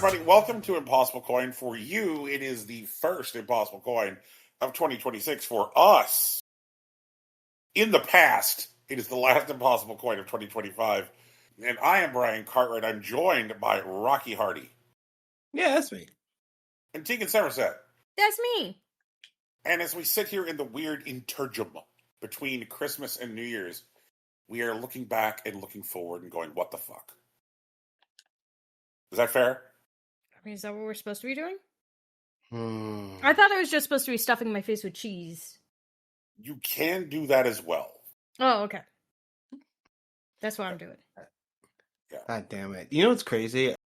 everybody. Welcome to Impossible Coin. For you, it is the first Impossible Coin of 2026. For us, in the past, it is the last Impossible Coin of 2025. And I am Brian Cartwright. I'm joined by Rocky Hardy. Yeah, that's me. And Tegan Somerset. That's me. And as we sit here in the weird interregnum between Christmas and New Year's, we are looking back and looking forward and going, what the fuck? Is that fair? I mean, is that what we're supposed to be doing? Hmm. I thought I was just supposed to be stuffing my face with cheese. You can do that as well. Oh, okay. That's what I'm doing. God damn it. You know what's crazy?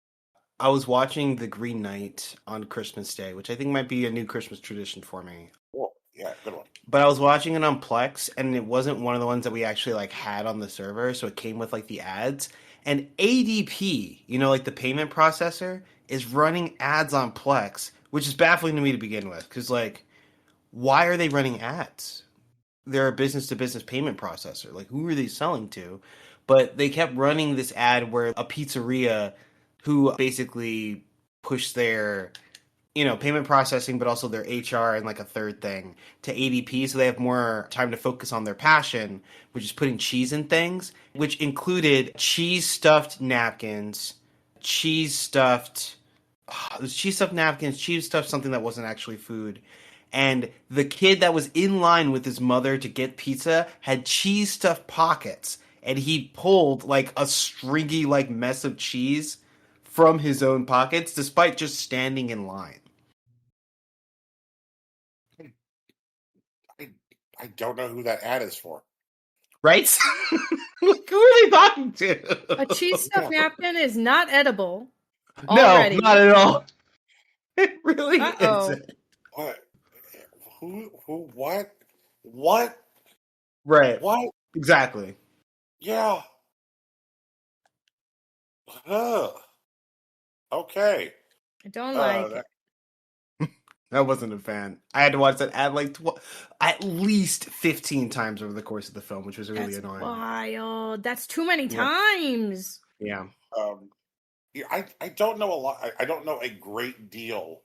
I was watching The Green Knight on Christmas Day, which I think might be a new Christmas tradition for me. Cool. Yeah, good one. But I was watching it on Plex, and it wasn't one of the ones that we actually had on the server, so it came with the ads. And ADP, the payment processor, is running ads on Plex, which is baffling to me to begin with. Because, why are they running ads? They're a business-to-business payment processor. Who are they selling to? But they kept running this ad where a pizzeria who basically pushed their, payment processing, but also their HR and a third thing to ADP, so they have more time to focus on their passion, which is putting cheese in things, which included cheese-stuffed napkins, cheese-stuffed napkins, cheese-stuffed something that wasn't actually food. And the kid that was in line with his mother to get pizza had cheese-stuffed pockets, and he pulled a stringy mess of cheese from his own pockets, despite just standing in line. I don't know who that ad is for. Right? Who are they talking to? A cheese stuffed napkin is not edible. Already. No, not at all. It really isn't. What? Who? What? What? Right. What? Exactly. Yeah. Okay. I don't like it. I wasn't a fan. I had to watch that ad at least 15 times over the course of the film, which was really annoying. Wild. That's too many times. Yeah. I don't know a lot. I don't know a great deal.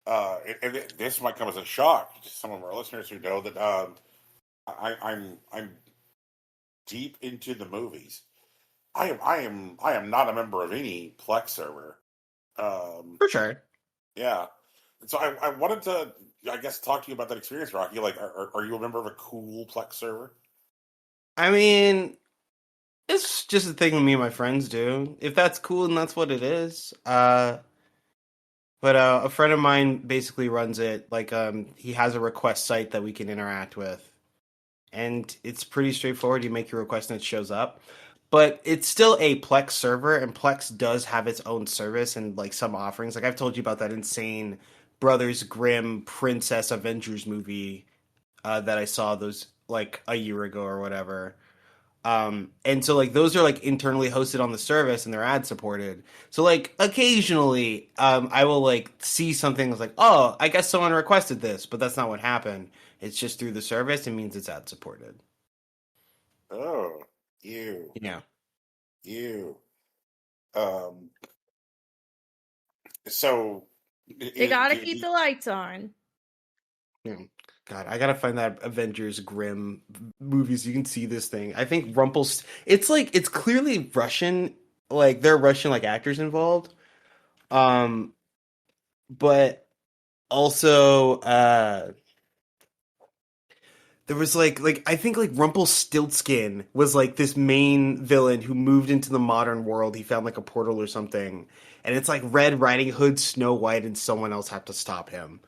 And this might come as a shock to some of our listeners who know that I'm deep into the movies. I am not a member of any Plex server. For sure. Yeah. So I wanted to, I guess, talk to you about that experience, Rocky. Are you a member of a cool Plex server? I mean, it's just a thing me and my friends do. If that's cool, then that's what it is. But a friend of mine basically runs it. He has a request site that we can interact with. And it's pretty straightforward. You make your request and it shows up. But it's still a Plex server, and Plex does have its own service and some offerings. I've told you about that insane Brothers Grimm Princess Avengers movie that I saw those a year ago or whatever. And so those are internally hosted on the service and they're ad supported. So occasionally I will see something that's oh, I guess someone requested this, but that's not what happened. It's just through the service. It means it's ad supported. Oh, you. Yeah. You. So they gotta keep the lights on. Yeah. God, I gotta find that Avengers Grimm movie so you can see this thing. I think it's it's clearly Russian, there are Russian actors involved. But also there was I think Rumpelstiltskin was this main villain who moved into the modern world. He found a portal or something. And it's Red Riding Hood, Snow White, and someone else have to stop him.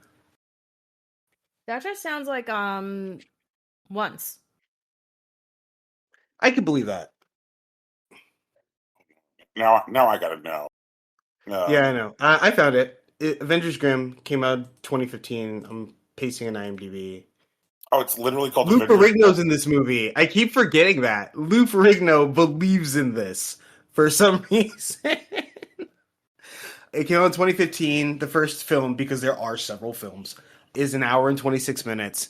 That just sounds like Once. I could believe that. Now I gotta know. Yeah, I know. I found it. Avengers Grimm came out 2015. I'm pasting an IMDb. Oh, it's literally called Lou Ferrigno's in this movie. I keep forgetting that. Lou Ferrigno believes in this for some reason. It came out in 2015. The first film, because there are several films, is an hour and 26 minutes.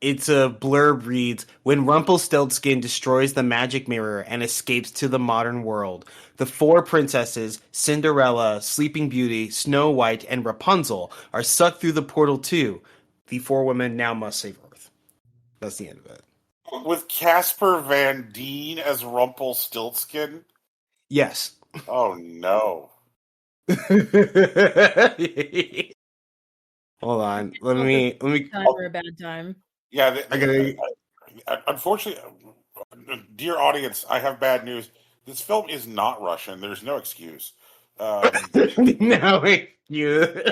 It's a blurb reads, when Rumpelstiltskin destroys the magic mirror and escapes to the modern world, the four princesses, Cinderella, Sleeping Beauty, Snow White, and Rapunzel, are sucked through the portal too. The four women now must save Earth. That's the end of it. With Casper Van Dien as Rumpelstiltskin? Yes. Oh no. Hold on. Let me Time for a bad time. Yeah, I gotta unfortunately, dear audience, I have bad news. This film is not Russian. There's no excuse. now you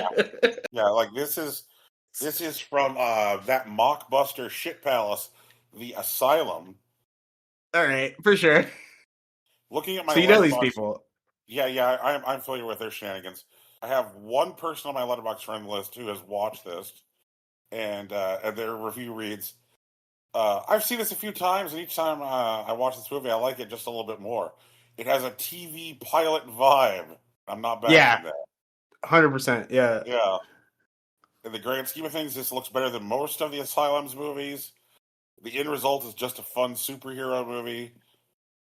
Yeah, like this is from that mockbuster shit palace, The Asylum. all right, for sure. Looking at my So you know these letterbox, people. yeah, I'm familiar with their shenanigans. I have one person on my letterbox friend list who has watched this, and their review reads, I've seen this a few times, and each time I watch this movie, I like it just a little bit more. It has a TV pilot vibe. I'm not bashing Yeah, that. 100%. Yeah. Yeah. In the grand scheme of things, this looks better than most of the Asylum's movies. The end result is just a fun superhero movie.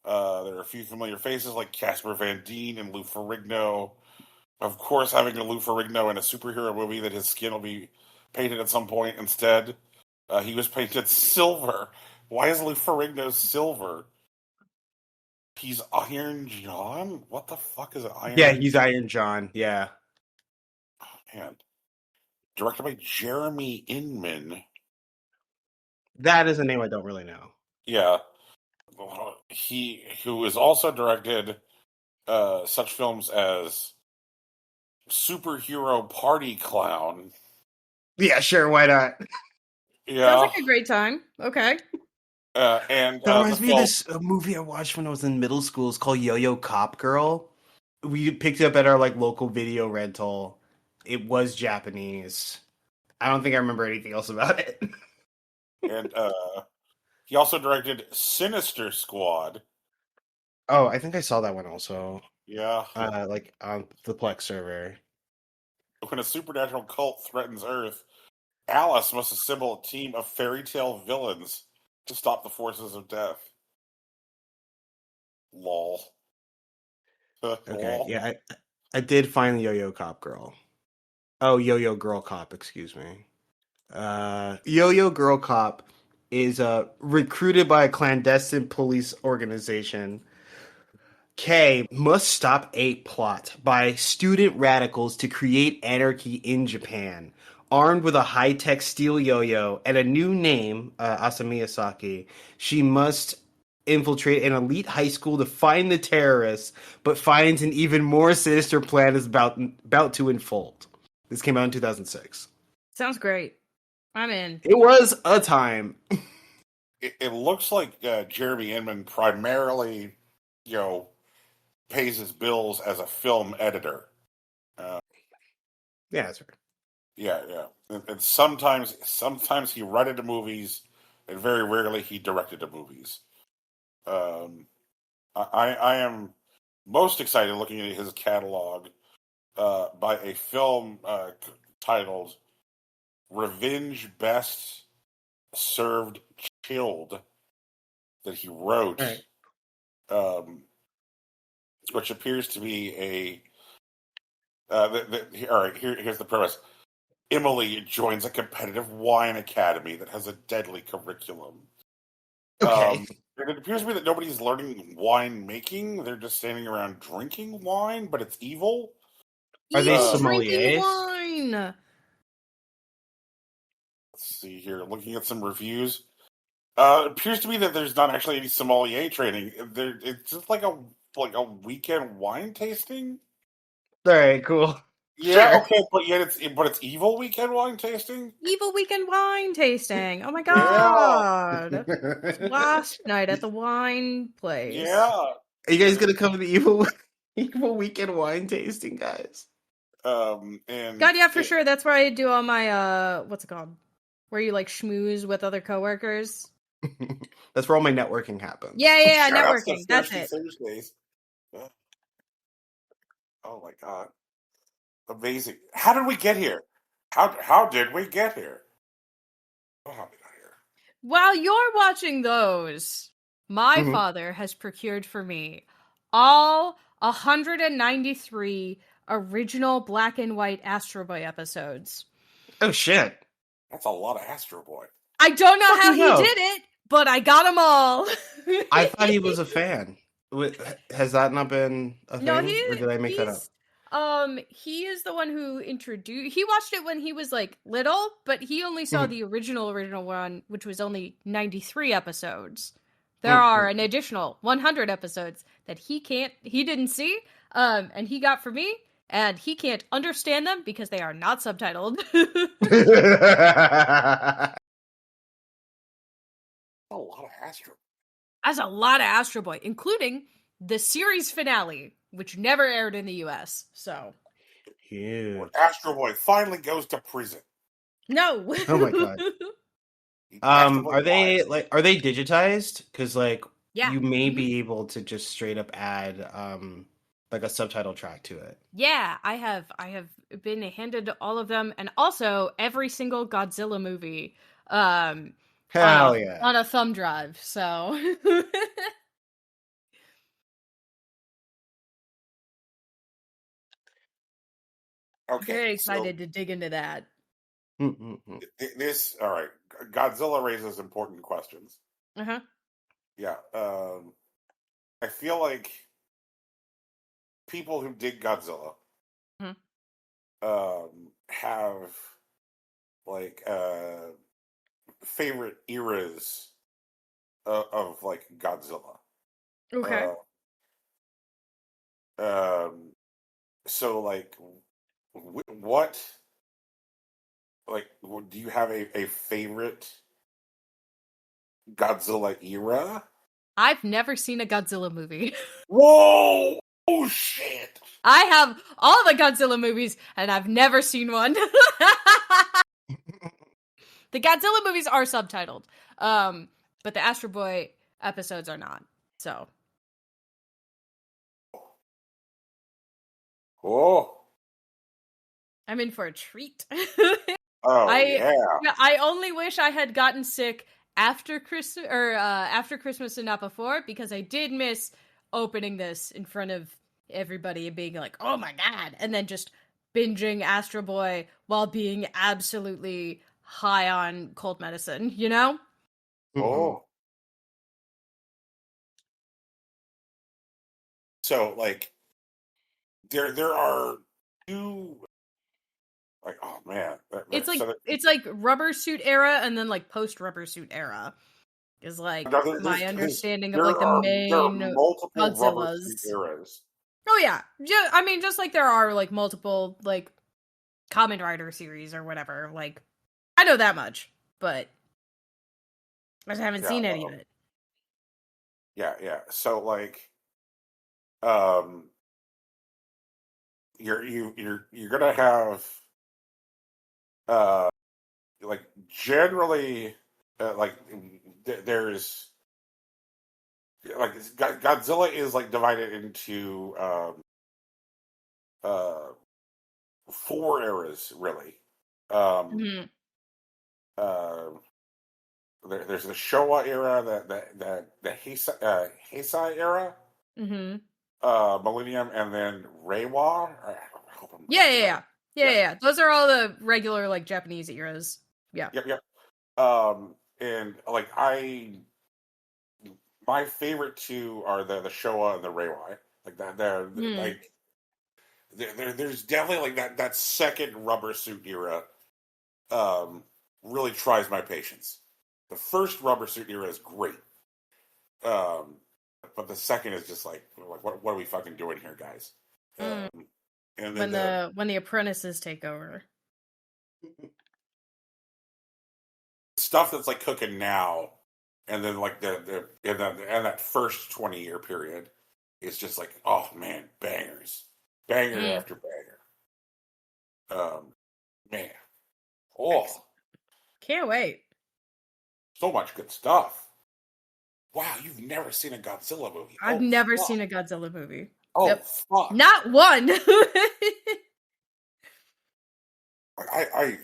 There are a few familiar faces like Casper Van Dien and Lou Ferrigno. Of course, having a Lou Ferrigno in a superhero movie that his skin will be painted at some point instead. He was painted silver. Why is Lou Ferrigno silver? He's Iron John? What the fuck is Iron Yeah, he's Iron John. Yeah. Man. Directed by Jeremy Inman. That is a name I don't really know. Yeah. Who has also directed such films as Superhero Party Clown. Yeah, sure, why not? Yeah. Sounds like a great time. Okay. And That reminds the me of film, this movie I watched when I was in middle school. It's called Yo-Yo Cop Girl. We picked it up at our like local video rental. It was Japanese. I don't think I remember anything else about it. and he also directed Sinister Squad. Oh, I think I saw that one also. Yeah. Like on the Plex server. When a supernatural cult threatens Earth, Alice must assemble a team of fairy tale villains to stop the forces of death. Lol. Okay, Lol. yeah, I did find Yo-Yo Cop Girl. Oh, Yo-Yo Girl Cop, excuse me. Yo-Yo Girl Cop is recruited by a clandestine police organization. K must stop a plot by student radicals to create anarchy in Japan. Armed with a high-tech steel yo-yo and a new name, Asamiyasaki, she must infiltrate an elite high school to find the terrorists, but finds an even more sinister plan is about to unfold. This came out in 2006. Sounds great. I'm in. It was a time. It looks like Jeremy Inman primarily, pays his bills as a film editor. Yeah, that's right. Yeah. And sometimes he wrote into movies, and very rarely he directed to movies. I am most excited looking at his catalog by a film titled Revenge Best Served Chilled that he wrote, Right. which appears to be a. All right, here's the premise. Emily joins a competitive wine academy that has a deadly curriculum. Okay. And it appears to me that nobody's learning wine making. They're just standing around drinking wine, but it's evil. Are they Evil sommeliers? drinking wine. Let's see here. Looking at some reviews. It appears to me that there's not actually any sommelier training. It's just like a weekend wine tasting. All right, cool. Yeah, Sure. okay, but it's evil weekend wine tasting. Evil weekend wine tasting. Oh my god. Last night at the wine place. Yeah. Are you guys gonna come to the evil weekend wine tasting, guys? And God, yeah, for sure. That's where I do all my what's it called? Where you like schmooze with other coworkers. That's where all my networking happens. Yeah, Shout out networking. to That's Thirsty it. Thursdays. Yeah. Oh my god. Amazing. How did we get here? How did we get here? Oh, how did we get here? while you're watching those, my Mhm. father has procured for me all 193 original black and white Astro Boy episodes. Oh shit! That's a lot of Astro Boy. I don't know how Fucking he hell. did it, but I got them all. I thought he was a fan. Has that not been a No, thing, or did I make that up? He is the one who introduced. He watched it when he was like little, but he only saw Mhm. the original one, which was only 93 episodes. There Mhm. are an additional 100 episodes that he didn't see, and he got for me, and he can't understand them because they are not subtitled. A lot of Astro. That's a lot of Astro Boy, including the series finale, which never aired in the US. So, Huge. Astro Boy finally goes to prison. no. Oh my god. Astro Boy Are they dies. are they digitized? Because Yeah. you may Mhm. be able to just straight up add like a subtitle track to it. Yeah, I have been handed all of them, and also every single Godzilla movie Hell yeah. on a thumb drive. So Okay, very so excited to dig into that. Mm-mm-mm. this all right. Godzilla raises important questions. Uh-huh. Yeah, I feel like people who dig Godzilla Mhm. have like favorite eras of like Godzilla. Okay. Um, so like, what like do you have a favorite Godzilla era? I've never seen a Godzilla movie. Whoa! Oh shit! I have all the Godzilla movies, and I've never seen one. The Godzilla movies are subtitled, but the Astro Boy episodes are not. So Oh, I'm in for a treat. oh I yeah. I only wish I had gotten sick after Christmas after Christmas and not before, because I did miss opening this in front of everybody and being like, "Oh my god," and then just binging Astro Boy while being absolutely high on cold medicine, you know? Mhm. Oh, so like there are two like oh man. It's like rubber suit era and then like post rubber suit era is like No, my understanding of there like the are main multiple rubber suit Godzillas. eras. Oh yeah. Yeah, I mean just like there are like multiple like Kamen Rider series or whatever. Like I know that much, but I just haven't Yeah, seen any of it. yeah. So like, um, you're gonna have uh like generally like there's like Godzilla is like divided into uh four eras really. Um, Mhm. uh, there's the Showa era, the Heisei era, Mhm. Millennium, and then Reiwa. I hope I'm Yeah, yeah, pronouncing yeah. that. Yeah, yeah. Those are all the regular like Japanese eras. Yeah. Yep. And like my favorite two are the Showa and the Reiwa. Like that, they're Mm. like there's definitely like that second rubber suit era. Um, really tries my patience. The first rubber suit era is great. Um, but the second is just like what are we fucking doing here, guys? Mm. And then the When the apprentices take over. stuff that's like cooking now, and then like and that first 20-year period is just like oh man, bangers, banger Mm. after banger. Man, oh, Can't wait. so much good stuff. Wow, you've never seen a Godzilla movie? I've Oh, never fuck. seen a Godzilla movie. Oh Yep. fuck! Not one. I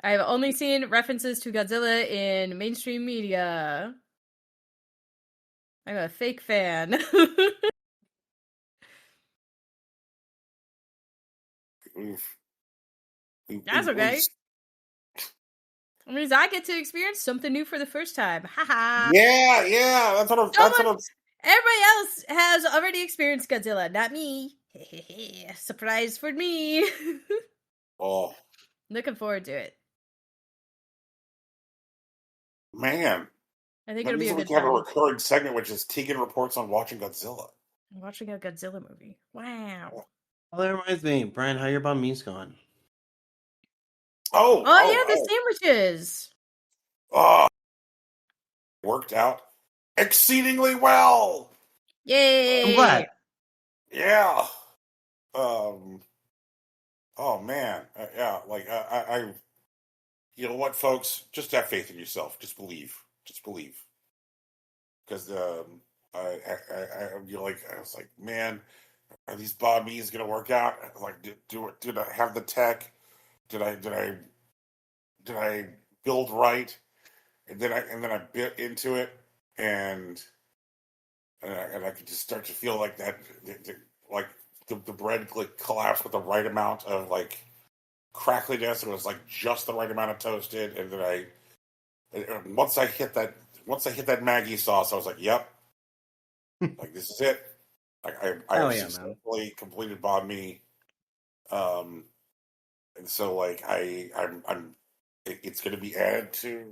I've only seen references to Godzilla in mainstream media. I'm a fake fan. Oof. That's okay. It means I get to experience something new for the first time. Haha. Yeah. That's what I'm. Everybody else has already experienced Godzilla, not me. Surprise for me. Oh Looking forward to it. man, I think that it'll be means a we good can have a time. recurring segment, which is Tegan reports on watching Godzilla. I'm watching a Godzilla movie. Wow. Oh, that reminds me, Brian, how your banh mi's going? Oh yeah, the sandwiches. Oh, worked out exceedingly well. Yay! I'm glad. Yeah. Oh man. Yeah. Like I. You know what, folks? Just have faith in yourself. Just believe. Just believe. Because you like, I was like, man, are these banh mi's gonna work out? Like, did I have the tech? Did I build right? And then I bit into it, and I could just start to feel like that, like the bread like collapsed with the right amount of like crackliness. It was like just the right amount of toasted, and then once I hit that Maggie sauce, I was like, yep, like this is it. I successfully completed banh mi, and so like it's going to be added to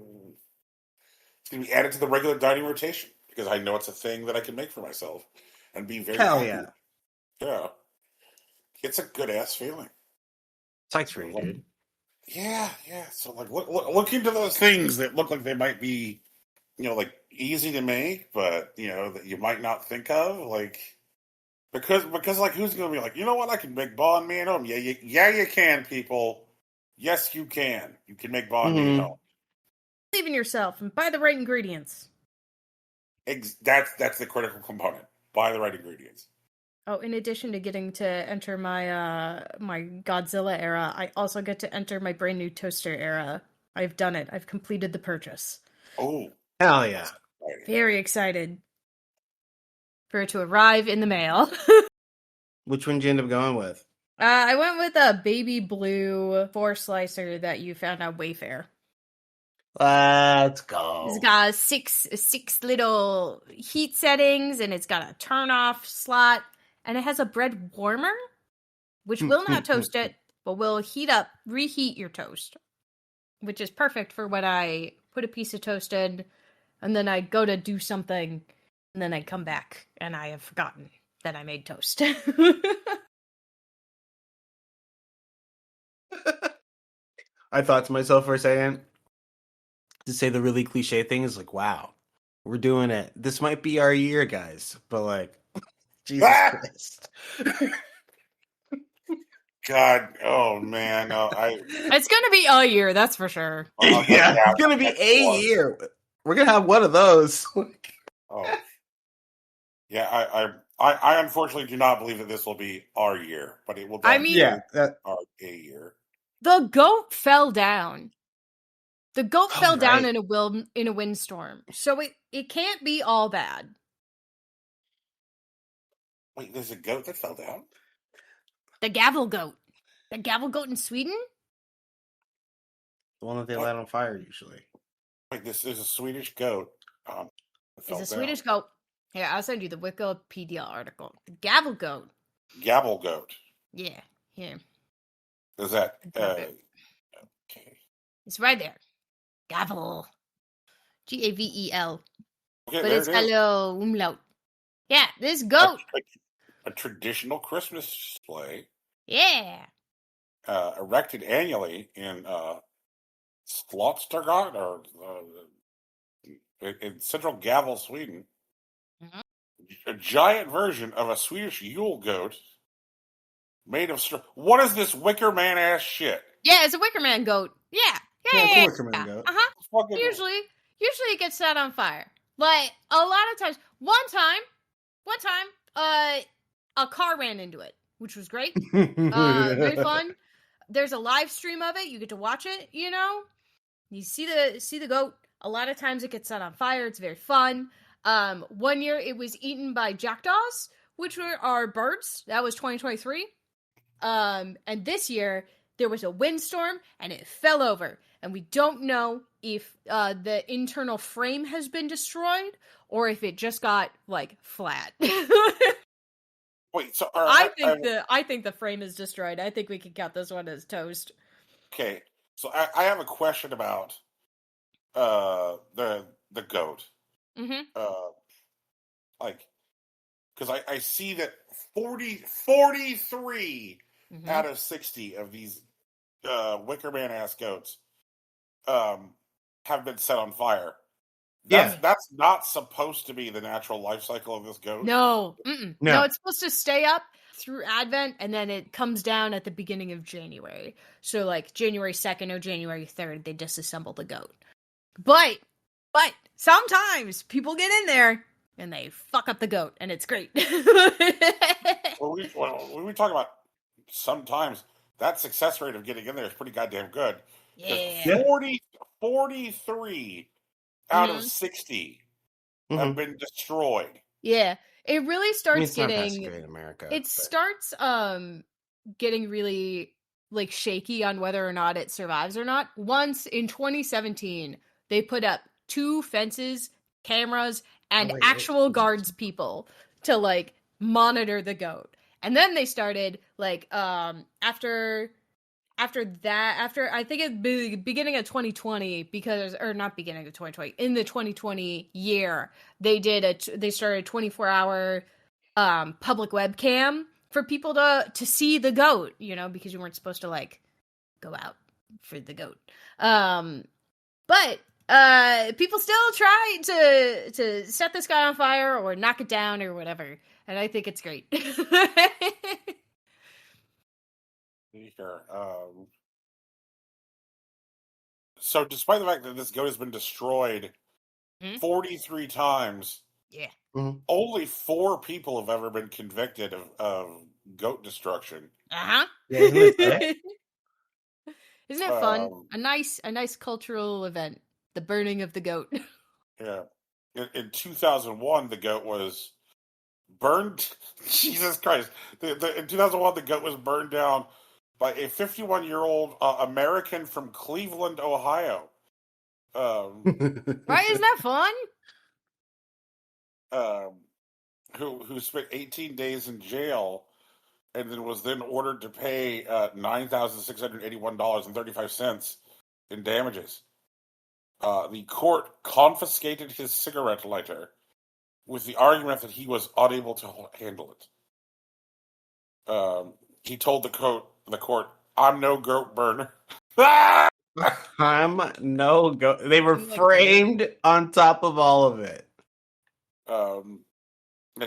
the regular dining rotation because I know it's a thing that I can make for myself and be very happy. Yeah. Yeah, it's a good ass feeling. Psyched for you, dude. Yeah. So like, look into those things that look like they might be, like easy to make, but that you might not think of, like because like who's gonna be like, you know what, I can make banh mi at home? Yeah, you can, people. Yes, you can. You can make banh mi at home. Believe in yourself and buy the right ingredients. That's the critical component. Buy the right ingredients. Oh, in addition to getting to enter my my Godzilla era, I also get to enter my brand new toaster era. I've done it. I've completed the purchase. Oh, hell yeah! Very excited for it to arrive in the mail. Which one did you end up going with? I went with a baby blue 4-slicer that you found on Wayfair. Let's go. It's got six little heat settings, and it's got a turn off slot, and it has a bread warmer, which will not toast it, but will reheat your toast, which is perfect for when I put a piece of toast in, and then I go to do something, and then I come back, and I have forgotten that I made toast. I thought to myself for a second, to say the really cliche thing is like, wow, we're doing it. This might be our year, guys. But like, Jesus Christ. God, oh man, it's gonna be a year, that's for sure. Yeah, it's gonna be a year. We're gonna have one of those. Oh, yeah. I unfortunately do not believe that this will be our year, but it will. I mean, a year. The goat fell down. The goat fell down in a windstorm, so it can't be all bad. Wait, there's a goat that fell down? The gavel goat. The gavel goat in Sweden? The one that they light on fire, usually. Wait, this is a Swedish goat. It's a Swedish goat. Here, I'll send you the Wikipedia article. The gavel goat. Gavel goat. Yeah, here. Is that... okay. It's right there. Gavel. Gavel. Okay, but it's hello umlaut. Yeah, this goat. A traditional Christmas display. Yeah. Erected annually in Slottstorget or in central Gavel, Sweden. Mm-hmm. A giant version of a Swedish Yule goat made of straw. What is this Wicker Man ass shit? Yeah, it's a Wicker Man goat. Yeah. It's a Wicker Man goat. Usually it gets set on fire. Like a lot of times. One time, a car ran into it, which was great. Very fun. there's a live stream of it. You get to watch it. You see the goat. A lot of times it gets set on fire. It's very fun. One year it was eaten by jackdaws, which are birds. That was 2023. And this year there was a windstorm and it fell over. And we don't know if the internal frame has been destroyed or if it just got like flat. Wait, so I think the frame is destroyed. I think we can count this one as toast. okay. So I have a question about the goat. Mm-hmm. Like, because I see that 43 Mm-hmm. out of 60 of these Wicker Man ass goats have been set on fire. That's not supposed to be the natural life cycle of this goat. No. No. No, it's supposed to stay up through Advent, and then it comes down at the beginning of January. So, like, January 2nd or January 3rd, they disassemble the goat. But sometimes people get in there, and they fuck up the goat, and it's great. When we talk about sometimes, that success rate of getting in there is pretty goddamn good. Yeah. 43 out of 60 have been destroyed. Yeah. It really starts it's not getting that great in America. it starts getting really like shaky on whether or not it survives or not. Once in 2017, they put up 2 fences, cameras, and actual guards people to like monitor the goat. And then they started like after I think at the beginning of 2020, or not beginning of 2020, in the 2020 year, they started a 24-hour public webcam for people to see the goat, because you weren't supposed to like go out for the goat. But people still try to set this guy on fire or knock it down or whatever, and I think it's great. Sure. So, despite the fact that this goat has been destroyed 43 times, yeah, only 4 people have ever been convicted of goat destruction. Yeah, isn't it fun? A nice cultural event, the burning of the goat. Yeah. In 2001, the goat was burned. Jesus Christ! In 2001, the goat was burned down by a 51-year-old American from Cleveland, Ohio. Right? Isn't that fun? Who spent 18 days in jail and then was ordered to pay $9,681.35 in damages. The court confiscated his cigarette lighter with the argument that he was unable to handle it. He told the court, "I'm no goat burner." I'm no goat. They were framed on top of all of it. And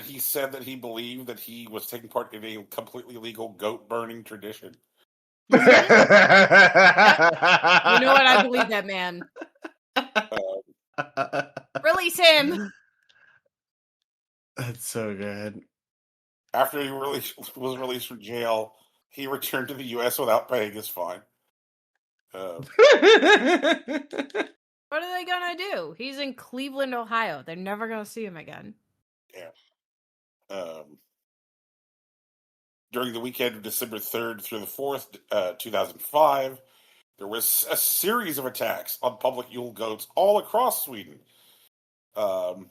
he said that he believed that he was taking part in a completely legal goat burning tradition. You know what? I believe that man. Release him. That's so good. After he was released from jail, he returned to the U.S. without paying his fine. What are they gonna do? He's in Cleveland, Ohio. They're never gonna see him again. Yeah. During the weekend of December 3rd through the 4th, 2005, there was a series of attacks on public Yule goats all across Sweden. The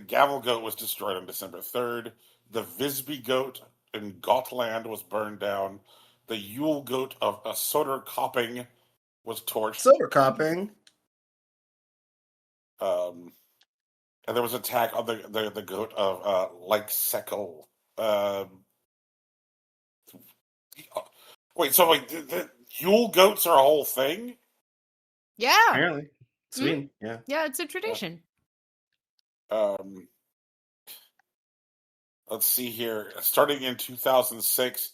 Gavel goat was destroyed on December 3rd. The Visby goat in Gotland was burned down. The Yule goat of Soderkopping was torched. Soderkopping? And there was an attack on the goat of Lysekil. Wait, so like the Yule goats are a whole thing? Yeah. Apparently. Sweden, yeah. Yeah, it's a tradition. Let's see here. Starting in 2006,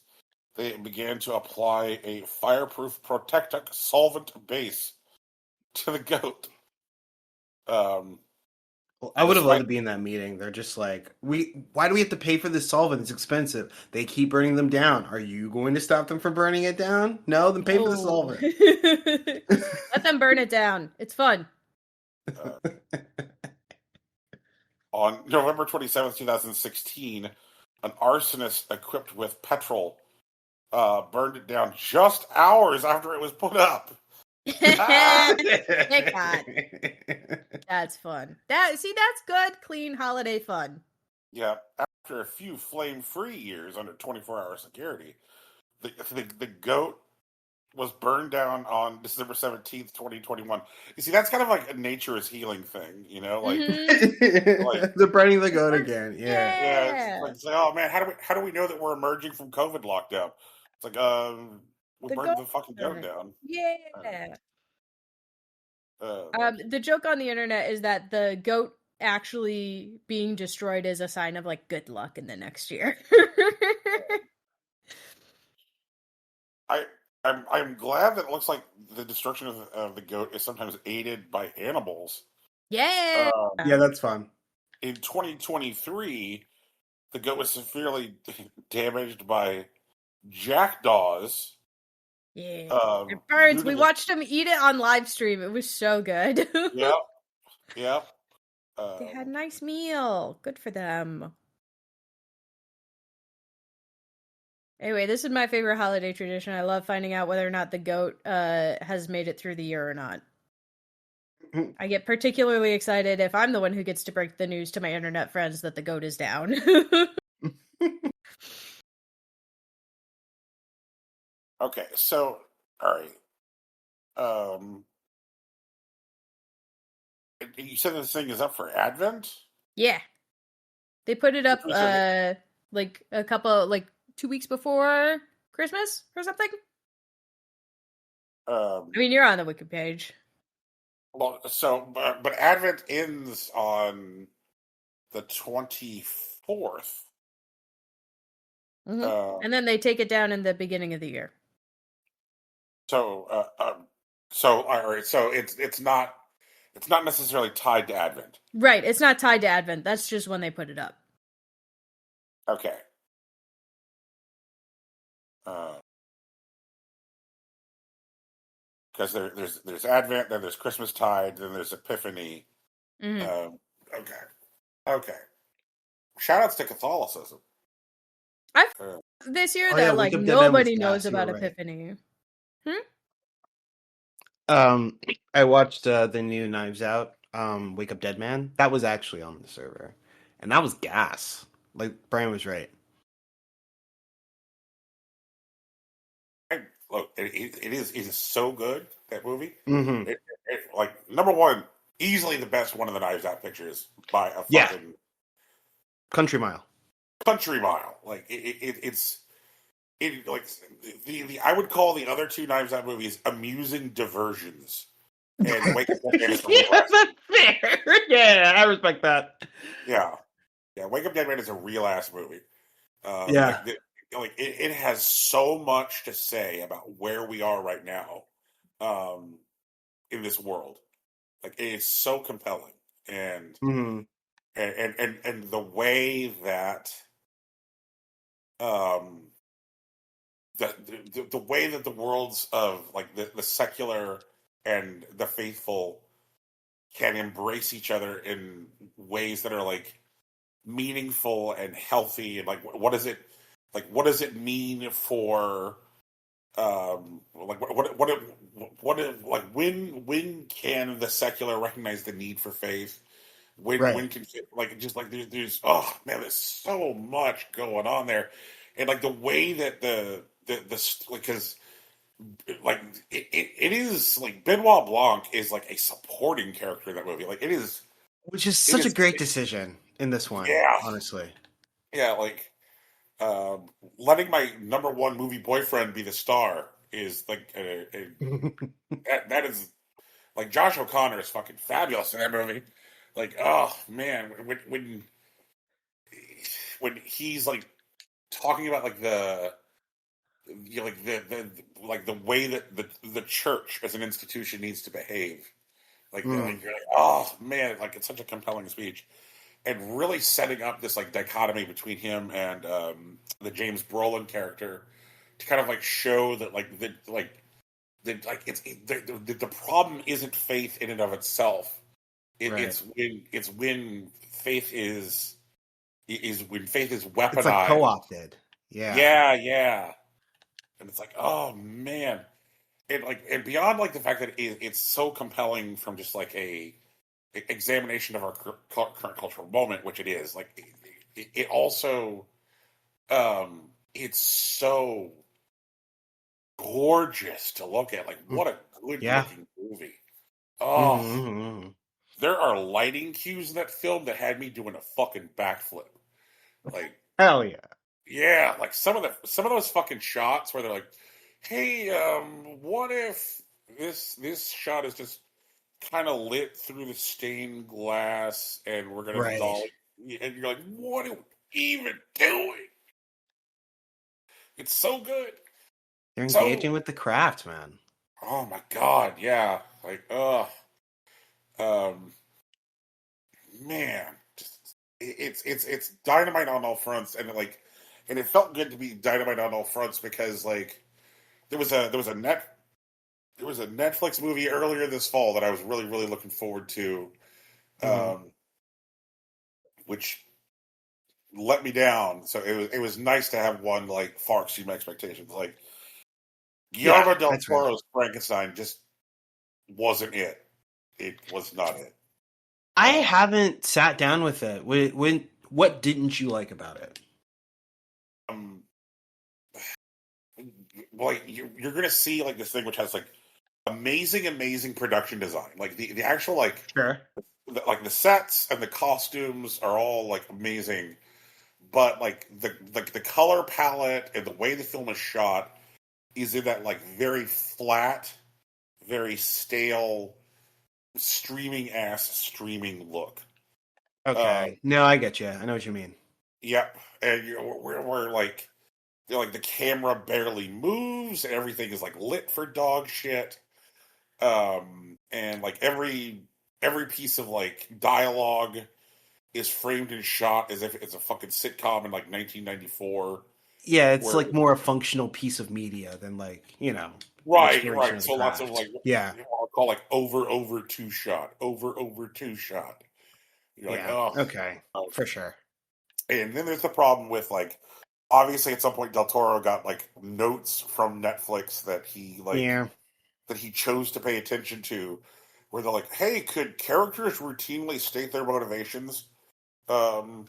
they began to apply a fireproof protectant solvent base to the goat. Well, I would have loved to be in that meeting. They're just like, why do we have to pay for this solvent? It's expensive. They keep burning them down. Are you going to stop them from burning it down? No, then pay for the No. solvent. Let them burn it down. It's fun. On November 27th, 2016, an arsonist equipped with petrol burned it down just hours after it was put up. Thank God. That's fun. That's good, clean holiday fun. Yeah, after a few flame-free years under 24-hour security, the goat was burned down on December 17th, 2021. You see, that's kind of like a nature is healing thing, you know? Like, Mhm. They're burning the goat again. Yeah. yeah, it's like, oh man, how do we know that we're emerging from COVID lockdown? It's like, we The burned the goat fucking goat burn. down. Yeah. Like, The joke on the internet is that the goat actually being destroyed is a sign of like good luck in the next year. I'm glad that it looks like the destruction of the goat is sometimes aided by animals. Yeah. Yeah, that's fun. In 2023, the goat was severely damaged by jackdaws. Yeah. It burns. due to We the- watched them eat it on live stream. It was so good. Yep. They had a nice meal. Good for them. Anyway, this is my favorite holiday tradition. I love finding out whether or not the goat has made it through the year or not. I get particularly excited if I'm the one who gets to break the news to my internet friends that the goat is down. Okay, so all right. You said this thing is up for Advent? Yeah. They put it up Which was like a couple like 2 weeks before Christmas or something. I mean, you're on the wiki page. Well, so but Advent ends on the 24th. And then they take it down in the beginning of the year. So all right, so it's not necessarily tied to Advent. Right, it's not tied to Advent. That's just when they put it up. Okay. Because there's Advent, then there's Christmas tide, then there's Epiphany. Mhm. Okay. Shout outs to Catholicism. This year Oh, that yeah, like Wake Up Dead Man was nobody gas, knows you about were right. Epiphany. I watched the new Knives Out, Wake Up Dead Man. That was actually on the server, and that was gas. Like Brian was right. Look, it is so good, that movie. Mm-hmm. Like number one, easily the best one of the Knives Out pictures by a Yeah. fucking Country Mile. country mile. Like it's like the I would call the other two Knives Out movies amusing diversions. And Wake Up Dead Man is a real ass. That's fair. Yeah, I respect that. Yeah, Wake Up Dead Man is a real ass movie. Yeah. It has so much to say about where we are right now, in this world. Like it is so compelling, and Mm-hmm. and the way that the way that the worlds of like the secular and the faithful can embrace each other in ways that are like meaningful and healthy, and like what does it mean for like when can the secular recognize the need for faith? When can like just like there's oh man, there's so much going on there, and like the way that the because like it is like Benoit Blanc is like a supporting character in that movie. Like it is, Which is such a great decision in this one. Yeah. Honestly. yeah, like letting my number one movie boyfriend be the star is like that is like Josh O'Connor is fucking fabulous in that movie. Like, oh man, when he's like talking about like the like the way that the church as an institution needs to behave, You're like, oh man, like it's such a compelling speech, and really setting up this like dichotomy between him and the James Brolin character to kind of like show that the problem isn't faith in and of itself. Right. It's when faith is when faith is It's like weaponized. co-opted. Yeah. Yeah. And it's like, oh man, and beyond like the fact that it's so compelling from just like a examination of our current cultural moment, which it is. Like it also, it's so gorgeous to look at. Like what a good Yeah. looking movie. Oh, Mm-hmm. there are lighting cues in that film that had me doing a fucking backflip. Like, Hell yeah. yeah, like some of those fucking shots where they're like, "Hey, what if this shot is just kind of lit through the stained glass, and we're gonna Right. dolly," and you're like, "What are we even doing?" It's so good. They're So, engaging with the craft, man. oh my god, yeah, like, um, man, just it's dynamite on all fronts, and it felt good to be dynamite on all fronts because like there was a Netflix movie earlier this fall that I was really looking forward to, which let me down. So it was nice to have one like far exceed my expectations. Like Guillermo del Toro's Frankenstein just wasn't it. It was not it. I haven't sat down with it. What didn't you like about it? Like you're gonna see like this thing which has like amazing production design. Like the actual like Sure. like the sets and the costumes are all like amazing, but like the color palette and the way the film is shot is in that like very flat, very stale, streaming look. Okay. No, I get you. I know what you mean. Yep, and we're like, like the camera barely moves, and everything is like lit for dog shit. And like every piece of like dialogue is framed and shot as if it's a fucking sitcom in like 1994. Yeah, it's like more a functional piece of media than like, right. So Lots of like, I'll call like over two shot. You're like, oh, okay, for sure. And then there's the problem with like, obviously at some point Del Toro got like notes from Netflix that he that he chose to pay attention to, where they're like, hey, could characters routinely state their motivations? They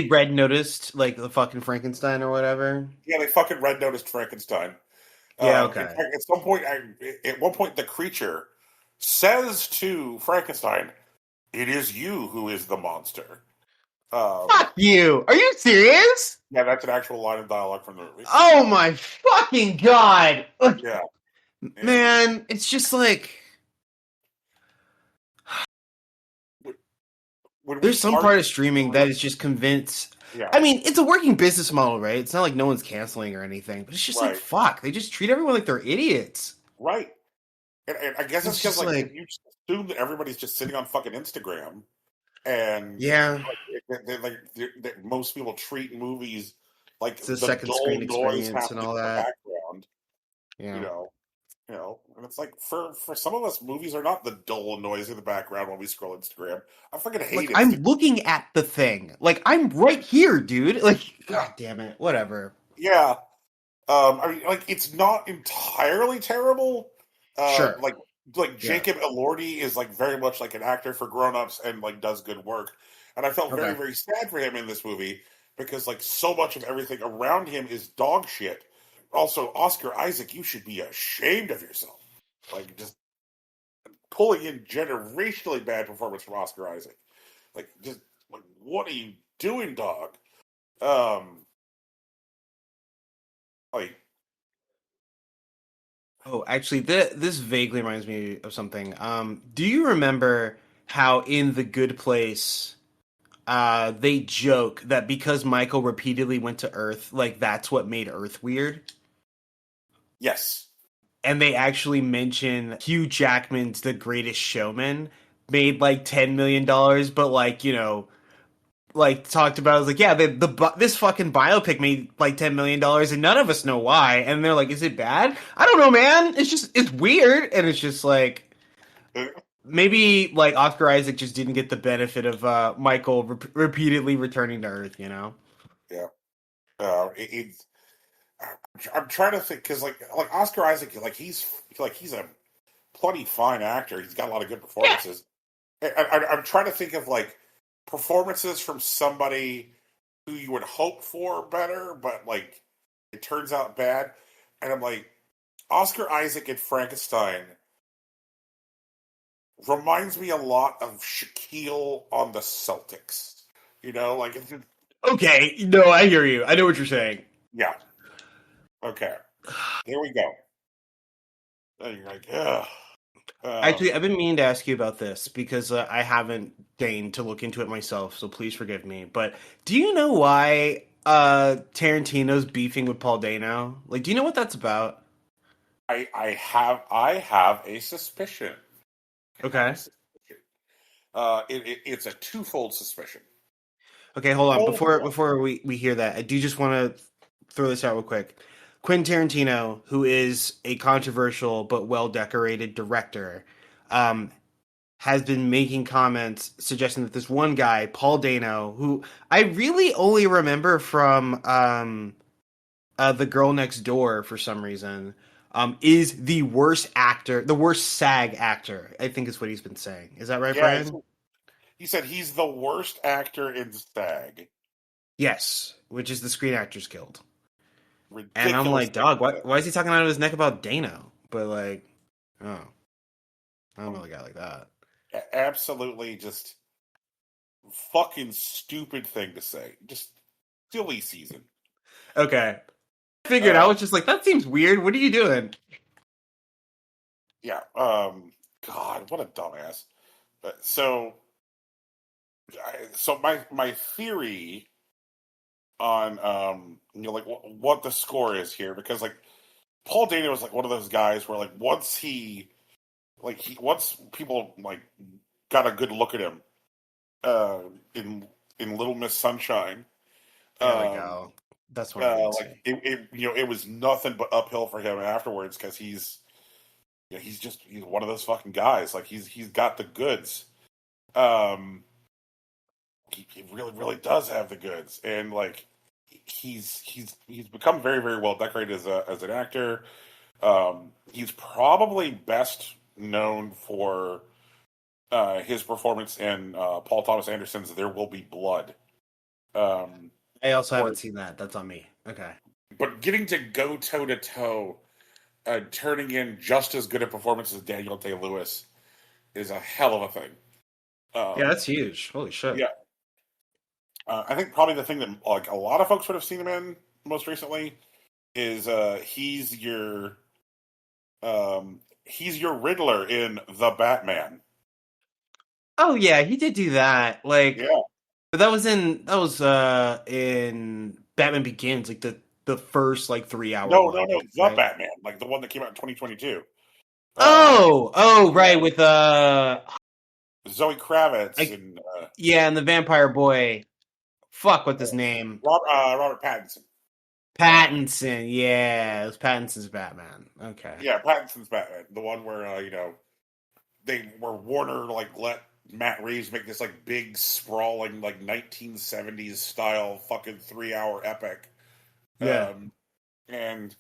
red noticed like the fucking Frankenstein or whatever. Yeah, they fucking red noticed Frankenstein. Okay. In fact, at one point, the creature says to Frankenstein, "It is you who is the monster." Fuck you! Are you serious? Yeah, that's an actual line of dialogue from the movie. Oh my fucking god! Yeah, man, it's just like there's some part of streaming that is just convinced. Yeah. I mean, it's a working business model, right? It's not like no one's canceling or anything, but it's just like fuck. They just treat everyone like they're idiots. Right. And I guess it's because like you just assume that everybody's just sitting on fucking Instagram, and that most people treat movies like it's the second screen experience and all that. Background, and it's like for some of us, movies are not the dull noise in the background when we scroll Instagram. I fucking hate it. I'm looking at the thing. Like I'm right here, dude. Like, god damn it. Whatever. Yeah. I mean, like it's not entirely terrible. Sure. Like Jacob Elordi is like very much like an actor for grown-ups and like does good work. And I felt very sad for him in this movie because like so much of everything around him is dog shit. Also, Oscar Isaac, you should be ashamed of yourself. Like just pulling in generationally bad performance from Oscar Isaac. Like just like what are you doing, dog? Oh, actually, this vaguely reminds me of something. Do you remember how in The Good Place, they joke that because Michael repeatedly went to Earth, like that's what made Earth weird? Yes. and they actually mention Hugh Jackman's The Greatest Showman made like $10 million, but like like talked about, I was like, yeah, this fucking biopic made like $10 million, and none of us know why. And they're like, is it bad? I don't know, man. It's weird, and it's just like maybe like Oscar Isaac just didn't get the benefit of Michael repeatedly returning to Earth. Yeah. It's I'm trying to think because like Oscar Isaac, he's a plenty fine actor. He's got a lot of good Yeah. performances. I'm trying to think of like performances from somebody who you would hope for better, but like it turns out bad. And I'm like, Oscar Isaac in Frankenstein reminds me a lot of Shaquille on the Celtics. Like Okay, no, I hear you. I know what you're saying. yeah. Okay, here we go. And you're like, ugh. Actually, I've been meaning to ask you about this because I haven't deigned to look into it myself, so please forgive me. But do you know why Tarantino's beefing with Paul Dano? Like, do you know what that's about? I have a suspicion. Okay. It's a twofold suspicion. Okay, hold on. Oh, Before we hear that, I do just want to throw this out real quick. Quentin Tarantino, who is a controversial but well decorated director, has been making comments suggesting that this one guy, Paul Dano, who I really only remember from The Girl Next Door for some reason, is the worst actor, the worst SAG actor, I think is what he's been saying. Is that right, yeah. Brian? He said he's the worst actor in SAG. Yes, which is the Screen Actors Guild. Ridiculous. And I'm like, dog, why is he talking out of his neck about Dano? But like, oh, I don't know a guy like that. Absolutely, just fucking stupid thing to say. Just silly season. Okay. I figured I was just like, that seems weird. What are you doing? Yeah. God, what a dumbass. So my theory on like what the score is here, because like Paul Dano is like one of those guys where like once people like got a good look at him in Little Miss Sunshine. There we go. That's what I like it was nothing but uphill for him afterwards because he's one of those fucking guys. Like he's got the goods. He really really does have the goods, and like he's become very very well decorated as an actor. He's probably best known for his performance in Paul Thomas Anderson's "There Will Be Blood." I also haven't seen that. That's on me. Okay. But getting to go toe to toe, turning in just as good a performance as Daniel Day-Lewis is a hell of a thing. Yeah, that's huge. Holy shit. Yeah. I think probably the thing that like a lot of folks would have seen him in most recently is he's your Riddler in The Batman. Oh yeah, he did do that. Like, Yeah. but that was in Batman Begins, like the first like 3 hour. No, one, The right? Batman, like the one that came out in 2022. Right, with Zoe Kravitz and and the vampire boy. Fuck, what's his name? Robert Pattinson. Pattinson, yeah, it was Pattinson's Batman. Okay. Yeah, Pattinson's Batman, the one where Warner like let Matt Reeves make this like big sprawling like 1970s style fucking 3 hour epic. Yeah. And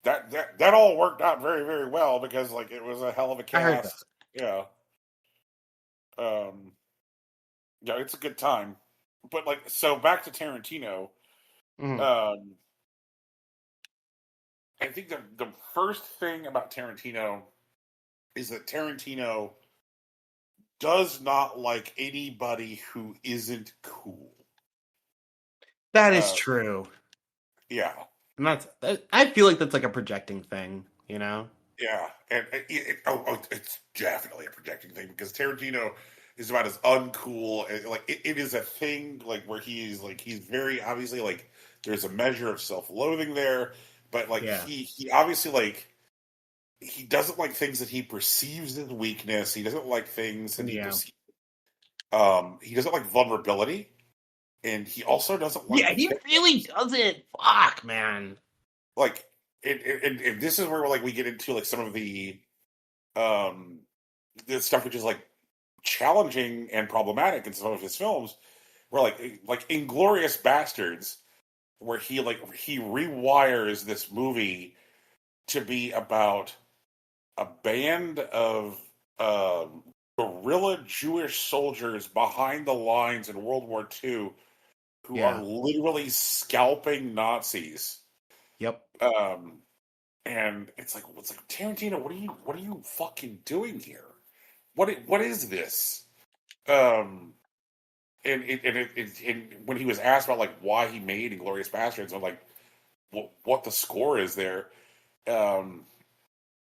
that all worked out very very well because like it was a hell of a cast. I heard that. Yeah. Yeah, it's a good time. But like so back to Tarantino. Mhm. I think the first thing about Tarantino is that Tarantino does not like anybody who isn't cool. That is true. Yeah. And I feel like that's like a projecting thing, you know? Yeah. And it's definitely a projecting thing because Tarantino is about as uncool. Like it is a thing like where he's very obviously like there's a measure of self-loathing there, but like he obviously like he doesn't like things that he perceives as weakness. He doesn't like things that he Yeah. perceives. He doesn't like vulnerability, and he also doesn't like Yeah, he really doesn't. Fuck, man. like. And this is where like we get into like some of the stuff which is like challenging and problematic in some of his films. Where like Inglorious Bastards, where he rewires this movie to be about a band of guerrilla Jewish soldiers behind the lines in World War II who Yeah. are literally scalping Nazis. Yep. And it's like Tarantino, what are you fucking doing here? What is this? And when he was asked about like why he made Inglorious Bastards, I'm like, what the score is there? Um,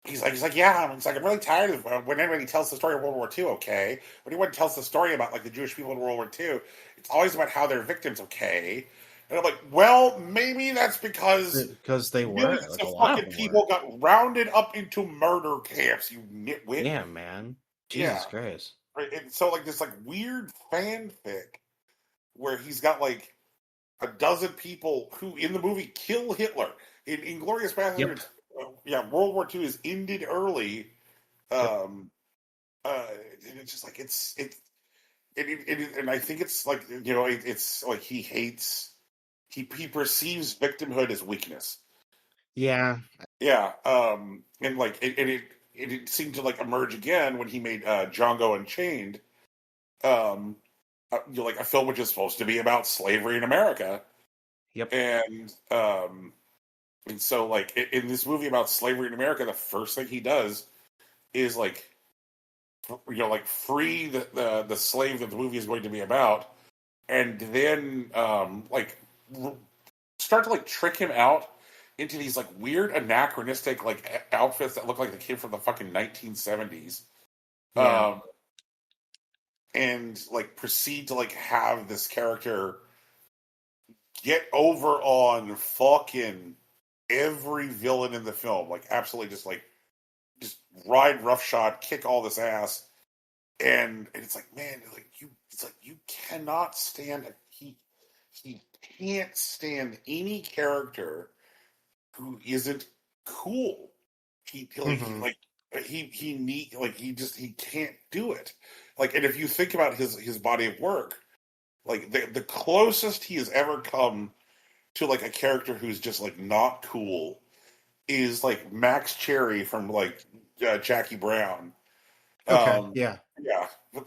he's like, yeah. He's like, I'm really tired of when anybody tells the story of World War II. Okay, when anyone tells the story about like the Jewish people in World War II, it's always about how they're victims. Okay, and I'm like, well, maybe that's because they were. millions Like, of a lot fucking of them people were. got rounded up into murder camps. You nitwit. Yeah, man. Jesus Christ. Right? And so like this like weird fanfic where he's got like a dozen people who in the movie kill Hitler. In Inglorious Bastards, World War II is ended early. And it's just like and I think it's like it's like he perceives victimhood as weakness. Yeah. Yeah, and like it seemed to like emerge again when he made Django Unchained. Like a film which is supposed to be about slavery in America. Yep. And so like in this movie about slavery in America, the first thing he does is like like free the slave that the movie is going to be about, and then start to like trick him out into these like weird anachronistic like outfits that look like they came from the fucking 1970s. Yeah. And like proceed to like have this character get over on fucking every villain in the film, like absolutely just ride roughshod, kick all this ass, and it's like, man, you cannot stand he can't stand any character who isn't cool. He can't do it. Like, and if you think about his body of work, like the closest he has ever come to like a character who's just like not cool is like Max Cherry from like Jackie Brown. Okay. Yeah.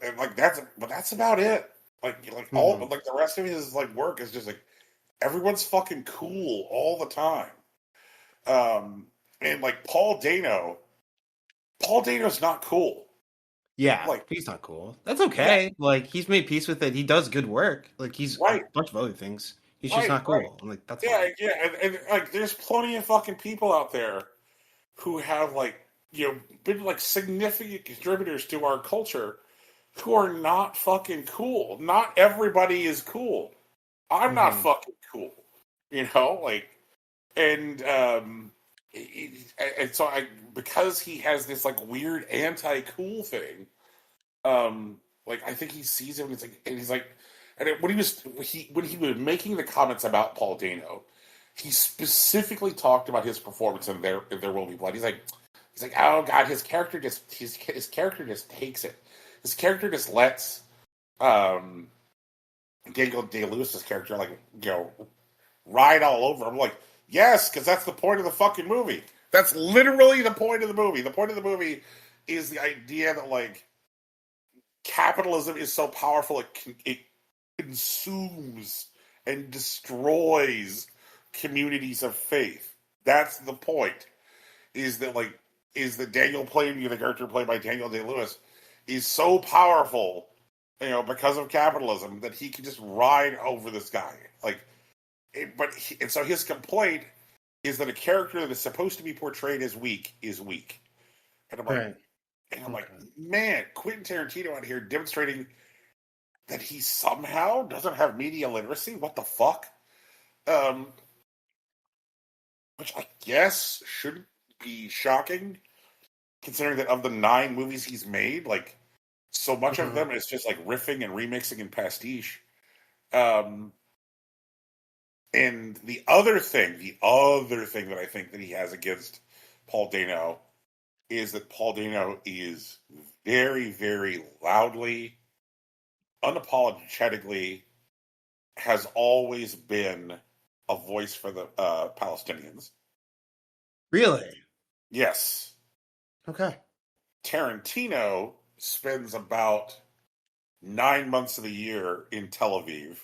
And like that's about it. All like the rest of his like work is just like everyone's fucking cool all the time. And like Paul Dano's not cool. Yeah, Like, he's not cool. That's okay. Yeah. Like, he's made peace with it. He does good work. Like, he's Right. a bunch of other things. He's just not cool. I'm like, that's fine. And like there's plenty of fucking people out there who have like been like significant contributors to our culture who are not fucking cool. Not everybody is cool. I'm not fucking cool. Like, and and so because he has this like weird anti-cool thing, like I think he sees him and he's like, and when he was making the comments about Paul Dano, he specifically talked about his performance in There Will Be Blood. He's like, oh god, his character just takes it. His character just lets Daniel Day-Lewis's character ride all over. I'm like, yes, because that's the point of the fucking movie. That's literally the point of the movie. The point of the movie is the idea that like capitalism is so powerful it consumes and destroys communities of faith. That's the point. Is that Daniel the character played by Daniel Day-Lewis, is so powerful, because of capitalism that he can just ride over this guy. And so his complaint is that a character that is supposed to be portrayed as weak is weak. And I'm like, man, Quentin Tarantino out here demonstrating that he somehow doesn't have media literacy. What the fuck? Which I guess shouldn't be shocking considering that of the 9 movies he's made, like so much of Mhm. them is just like riffing and remixing and pastiche. Um, and the other thing that I think that he has against Paul Dano is that Paul Dano is very, very loudly, unapologetically, has always been a voice for the Palestinians. Really? Yes. Okay. Tarantino spends about 9 months of the year in Tel Aviv.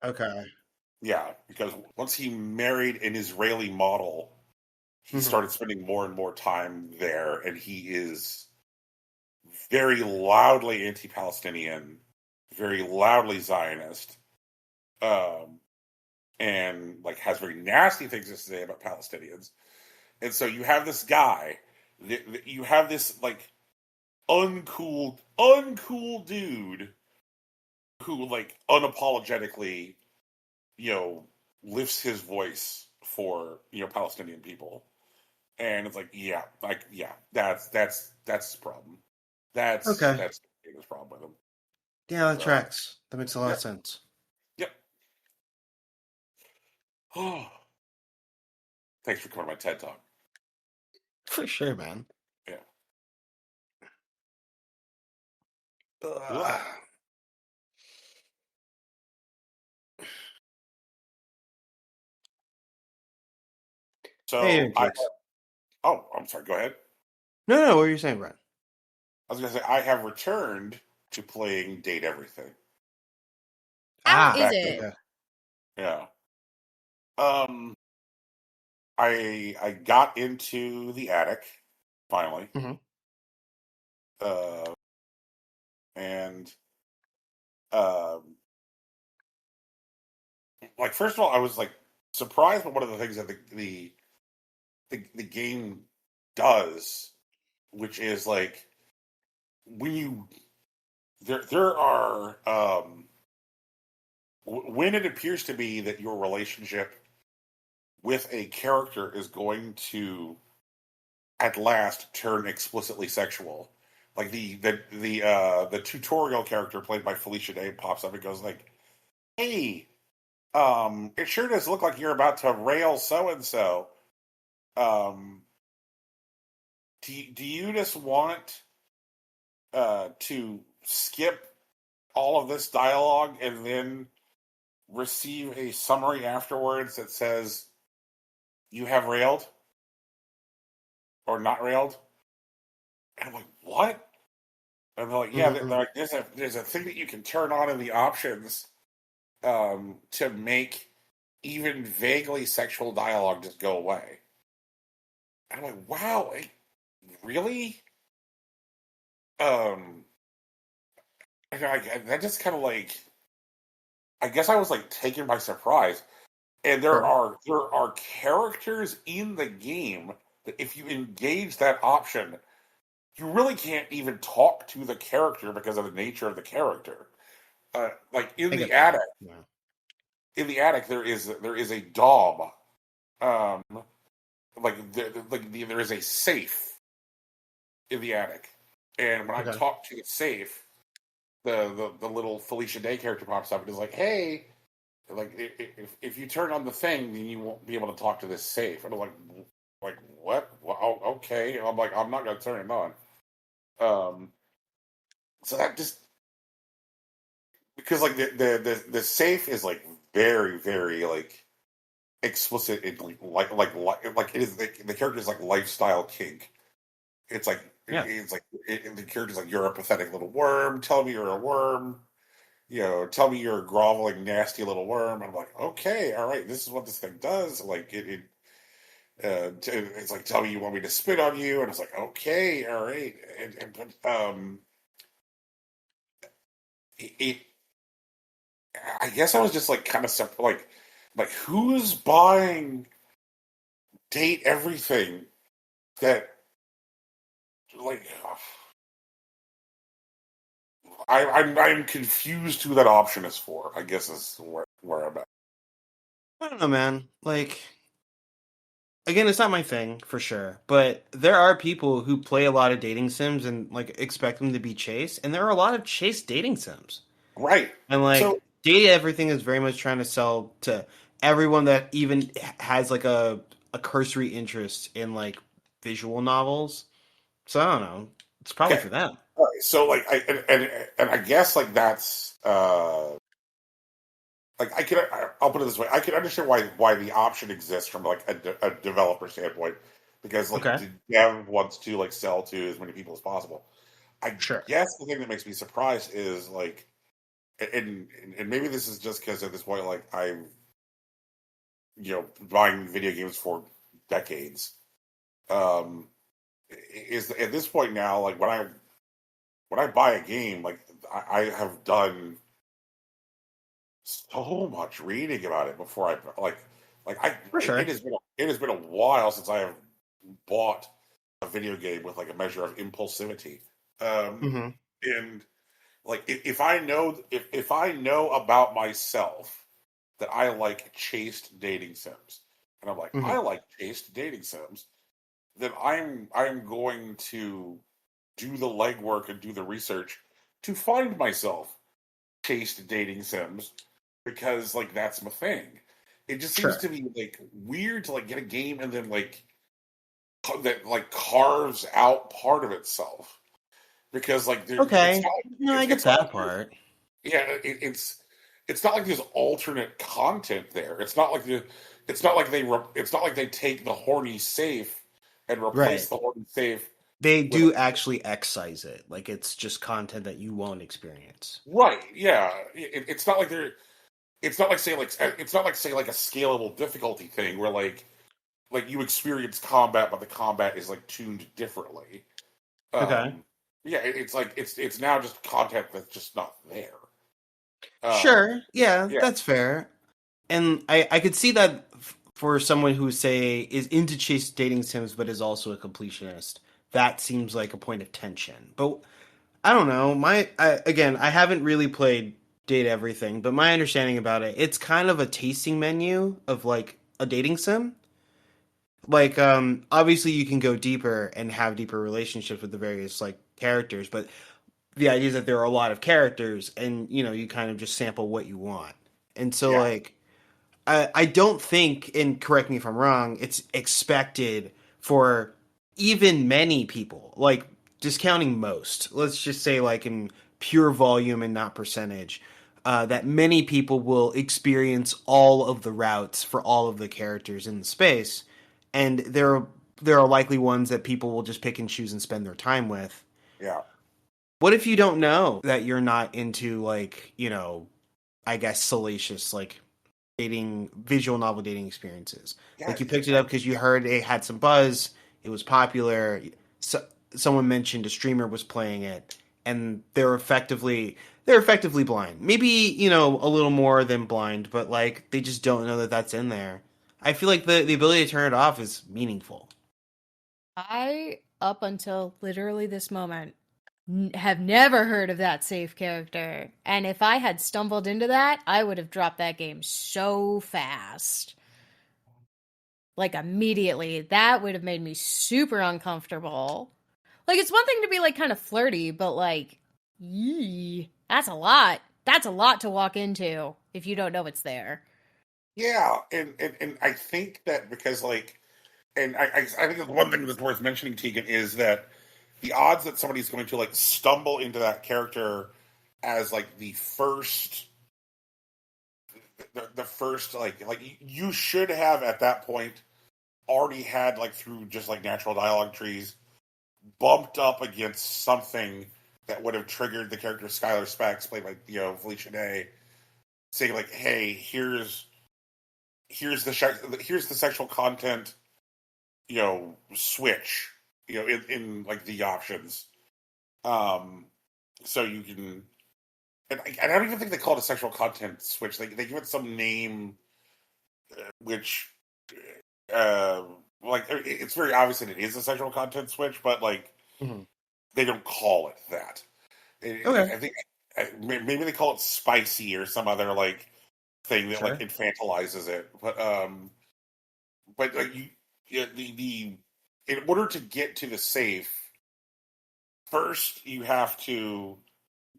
Okay. Yeah, because once he married an Israeli model, he Mhm. started spending more and more time there, and he is very loudly anti-Palestinian, very loudly Zionist, um, and like has very nasty things to say about Palestinians. And so you have this guy, you have this like uncool dude who like unapologetically, you know, lifts his voice for Palestinian people, and it's like that's his problem. Okay. That's the biggest problem with him. Yeah, that So tracks. That makes a lot of yep, sense. yep. Oh, thanks for coming to my TED talk. For sure, man. Yeah. Ugh. Ugh. Hey, So Cakes. I'm sorry. Go ahead. No, what were you saying, Brad? I was gonna say I have returned to playing Date Everything. How Ah, is Back it? in okay. yeah. Um, I got into the attic finally, Mhm. uh, and um, like first of all, I was like surprised by one of the things that the game does, which is like when you there are when it appears to be that your relationship with a character is going to at last turn explicitly sexual. Like the tutorial character played by Felicia Day pops up and goes like, "Hey, it sure does look like you're about to rail so and so. Um, do you just want to skip all of this dialogue and then receive a summary afterwards that says you have railed or not railed?" And I'm like, "What?" And they're like, "Yeah, they're Mhm. like, there's a thing that you can turn on in the options to make even vaguely sexual dialogue just go away." And I'm like, "Wow, really?" Um, that just kind of like, I guess I was like taken by surprise. And Sure. there are characters in the game that if you engage that option, you really can't even talk to the character because of the nature of the character. Like I get that. Yeah. in the attic, there is a Dom. Um, there is a safe in the attic, and when I Okay. talk to the safe, the little Felicia Day character pops up and is like, "Hey, like if you turn on the thing, then you won't be able to talk to this safe." And I'm like what? Well, oh, okay. And I'm like, I'm not gonna turn it on. Um, so that just because like the safe is like very very like explicit in like it is the character is like lifestyle kink. It's like Yeah. the character's like, "You're a pathetic little worm. Tell me you're a worm. Tell me you're a groveling, nasty little worm." I'm like, "Okay, all right, this is what this thing does." Like it's like, "Tell me you want me to spit on you," and it's like, "Okay, all right." But it, I guess I was just like kind of like who's buying Date Everything that like I'm confused who that option is for. I guess is where I'm at. I don't know, man. Like, again, it's not my thing for sure, but there are people who play a lot of dating sims and like expect them to be chaste, and there are a lot of chaste dating sims. Right. And So like data everything is very much trying to sell to everyone that even has like a cursory interest in like visual novels. So I don't know. It's probably okay. for them. All right. So like and I guess like that's like I'll put it this way. I can understand why the option exists from like a developer standpoint because like Okay. the dev wants to like sell to as many people as possible. I Sure. guess the thing that makes me surprised is like and maybe this is just because at this point like I'm buying video games for decades. Um, is at this point now like when I buy a game like I have done so much reading about it before I For it sure. has been a while since I have bought a video game with like a measure of impulsivity. Um, Mm-hmm. and like if I know about myself that I like chaste dating sims, and I'm like Mm-hmm. I like chaste dating sims, then I'm going to do the legwork and do the research to find myself chaste dating sims because like that's my thing. It just seems Sure. to be like weird to like get a game and then like that like carves out part of itself because like Okay. No, I get it's not that like part. yeah it's not like there's alternate content there. It's not like they take the horny safe and replace Right. the horny safe They with a do actually excise it. Like it's just content that you won't experience. right yeah it's not like they're it's not like say like a scalable difficulty thing where like you experience combat but the combat is like tuned differently. Okay. Yeah, it's like it's now just content that's just not there. Um, Sure. Yeah, yeah, that's fair. And I could see that for someone who say is into chase dating sims but is also a completionist, that seems like a point of tension. But I don't know. Again, I haven't really played Date Everything, but my understanding about it, it's kind of a tasting menu of like a dating sim. Like obviously you can go deeper and have deeper relationships with the various like characters, but the idea is that there are a lot of characters and you kind of just sample what you want. And so yeah, like I don't think, and correct me if I'm wrong, it's expected for even many people, like discounting most, let's just say like in pure volume and not percentage, that many people will experience all of the routes for all of the characters in the space. And there are likely ones that people will just pick and choose and spend their time with. yeah, What if you don't know that you're not into like, I guess salacious like dating visual novel dating experiences. yeah. Like you picked it up because you heard it had some buzz, it was popular. So, someone mentioned a streamer was playing it, and they're effectively blind. Maybe a little more than blind, but like they just don't know that that's in there. I feel like the ability to turn it off is meaningful. I, up until literally this moment, have never heard of that safe character. And if I had stumbled into that, I would have dropped that game so fast. Like immediately. That would have made me super uncomfortable. Like it's one thing to be like kind of flirty, but like, yee, that's a lot. That's a lot to walk into if you don't know it's there. Yeah, and I think that because like, and I think the one thing that's worth mentioning, Tegan, is that the odds that somebody's going to like stumble into that character as like the first like you should have at that point already had like through just like natural dialogue trees bumped up against something that would have triggered the character Skylar Specs, played by Felicia Day, saying like, "Hey, here's the sexual content, switch, in like the options, um, so you can." And I don't even think they call it a sexual content switch. They give it some name, which, uh, like it's very obvious that it is a sexual content switch, but like Mhm. they don't call it that. Okay, I think maybe they call it spicy or some other like thing that like sure. infantilizes it. But like yeah, the in order to get to the safe, first you have to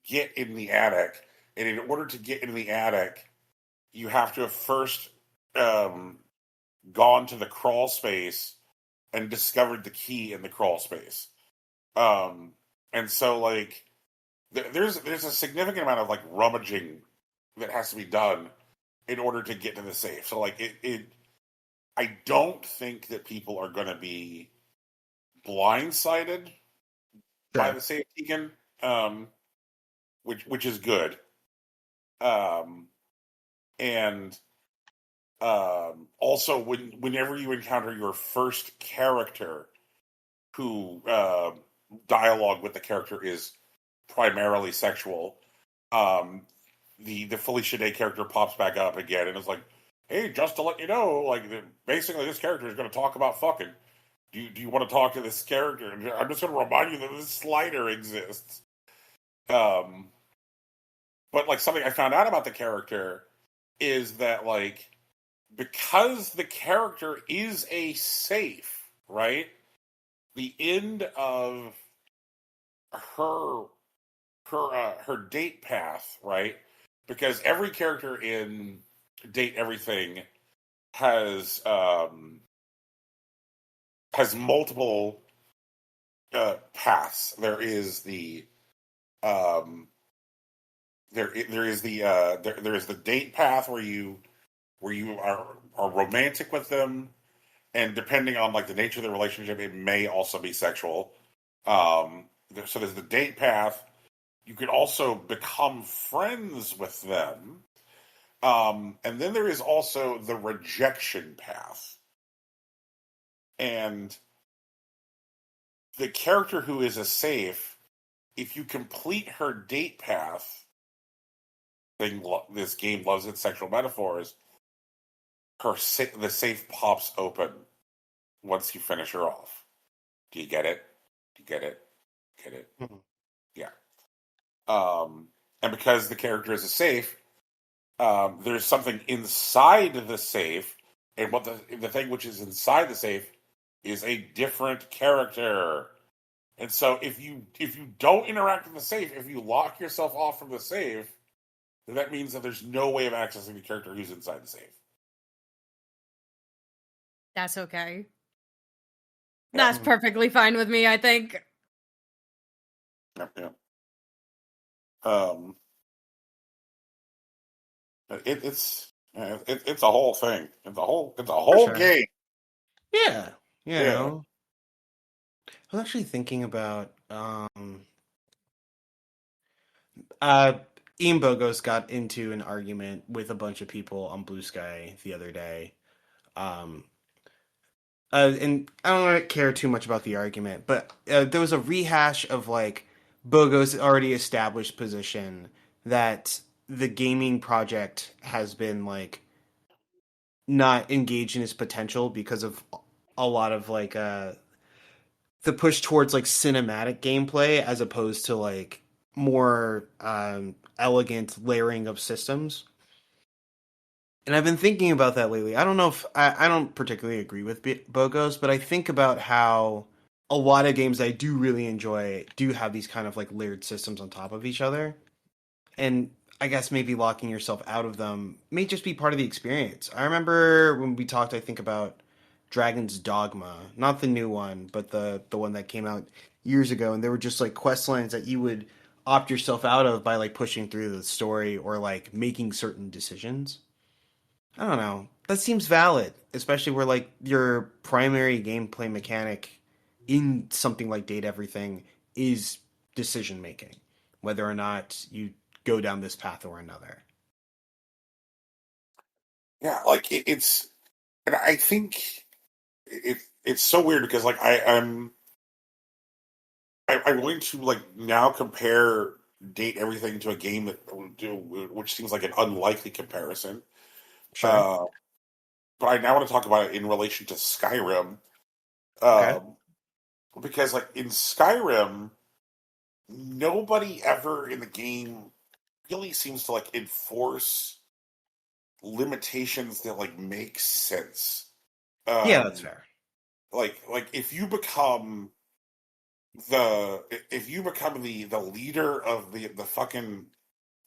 get in the attic, and in order to get in the attic, you have to have first um, gone to the crawl space and discovered the key in the crawl space. Um, and so like there's a significant amount of like rummaging that has to be done in order to get to the safe. So like it I don't think that people are going to be blindsided by Sure. the safe beacon, um, which is good. Um, and also, whenever you encounter your first character who dialogue with the character is primarily sexual, um, the Felicia Day character pops back up again and is like, "Hey, just to let you know, like basically this character is going to talk about fucking. Do you want to talk to this character? And I'm just going to remind you that this slider exists." Um, but like something I found out about the character is that like because the character is a safe, right? The end of her her date path, right? Because every character in Date Everything has has multiple paths. There is the um, there is the there is the date path where you are romantic with them, and depending on like the nature of the relationship, it may also be sexual. So there's the date path. You can also become friends with them, and then there is also the rejection path. And the character who is a safe, if you complete her date path, this game loves its sexual metaphors. The safe pops open once you finish her off. Do you get it? Do you get it? Get it? Mhm. Yeah. And because the character is a safe, there's something inside the safe, and what the thing which is inside the safe is a different character. And so if you don't interact with the safe, if you lock yourself off from the safe, then that means that there's no way of accessing the character who's inside the safe. That's okay. Yeah, That's perfectly fine with me, I think. yeah, yeah. Um, it's a whole thing. It's a For whole sure. game. Yeah. You Yeah. know, I was actually thinking about uh Ian Bogos got into an argument with a bunch of people on Blue Sky the other day. Um and I don't really care too much about the argument, but there was a rehash of like Bogo's already established position that the gaming project has been like not engaged in its potential because of a lot of like the push towards like cinematic gameplay as opposed to like more elegant layering of systems. And I've been thinking about that lately. I don't know if I don't particularly agree with Bogos, but I think about how a lot of games I do really enjoy do have these kind of like layered systems on top of each other. And I guess maybe locking yourself out of them may just be part of the experience. I remember when we talked, I think, about Dragon's Dogma, not the new one, but the one that came out years ago, and there were just like quest lines that you would opt yourself out of by like pushing through the story or like making certain decisions. I don't know. That seems valid, especially where like your primary gameplay mechanic in something like Date Everything is decision making, whether or not you go down this path or another. Yeah, like and I think it's so weird because like I'm going to like now compare Date Everything to a game which seems like an unlikely comparison. Sure. Uh, but I now want to talk about it in relation to Skyrim, Okay. um, because like in Skyrim, nobody ever in the game really seems to like enforce limitations that like make sense. Yeah, that's Um, fair. like if you become the leader of the fucking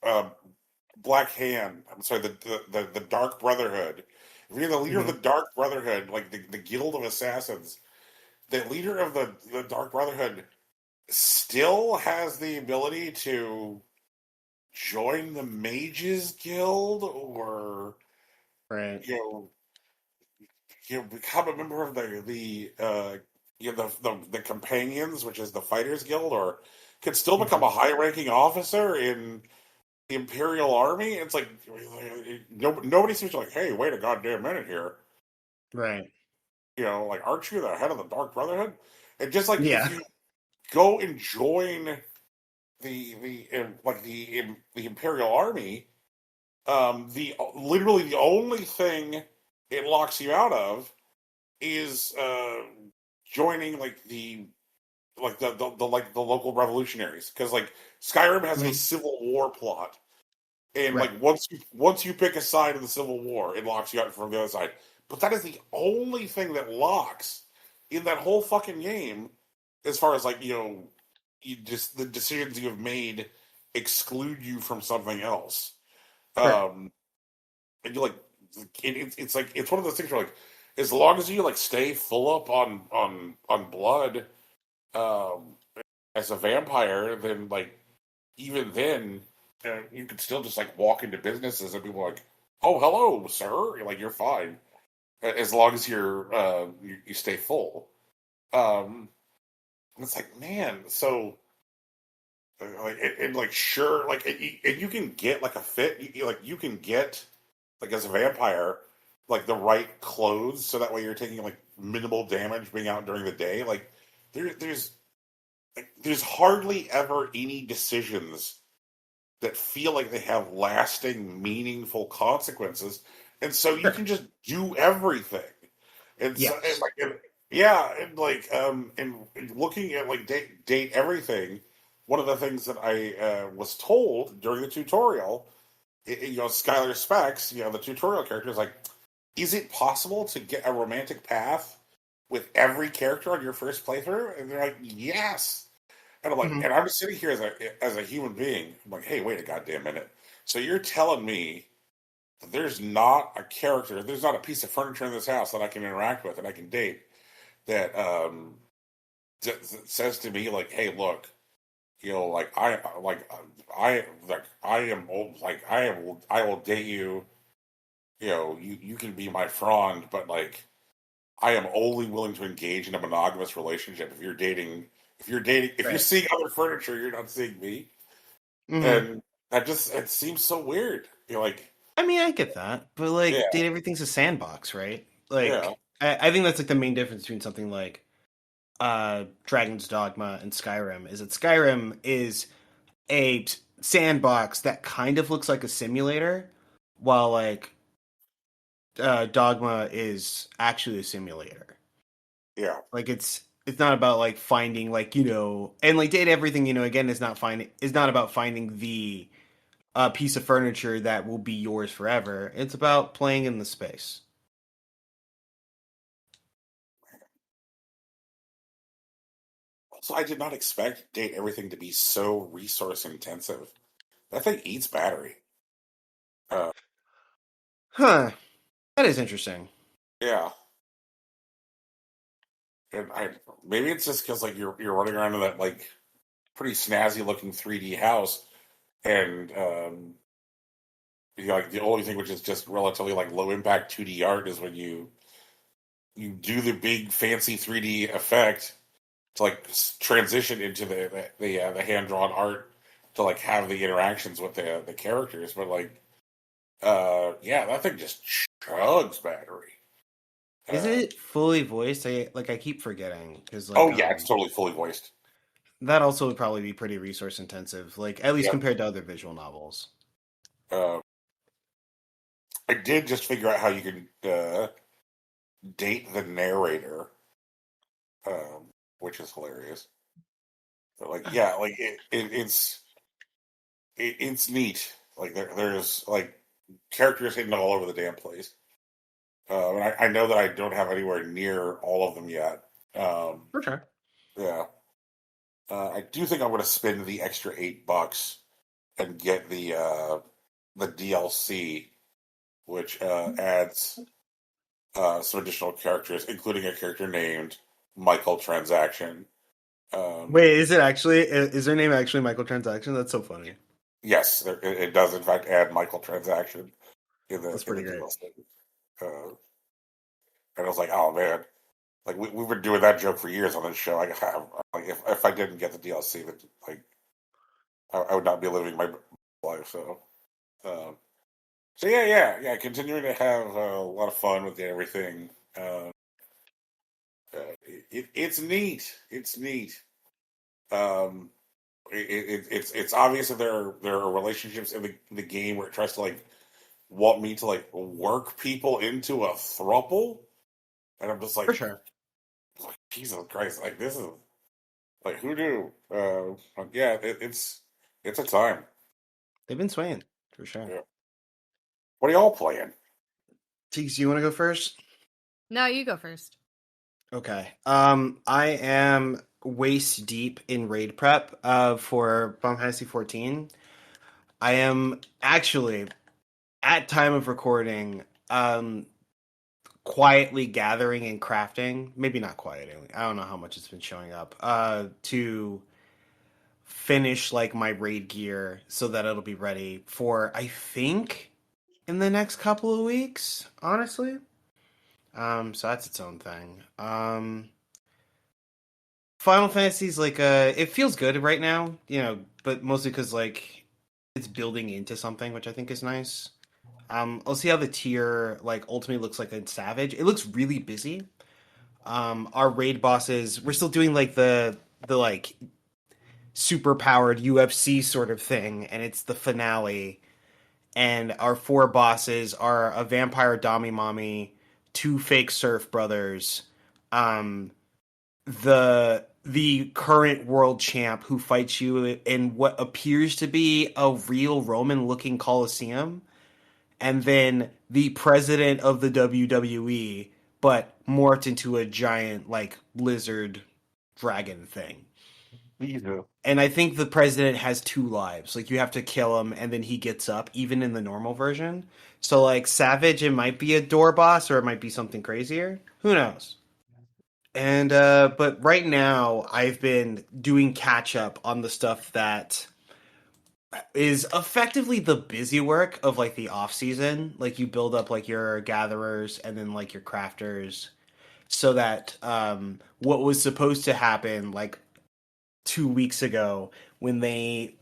uh, Black Hand. I'm sorry, the Dark Brotherhood. If you're the leader of Hmm. the Dark Brotherhood, like the Guild of Assassins, the leader of the Dark Brotherhood still has the ability to join the Mages Guild, or Right. you know, become a member of the Companions, which is the Fighters Guild, or could still become Hmm. a high-ranking officer in the Imperial Army. It's like nobody seems to like, hey, wait a goddamn minute here. Right. Like, aren't you the head of the Dark Brotherhood? And just like if Yeah. you go and join the Imperial Army, the literally the only thing it locks you out of is joining the local revolutionaries, because like Skyrim has a Hmm. civil war plot, and Right. like once you pick a side in the civil war, it locks you out from the other side. But that is the only thing that locks in that whole fucking game, as far as like you just the decisions you have made exclude you from something else. Right. Um, and you like it's like it's one of those things where like as long as you like stay full up on blood, um, as a vampire, then like even then, you could still just like walk into businesses and people are like, "Oh, hello, sir." You're fine as long as you stay full. And it's like, man, so like and like sure, like and you can get like a fit, like you can get like as a vampire, like the right clothes so that way you're taking like minimal damage being out during the day. Like there's hardly ever any decisions that feel like they have lasting, meaningful consequences, and so you Sure. can just do everything. And so, and Yes. like, yeah, and like, and looking at like date everything. One of the things that I was told during the tutorial, Skylar Specs, the tutorial character is like, is it possible to get a romantic path with every character on your first playthrough? And they're like, yes. And I'm like, Hmm. and I'm just sitting here as a human being. I'm like, hey, wait a goddamn minute. So you're telling me that there's not a character, there's not a piece of furniture in this house that I can interact with and I can date that says to me like, hey, look, I am old, like I will date you. You can be my friend, but like I am only willing to engage in a monogamous relationship if you're Right. seeing other furniture, you're not seeing me. Hmm. And that just it seems so weird. You're like, I mean, I get that, but like, yeah, data everything's a sandbox, right? yeah, Like, I think that's like the main difference between something like Dragon's Dogma and Skyrim is that Skyrim is a sandbox that kind of looks like a simulator, while like Dogma is actually a simulator. yeah. Like it's not about like finding like and like data everything again is not about finding the piece of furniture that will be yours forever. It's about playing in the space. Also, I did not expect date everything to be so resource intensive. That thing eats battery. Uh, Huh. That is interesting. yeah, and I maybe it's just because like you're running around in that like pretty snazzy looking 3D house, and like the only thing which is just relatively like low impact 2D art is when you do the big fancy 3D effect to like transition into the hand drawn art to like have the interactions with the characters. But like, yeah, that thing just chugs battery. Is Uh, it fully voiced? I keep forgetting because oh yeah, it's totally fully voiced. that also would probably be pretty resource intensive, like at least Yep. compared to other visual novels. Uh, I did just figure out how you can date the narrator, which is hilarious. But like, yeah, like it's neat. Like there's like characters hidden all over the damn place. And I know that I don't have anywhere near all of them yet. For sure. Yeah. I do think I'm going to spend the extra $8 and get the DLC, which adds some additional characters, including a character named Michael Transaction. Um, Wait, is it actually? Is their name actually Michael Transaction? That's so funny. yes, it does in fact add Michael Transaction That's in the pretty great. DLC. Uh, and I was like, oh man, like we've been doing that joke for years on this show. Like if I didn't get the DLC, that like I would not be living my life. Um, so yeah. Continuing to have a lot of fun with everything. It's neat. It's neat. Um, it's obvious that there are relationships in the game where it tries to like want me to like work people into a throuple, and I'm just For like, sure. Jesus Christ, like this is like who knew? Yeah, it's a time. They've been swaying for sure. Yeah. What are y'all playing? Teeks, you want to go first? No, you go first. Okay. I am waist deep in raid prep for Final Fantasy 14. I am actually at time of recording quietly gathering and crafting, maybe not quietly. I don't know how much it's been showing up to finish like my raid gear so that it'll be ready for I think in the next couple of weeks, honestly. So that's its own thing. Final Fantasy's like it feels good right now, but mostly cuz like it's building into something which I think is nice. I'll see how the tier like ultimately looks like in Savage. It looks really busy. Our raid bosses, we're still doing like the like super powered UFC sort of thing, and it's the finale. And our four bosses are a vampire Dami Mommy, two fake Surf brothers, um, the current world champ who fights you in what appears to be a real Roman looking Colosseum, and then the president of the WWE, but morphed into a giant like lizard dragon thing. Jesus. And I think the president has two lives. Like you have to kill him and then he gets up, even in the normal version. So like Savage, it might be a door boss or it might be something crazier. Who knows? And but right now I've been doing catch up on the stuff that is effectively the busy work of like the off season. Like you build up like your gatherers and then like your crafters so that what was supposed to happen like 2 weeks ago when they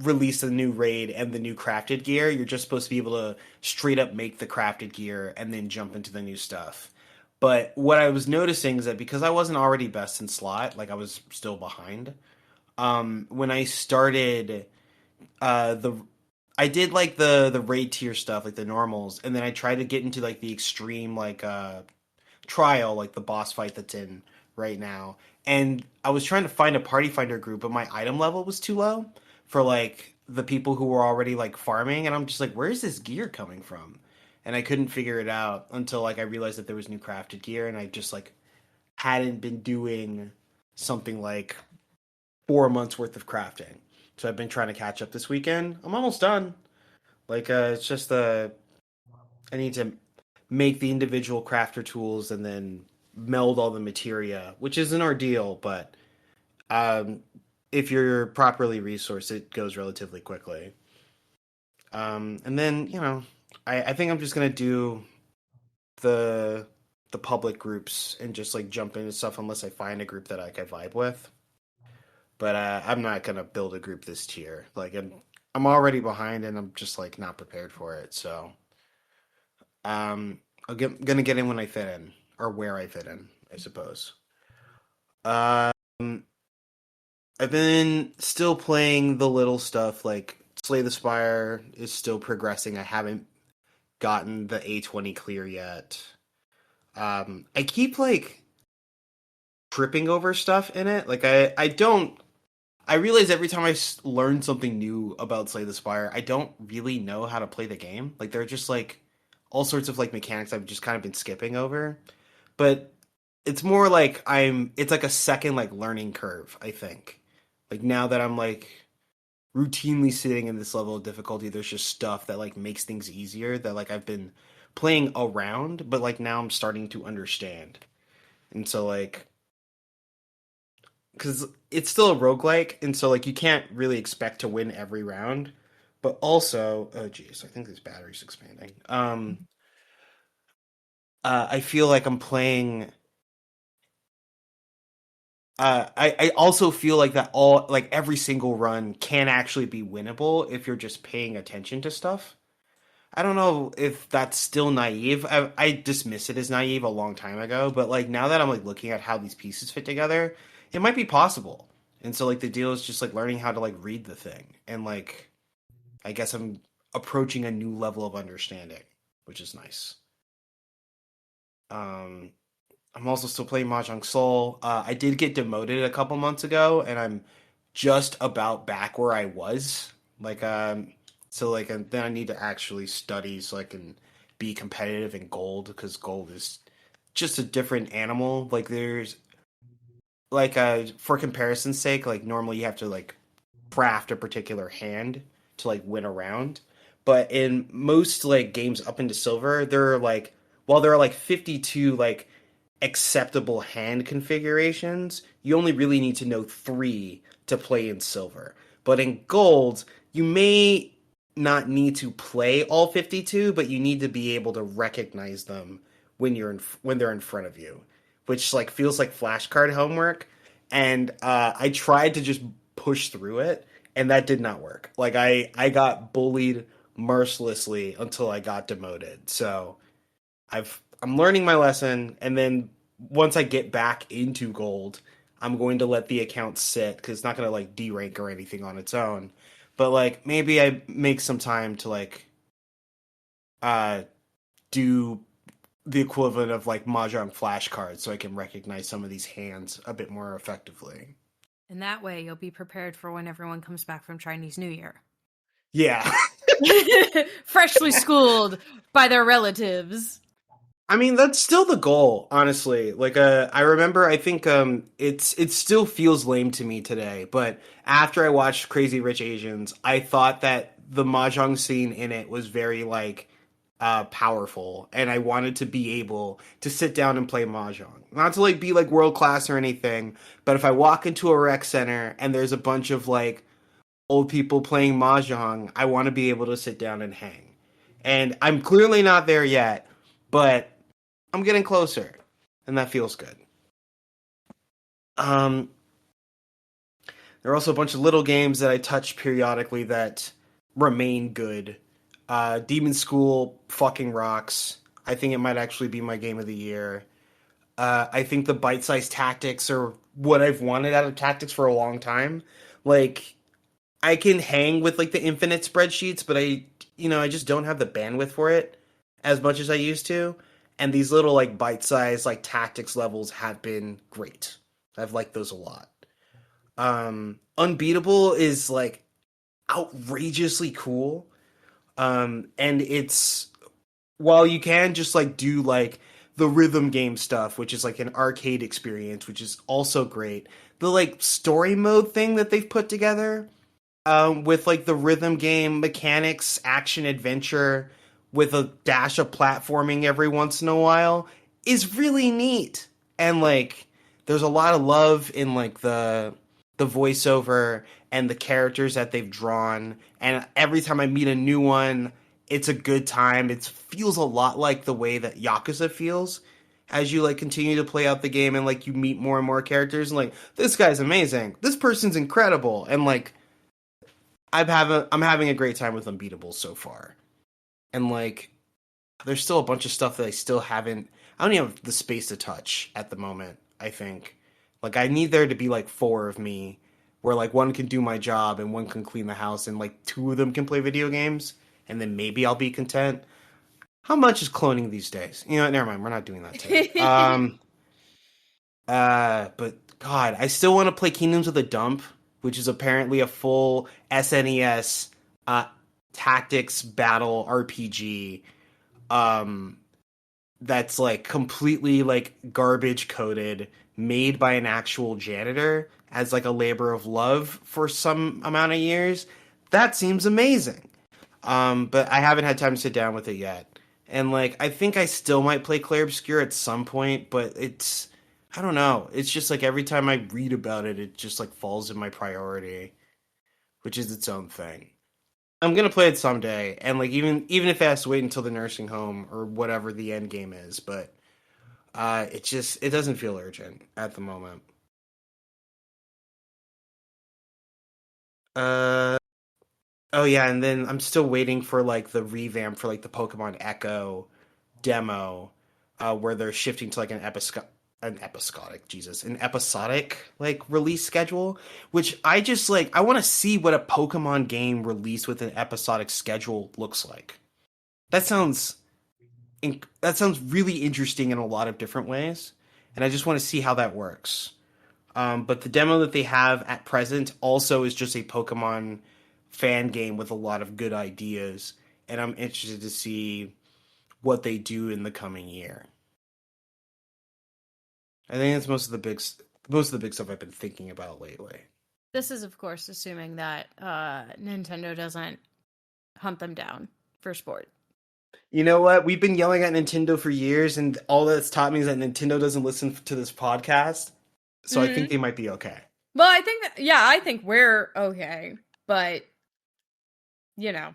released the new raid and the new crafted gear, you're just supposed to be able to straight up make the crafted gear and then jump into the new stuff. But what I was noticing is that because I wasn't already best in slot, like I was still behind. When I started the I did like the raid tier stuff, like the normals, and then I tried to get into like the extreme like trial, like the boss fight that's in right now. And I was trying to find a party finder group, but my item level was too low for like the people who were already like farming, and I'm just like, where's this gear coming from? And I couldn't figure it out until like I realized that there was new crafted gear, and I just like hadn't been doing something like 4 months worth of crafting. So I've been trying to catch up this weekend. I'm almost done. Like it's just I need to make the individual crafter tools and then meld all the materia, which is an ordeal, but um, if you're properly resourced, it goes relatively quickly. And then I think I'm just gonna do the the public groups and just like jump into stuff unless I find a group that I can vibe with. But I'm not gonna build a group this tier. Like I'm already behind and I'm just like not prepared for it. So gonna get in when I fit in or where I fit in, I suppose. Um, I've been still playing the little stuff like Slay the Spire is still progressing. I haven't gotten the A20 clear yet. I keep like tripping over stuff in it. Like I don't. I realize every time I learn something new about Slay the Spire, I don't really know how to play the game. Like there are just like all sorts of like mechanics I've just kind of been skipping over. But it's more like it's like a second like learning curve, I think. Like now that I'm like routinely sitting in this level of difficulty, there's just stuff that like makes things easier that like I've been playing around, but like now I'm starting to understand. And so like because it's still a roguelike, and so like you can't really expect to win every round. But also, oh geez, I think this battery's expanding. I feel like I'm playing. I also feel like that all like every single run can actually be winnable if you're just paying attention to stuff. I don't know if that's still naive. I dismissed it as naive a long time ago, but like now that I'm like looking at how these pieces fit together, it might be possible. And so like the deal is just like learning how to like read the thing, and like I guess I'm approaching a new level of understanding, which is nice. Um, I'm also still playing Mahjong Soul. I did get demoted a couple months ago, and I'm just about back where I was. Like, so like then I need to actually study so I can be competitive in gold because gold is just a different animal. Like, there's like for comparison's sake, like normally you have to like craft a particular hand to like win a round. But in most like games up into silver, there are like while there are like 52 like acceptable hand configurations, you only really need to know 3 to play in silver. But in gold, you may not need to play all 52, but you need to be able to recognize them when they're in front of you, which like feels like flashcard homework. And I tried to just push through it, and that did not work. Like I got bullied mercilessly until I got demoted. So I'm learning my lesson, and then once I get back into gold, I'm going to let the account sit because it's not going to like derank or anything on its own. But like maybe I make some time to like uh do the equivalent of like mahjong flashcards so I can recognize some of these hands a bit more effectively. And that way you'll be prepared for when everyone comes back from Chinese New Year. Yeah. Freshly schooled by their relatives. I mean, that's still the goal, honestly. Like, I remember, I think, it still feels lame to me today, but after I watched Crazy Rich Asians, I thought that the mahjong scene in it was very, like, powerful, and I wanted to be able to sit down and play mahjong. Not to, like, be, like, world-class or anything, but if I walk into a rec center and there's a bunch of, like, old people playing mahjong, I want to be able to sit down and hang. And I'm clearly not there yet, but I'm getting closer, and that feels good. There are also a bunch of little games that I touch periodically that remain good. Demon School fucking rocks. I think it might actually be my game of the year. I think the bite-sized tactics are what I've wanted out of tactics for a long time. Like, I can hang with like the infinite spreadsheets, but I just don't have the bandwidth for it as much as I used to. And these little like bite-sized like tactics levels have been great. I've liked those a lot. Unbeatable is like outrageously cool. And it's while you can just like do like the rhythm game stuff, which is like an arcade experience, which is also great. The like story mode thing that they've put together, with like the rhythm game mechanics, action adventure, with a dash of platforming every once in a while is really neat. And like there's a lot of love in like the voiceover and the characters that they've drawn, and every time I meet a new one, it's a good time. It feels a lot like the way that Yakuza feels as you like continue to play out the game, and like you meet more and more characters, and like this guy's amazing, this person's incredible, and like I'm having a great time with Unbeatable so far. And like, there's still a bunch of stuff that I don't even have the space to touch at the moment, I think. Like, I need there to be like 4 of me, where like one can do my job and one can clean the house and like 2 of them can play video games, and then maybe I'll be content. How much is cloning these days? You know, never mind, we're not doing that today. But God, I still want to play Kingdoms of the Dump, which is apparently a full SNES, tactics battle RPG. um, that's like completely like garbage coded, made by an actual janitor as like a labor of love for some amount of years. That seems amazing. But I haven't had time to sit down with it yet. And like I think I still might play Clair Obscur at some point, but it's I don't know. It's just like every time I read about it, it just like falls in my priority, which is its own thing. I'm gonna play it someday, and like even if it has to wait until the nursing home or whatever the end game is, but it doesn't feel urgent at the moment. Uh oh yeah, and then I'm still waiting for like the revamp for like the Pokemon Echo demo, where they're shifting to like an episodic like release schedule, which I just like I want to see what a Pokemon game released with an episodic schedule looks like. That sounds that sounds really interesting in a lot of different ways, and I just want to see how that works. But the demo that they have at present also is just a Pokemon fan game with a lot of good ideas, and I'm interested to see what they do in the coming year. I think that's most of the big stuff I've been thinking about lately. This is, of course, assuming that Nintendo doesn't hunt them down for sport. You know what? We've been yelling at Nintendo for years, and all that's taught me is that Nintendo doesn't listen to this podcast. So I think they might be okay. Well, I think I think we're okay, but you know,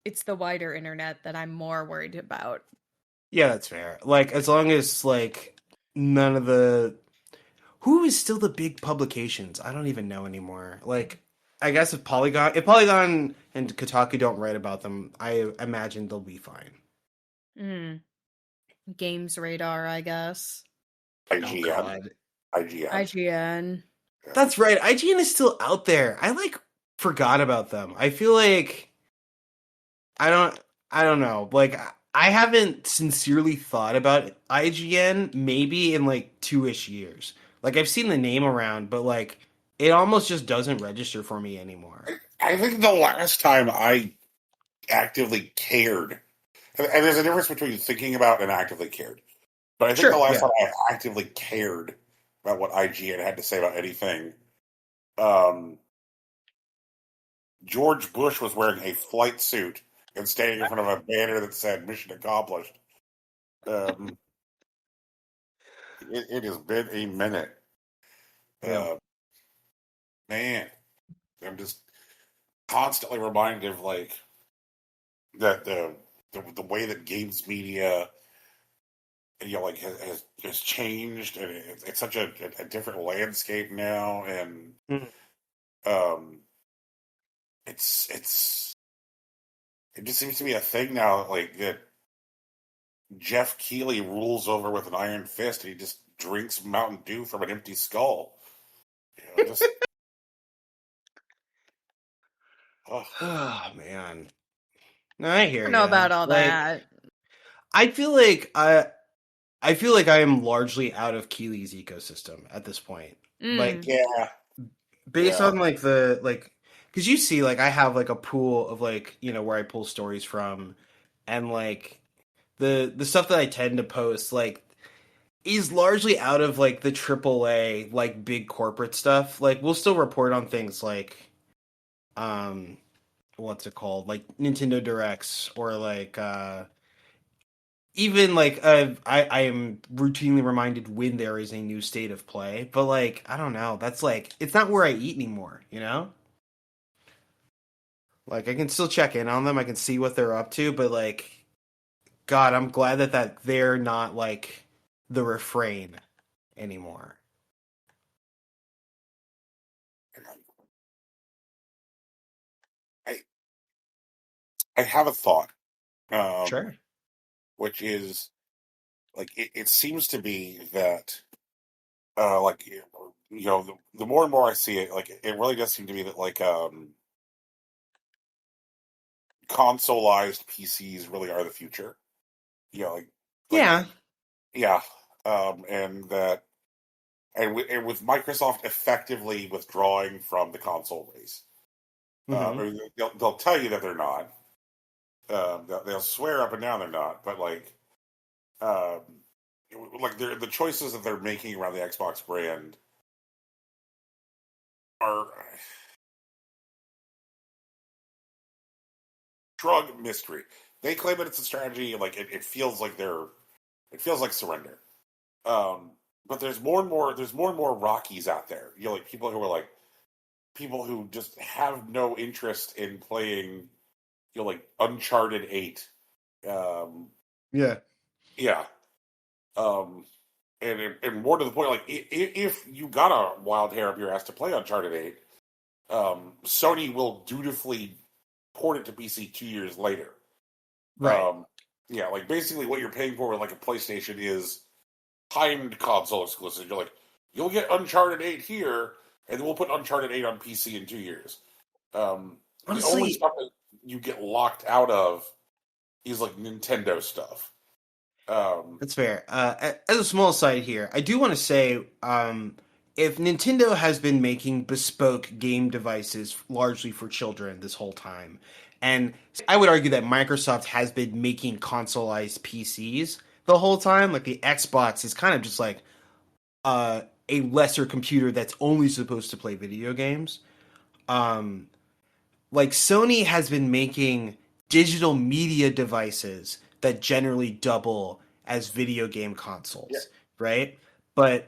it's the wider internet that I'm more worried about. Yeah, that's fair. Like as long as like none of the who is still the big publications? I don't even know anymore. Like I guess if Polygon and Kotaku don't write about them, I imagine they'll be fine. Games Radar, I guess. IGN. IGN. That's right. IGN is still out there. I like forgot about them. I feel like I don't know. Like I haven't sincerely thought about IGN maybe in like 2-ish years. Like I've seen the name around, but like it almost just doesn't register for me anymore. I think the last time I actively cared, and there's a difference between thinking about and actively cared. But I think the last time I actively cared about what IGN had to say about anything, George Bush was wearing a flight suit and standing in front of a banner that said "Mission Accomplished." It has been a minute. Man, I'm just constantly reminded of like that the way that games media, like has changed, and it's such a different landscape now, and it just seems to be a thing now, like that Jeff Keighley rules over with an iron fist, and he just drinks Mountain Dew from an empty skull. Oh man, no, I hear you. I don't know about all that. I feel like I am largely out of Keighley's ecosystem at this point. Like, based on like the because you see, like I have like a pool of like where I pull stories from, and like the stuff that I tend to post like is largely out of like the AAA like big corporate stuff. Like we'll still report on things like what's it called, like Nintendo Directs, or like even like I am routinely reminded when there is a new state of play, but like I don't know, that's like it's not where I eat anymore, like I can still check in on them, I can see what they're up to, but like God, I'm glad that they're not like the refrain anymore. I have a thought. Sure. Which is like it seems to be that like the more and more I see it, like it really does seem to be that like consoleized PCs really are the future. And that and with Microsoft effectively withdrawing from the console race. They'll tell you that they're not, They'll swear up and down they're not, but um, the choices that they're making around the Xbox brand are drug mystery. They claim that it's a strategy. Like it feels like it feels like surrender. But there's more and more. There's more and more Rockies out there. You know, like people who just have no interest in playing. You know, like Uncharted 8. Yeah. Yeah. Um, and more to the point, like if you got a wild hair up your ass to play Uncharted 8, Sony will dutifully port it to PC 2 years later. Right. Yeah, like basically what you're paying for with like a PlayStation is timed console exclusive. You're like, you'll get Uncharted 8 here, and then we'll put Uncharted 8 on PC in 2 years. The only stuff that you get locked out of is like Nintendo stuff. That's fair. As a small side here, I do want to say, if Nintendo has been making bespoke game devices largely for children this whole time, and I would argue that Microsoft has been making consoleized PCs the whole time, like the Xbox is kind of just like a lesser computer that's only supposed to play video games. Um, like Sony has been making digital media devices that generally double as video game consoles, Yeah. right? But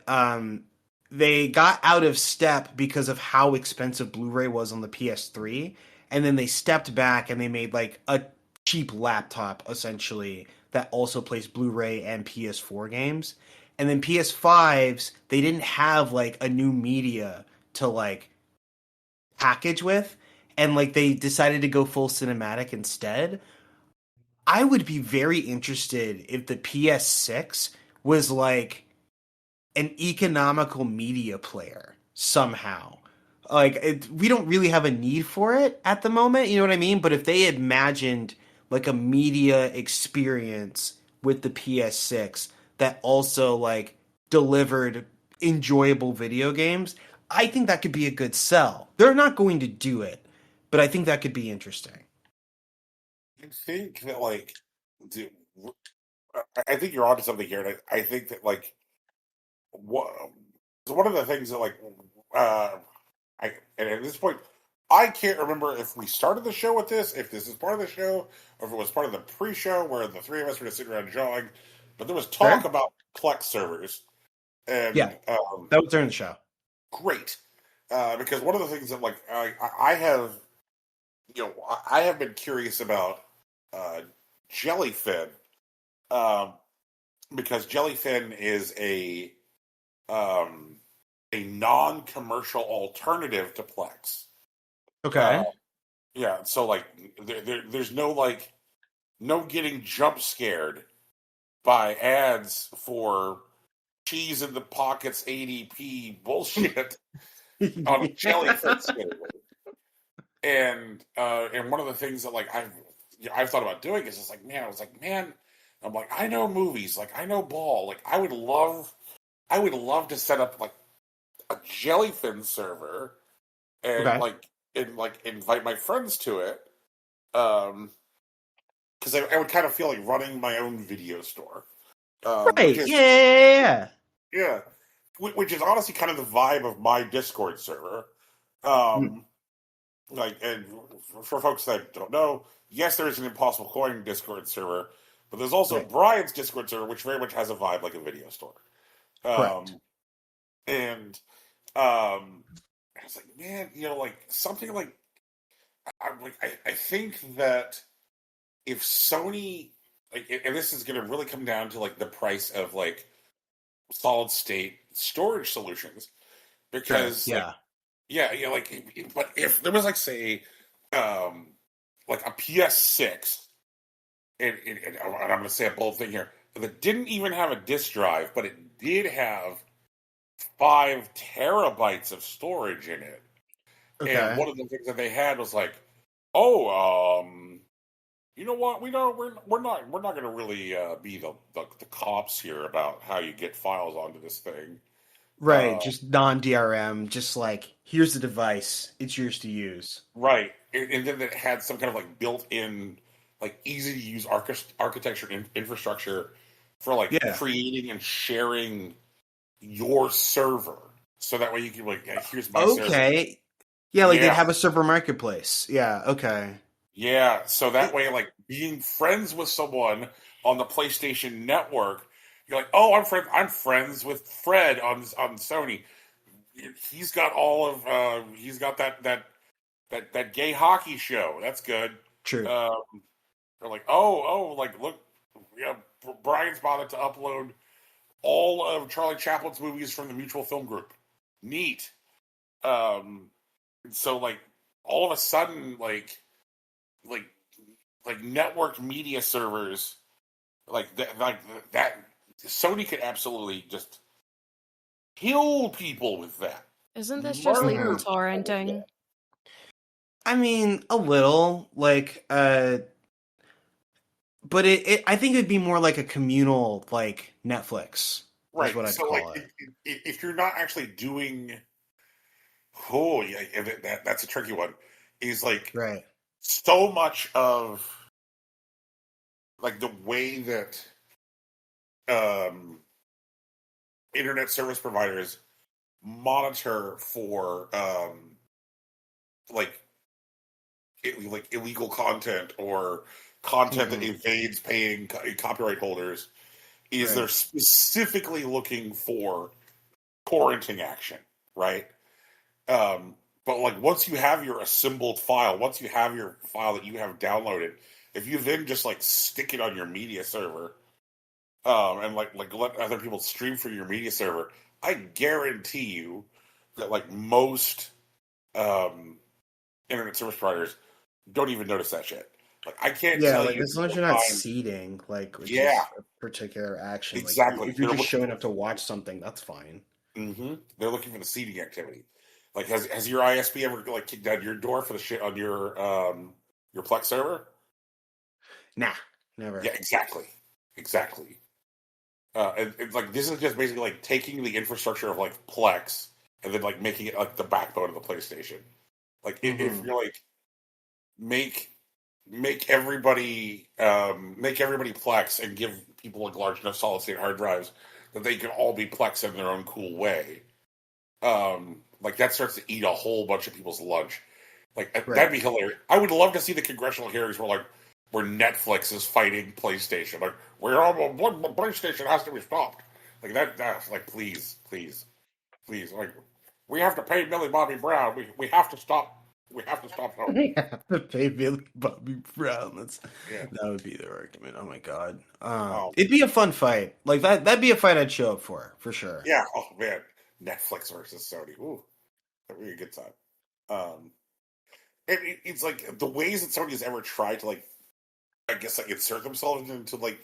they got out of step because of how expensive Blu-ray was on the PS3, and then they stepped back and they made like a cheap laptop essentially that also plays Blu-ray and PS4 games. And then PS5s, they didn't have like a new media to like package with, and like they decided to go full cinematic instead. I would be very interested if the PS6 was like an economical media player somehow. We don't really have a need for it at the moment, you know what I mean? But if they imagined like a media experience with the PS6 that also like delivered enjoyable video games, I think that could be a good sell. They're not going to do it, but I think that could be interesting. I think that the- I think you're onto something here, and I think that what so one of the things that uh, and at this point, I can't remember if we started the show with this, if this is part of the show, or if it was part of the pre-show where the three of us were just sitting around jawing. But there was talk Sure. about Plex servers, Yeah, and that was during the show. great, because one of the things that I have, I have been curious about uh, Jellyfin, um, because Jellyfin is um, a non-commercial alternative to Plex. Okay. Yeah, so there's no getting jump scared by ads for cheese in the pockets ADP bullshit on a Jellyfin server. And one of the things that I've thought about doing is just man, I'm like, I know movies, like I know ball, like I would love to set up like a Jellyfin server and Okay. invite my friends to it. Because I would kind of feel like running my own video store. Right. Yeah. Yeah, which is honestly kind of the vibe of my Discord server. Mm. And for folks that don't know, yes, there is an Impossible Coin Discord server, but there's also Right. Brian's Discord server, which very much has a vibe like a video store. Correct. And I was like, man, something I think that if Sony, and this is going to really come down to the price of solid state storage solutions, because Sure. Yeah. but if there was say a PS6, and I'm going to say a bold thing here, that didn't even have a disk drive, but it did have 5 terabytes of storage in it. Okay. And one of the things that they had was you know what? We're not going to really be the cops here about how you get files onto this thing. Right. Just non-DRM. Just like, here's the device. It's yours to use. Right. And then it had some kind of built-in like easy to use architecture infrastructure for like Yeah. creating and sharing your server, so that way you can like, yeah, here's my server. Okay. Yeah, like they'd Yeah, have a server marketplace. Yeah, okay. yeah. So that It- way, like being friends with someone on the PlayStation Network, you're like, oh, I'm friends with Fred on Sony. He's got all of he's got that gay hockey show. That's good. True. Um, they're like, oh, like look, yeah, Brian's bothered to upload all of Charlie Chaplin's movies from the Mutual Film Group. Neat. Um, so like all of a sudden, like like networked media servers, like that, Sony could absolutely just kill people with that. Isn't this just legal Murder people with torrenting? that. I mean, a little like but I think it'd be more like a communal like Netflix is Right. what I'd So like call it. if you're not actually doing, oh yeah, that's a tricky one. Is like Right. so much of like the way that um internet service providers monitor for like like illegal content or content that Mhm. evades paying copyright holders is they're Right. specifically looking for torrenting action, right? Um, but like once you have your assembled file, once you have your file that you have downloaded, if you then just like stick it on your media server, and like let other people stream from your media server, I guarantee you that like most um, internet service providers don't even notice that shit. Like I can't Yeah, tell like you as the long as number you're of not times. seeding, like which Yeah, is a particular action. Like exactly. if you're They're just looking showing for. up to watch something, that's fine. They're looking for the seeding activity. Like has your ISP ever like kicked down your door for the shit on your Plex server? Nah, never. Yeah, exactly. And it's like this is just basically like taking the infrastructure of like Plex and then like making it like the backbone of the PlayStation. Like if Hmm. you're like make make everybody Plex and give people like large enough solid state hard drives that they can all be Plex in their own cool way. Like that starts to eat a whole bunch of people's lunch. Like that'd Right. be hilarious. I would love to see the congressional hearings where Netflix is fighting PlayStation. Like we're all PlayStation has to be stopped. Like that's like please. Like we have to pay Millie Bobby Brown. We have to stop. We have to stop Sony. You have to pay Billy Bobby Brown. Yeah. That would be the argument. Oh my god. Um. It'd be a fun fight. Like that'd be a fight I'd show up for sure. Yeah. Oh man. Netflix versus Sony. Ooh, that'd be a good time. Um. It's like the ways that Sony has ever tried to like, I guess, like insert themselves into like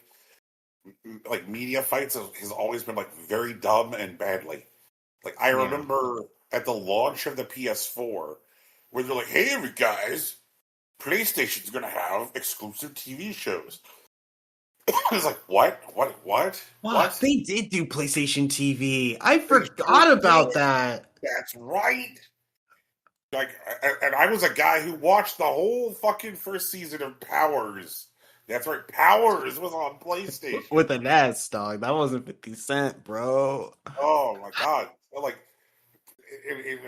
media fights has always been like very dumb and badly. Like I Yeah. remember at the launch of the PS4, where they're like, "Hey, every guys, PlayStation's gonna have exclusive TV shows." I was like, "What? Wow, they did do PlayStation TV. I They sure forgot about did. that. That's right." Like, and I was a guy who watched the whole fucking first season of Powers. That's right, Powers was on PlayStation. With an S, dog. That wasn't 50 Cent, bro. Oh my god! Like, I mean,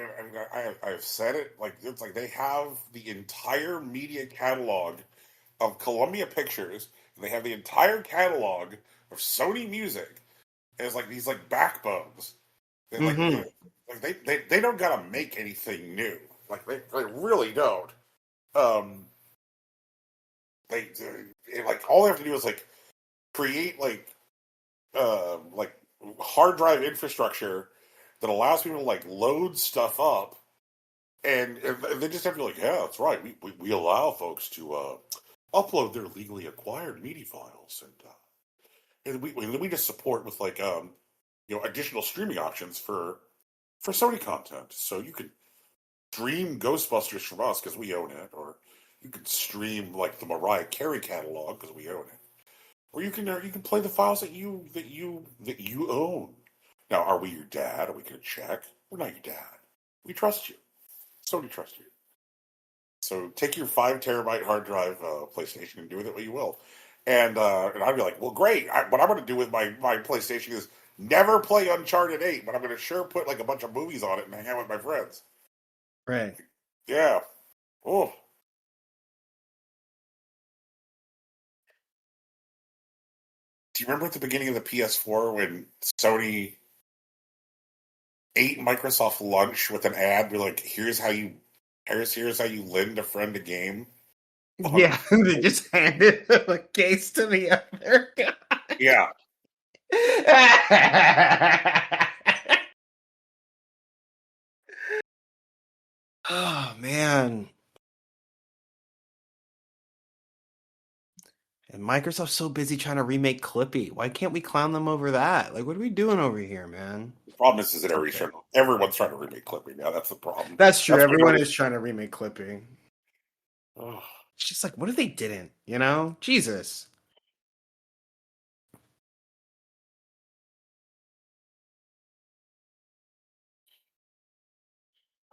I've said it. Like, it's like they have the entire media catalog of Columbia Pictures. And they have the entire catalog of Sony Music as like these like backbones. They Hmm. they don't gotta make anything new. Like they really don't. Um, like all they have to do is like create like hard drive infrastructure that allows people to like load stuff up, and they just have to be like, yeah, that's right. We allow folks to upload their legally acquired media files, and we just support with like additional streaming options for Sony content, so you can stream Ghostbusters from us because we own it, or you can stream like the Mariah Carey catalog because we own it, or you can play the files that you own. Now, are we your dad? Are we going to check? We're not your dad. We trust you. Sony trusts you. So take your 5 terabyte hard drive PlayStation and do with it what you will. And I'd be like, well, great. What I'm going to do with my PlayStation is never play Uncharted 8, but I'm going to sure put like a bunch of movies on it and hang out with my friends. Right. Yeah. Oh. Do you remember at the beginning of the PS4 when Sony ate Microsoft lunch with an ad? We're like, here's how you lend a friend a game. Yeah, they just handed a case to the other guy. Yeah. Oh man. And Microsoft's so busy trying to remake Clippy. Why can't we clown them over that? Like, what are we doing over here, man? The problem is that Okay. everyone's trying to remake Clippy now. That's the problem. That's true. That's what Everyone everybody- is trying to remake Clippy. Ugh. It's just like, what if they didn't? You know? Jesus.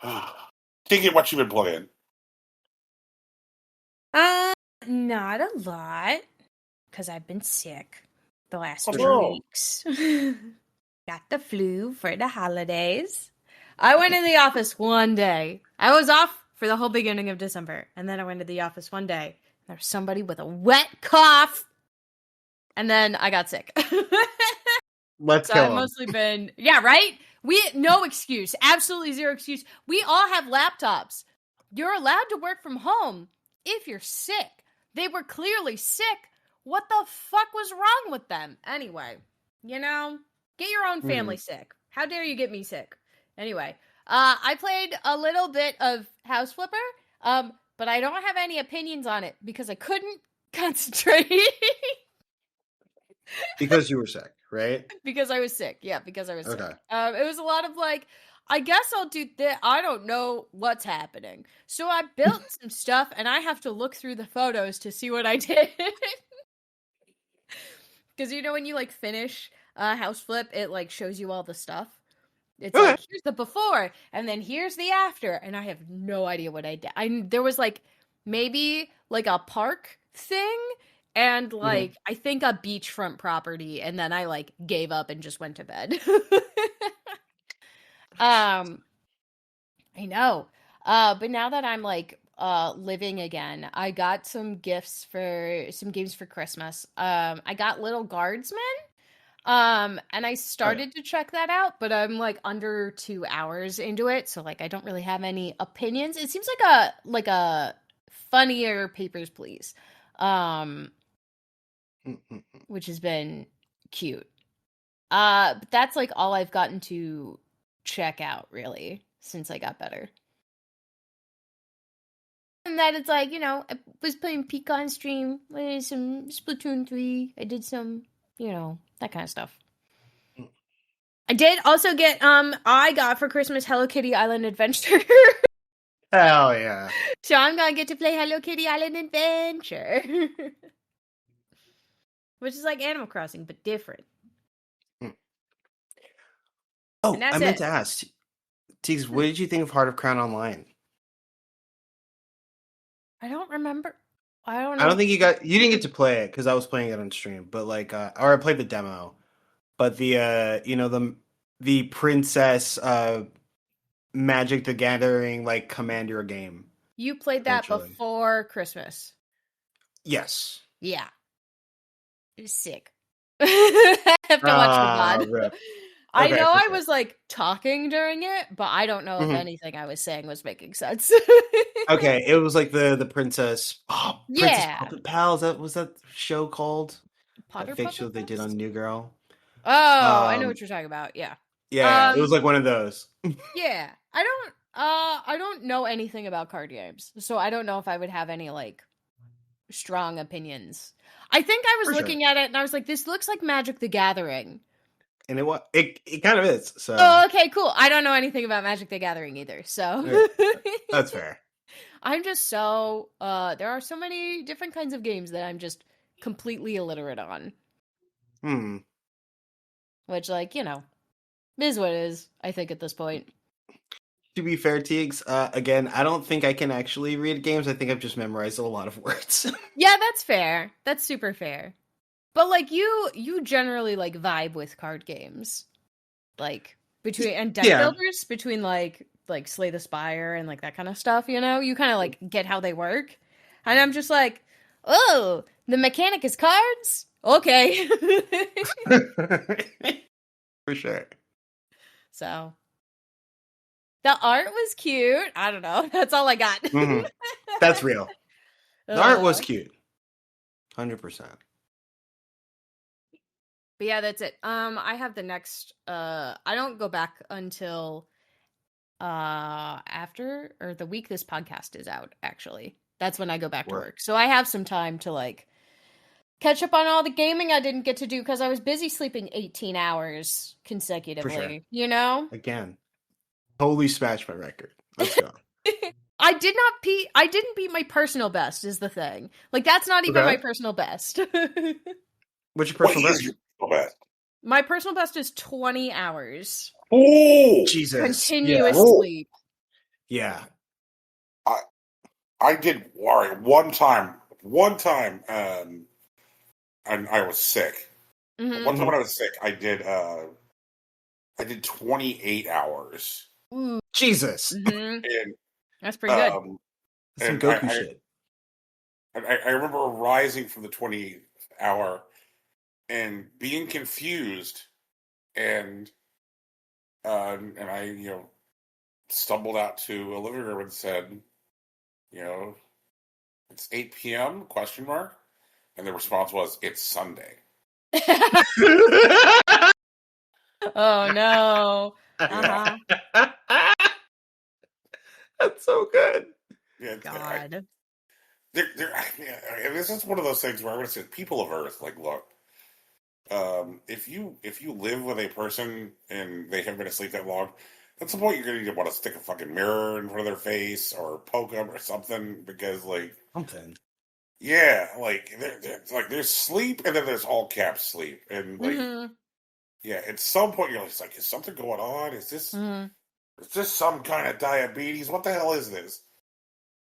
Can't get what you've been playing. Not a lot, because I've been sick the last Oh, 2 no. weeks. Got the flu for the holidays. I went in the office one day. I was off for the whole beginning of December, and then I went to the office one day. There was somebody with a wet cough, and then I got sick. Let's So go. I've mostly been, yeah, right? No excuse, absolutely zero excuse. We all have laptops. You're allowed to work from home if you're sick. They were clearly sick. What the fuck was wrong with them? Anyway, you know, get your own family sick. How dare you get me sick? Anyway, I played a little bit of House Flipper, but I don't have any opinions on it because I couldn't concentrate. Because you were sick, right? Because I was sick. Yeah, because I was Okay. sick. It was a lot of like, I guess I'll do that. I don't know what's happening. So I built some stuff and I have to look through the photos to see what I did. Because you know when you like finish House Flip, it like shows you all the stuff. It's Okay. like, here's the before and then here's the after. And I have no idea what I did. There was like maybe like a park thing and like I think a beachfront property, and then I like gave up and just went to bed. I know. But now that I'm like living again, I got some gifts for some games for Christmas. I got Little Guardsmen. And I started to check that out, but I'm like under 2 hours into it, so like I don't really have any opinions. It seems like a funnier Papers, Please. Which has been cute. But that's like all I've gotten to check out really since I got better. And that it's like, you know, I was playing Pecan stream, I did some Splatoon 3, I did some, you know, that kind of stuff. I did also get I got for Christmas Hello Kitty Island Adventure. Hell yeah. So I'm gonna get to play Hello Kitty Island Adventure. Which is like Animal Crossing, but different. Oh, And that's I meant it. to ask, Teagues, what did you think of Heart of Crown Online? I don't remember. I don't know. I don't think you didn't get to play it because I was playing it on stream, but like, or I played the demo. But the you know, the princess Magic the Gathering like commander game. You played that Essentially. before Christmas. Yes. Yeah. It was sick. I have to watch the VOD. Rip. I Okay, know for I sure. was like talking during it, but I don't know if Mhm. anything I was saying was making sense. Okay, it was like the princess. Oh, Princess Yeah. Puppet Pals. That was that show called? Potter That fake Puppet show they did Pals? on New Girl. Oh, I know Um, what you're talking about. Yeah. Yeah, it was like one of those. Yeah. I don't know anything about card games, so I don't know if I would have any like strong opinions. I think I was For sure. looking at it and I was like, this looks like Magic the Gathering. And it kind of is. So Oh, okay, cool. I don't know anything about Magic the Gathering either, so that's fair. I'm just so there are so many different kinds of games that I'm just completely illiterate on. Which, like, you know, is what it is, I think, at this point. To be fair, Teagues, again, I don't think I can actually read games. I think I've just memorized a lot of words. Yeah, that's fair. That's super fair. But like you generally like vibe with card games. Like between and deck Yeah. builders, between like Slay the Spire and like that kind of stuff, you know? You kind of like get how they work. And I'm just like, "Oh, the mechanic is cards? Okay." For sure. So, the art was cute. I don't know. That's all I got. Mhm. That's real. The art was cute. 100%. But yeah, that's it. I have the next I don't go back until after or the week this podcast is out, actually. That's when I go back to work. So I have some time to like catch up on all the gaming I didn't get to do because I was busy sleeping 18 hours consecutively, sure. you know? Again, totally smashed my record. Let's go. I didn't beat my personal best is the thing. Like that's not even my personal best. What's your personal What best? is your personal best? My personal best is 20 hours. Oh, Jesus. Continuous Yeah. sleep. Yeah. I did one time, and I was sick. Mhm. One time when I was sick, I did 28 hours. Ooh. Jesus. Mhm. And That's pretty good. That's some and Goku shit. I remember rising from the 28th hour and being confused, and I stumbled out to a living room and said, it's 8 p.m. ? And the response was, it's Sunday. Oh no. Uh-huh. That's so good. Yeah, God. this is one of those things where I would say, people of Earth, like, look, if you live with a person and they haven't been asleep that long, at some point you're going to want to stick a fucking mirror in front of their face or poke them or something, because like Something. yeah, like there's sleep and then there's all cap sleep, and like Mhm. yeah, at some point you're just like, is something going on? Is this some kind of diabetes? What the hell is this?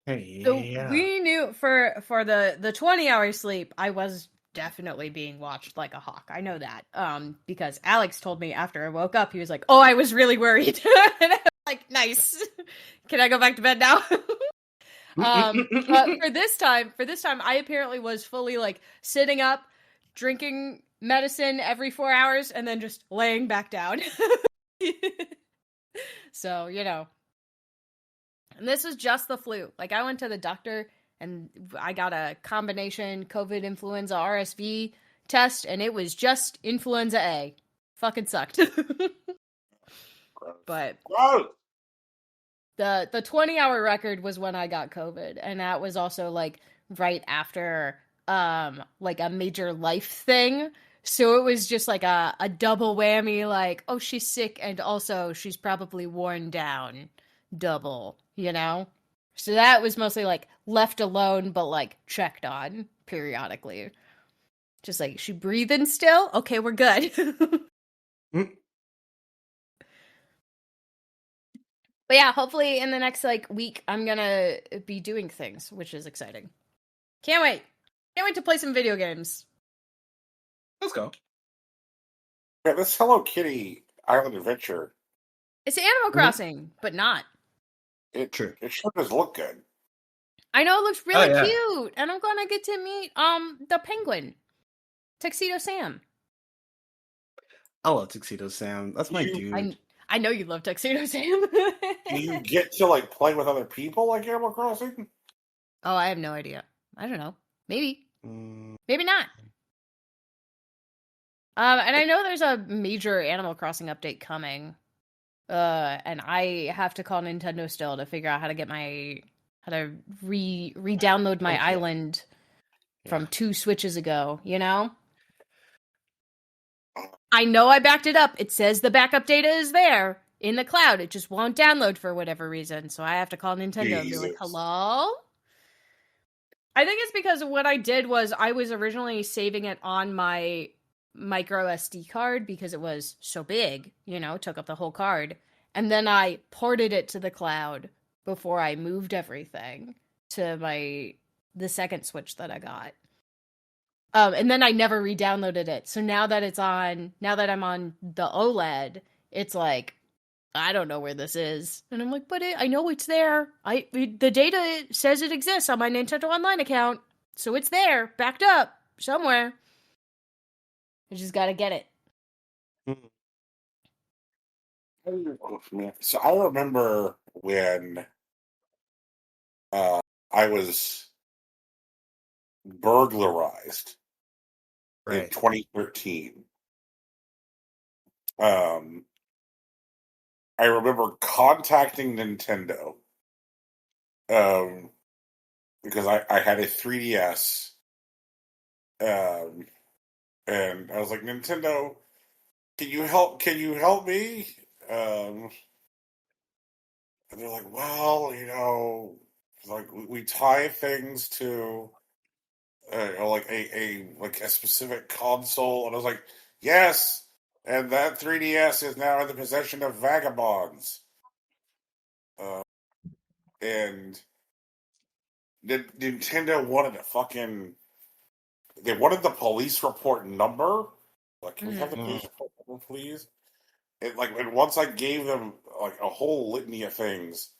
Hey, So yeah. we knew for the 20-hour sleep, I was definitely being watched like a hawk. I know that. Because Alex told me after I woke up, he was like, "Oh, I was really worried." And I was like, "Nice. Can I go back to bed now?" But for this time, I apparently was fully like sitting up, drinking medicine every 4 hours, and then just laying back down. So, and this was just the flu. Like I went to the doctor and I got a combination COVID influenza RSV test, and it was just influenza A. Fucking sucked. But Gross. the 20-hour record was when I got COVID, and that was also like right after like a major life thing. So it was just like a double whammy, like, oh, she's sick and also she's probably worn down double, So that was mostly like left alone but like checked on periodically. Just like, she breathing still? Okay, we're good. But yeah, hopefully in the next like week I'm gonna be doing things, which is exciting. Can't wait. Can't wait to play some video games. Let's go. Yeah, this Hello Kitty Island Adventure, It's Animal Crossing, but not. it True. sure does look good. I know it looks really yeah. cute, and I'm gonna get to meet the penguin, Tuxedo Sam. I love Tuxedo Sam. That's my dude. I know you love Tuxedo Sam. Do you get to like play with other people like Animal Crossing? Oh, I have no idea. I don't know. Maybe. Maybe not. And I know there's a major Animal Crossing update coming. And I have to call Nintendo still to figure out how to get how to re-download my island from 2 Switches ago, I know I backed it up. It says the backup data is there in the cloud. It just won't download for whatever reason. So I have to call Nintendo and be like, hello? I think it's because what I did was I was originally saving it on my micro SD card because it was so big, took up the whole card. and then I ported it to the cloud before I moved everything to the second Switch that I got. And then I never re-downloaded it. So now that I'm on the OLED, it's like, I don't know where this is. And I'm like, but I know it's there. The data says it exists on my Nintendo Online account. So it's there, backed up, somewhere. I just gotta get it. Oh, man. So I remember when I was burglarized in Right. 2013. I remember contacting Nintendo because I had a 3DS, and I was like, Nintendo, can you help me? And they're like, well, like we tie things to like a specific console, and I was like, yes, and that 3DS is now in the possession of vagabonds. And Nintendo wanted they wanted the police report number. Like, can we have the police report number, please? And once I gave them like a whole litany of things,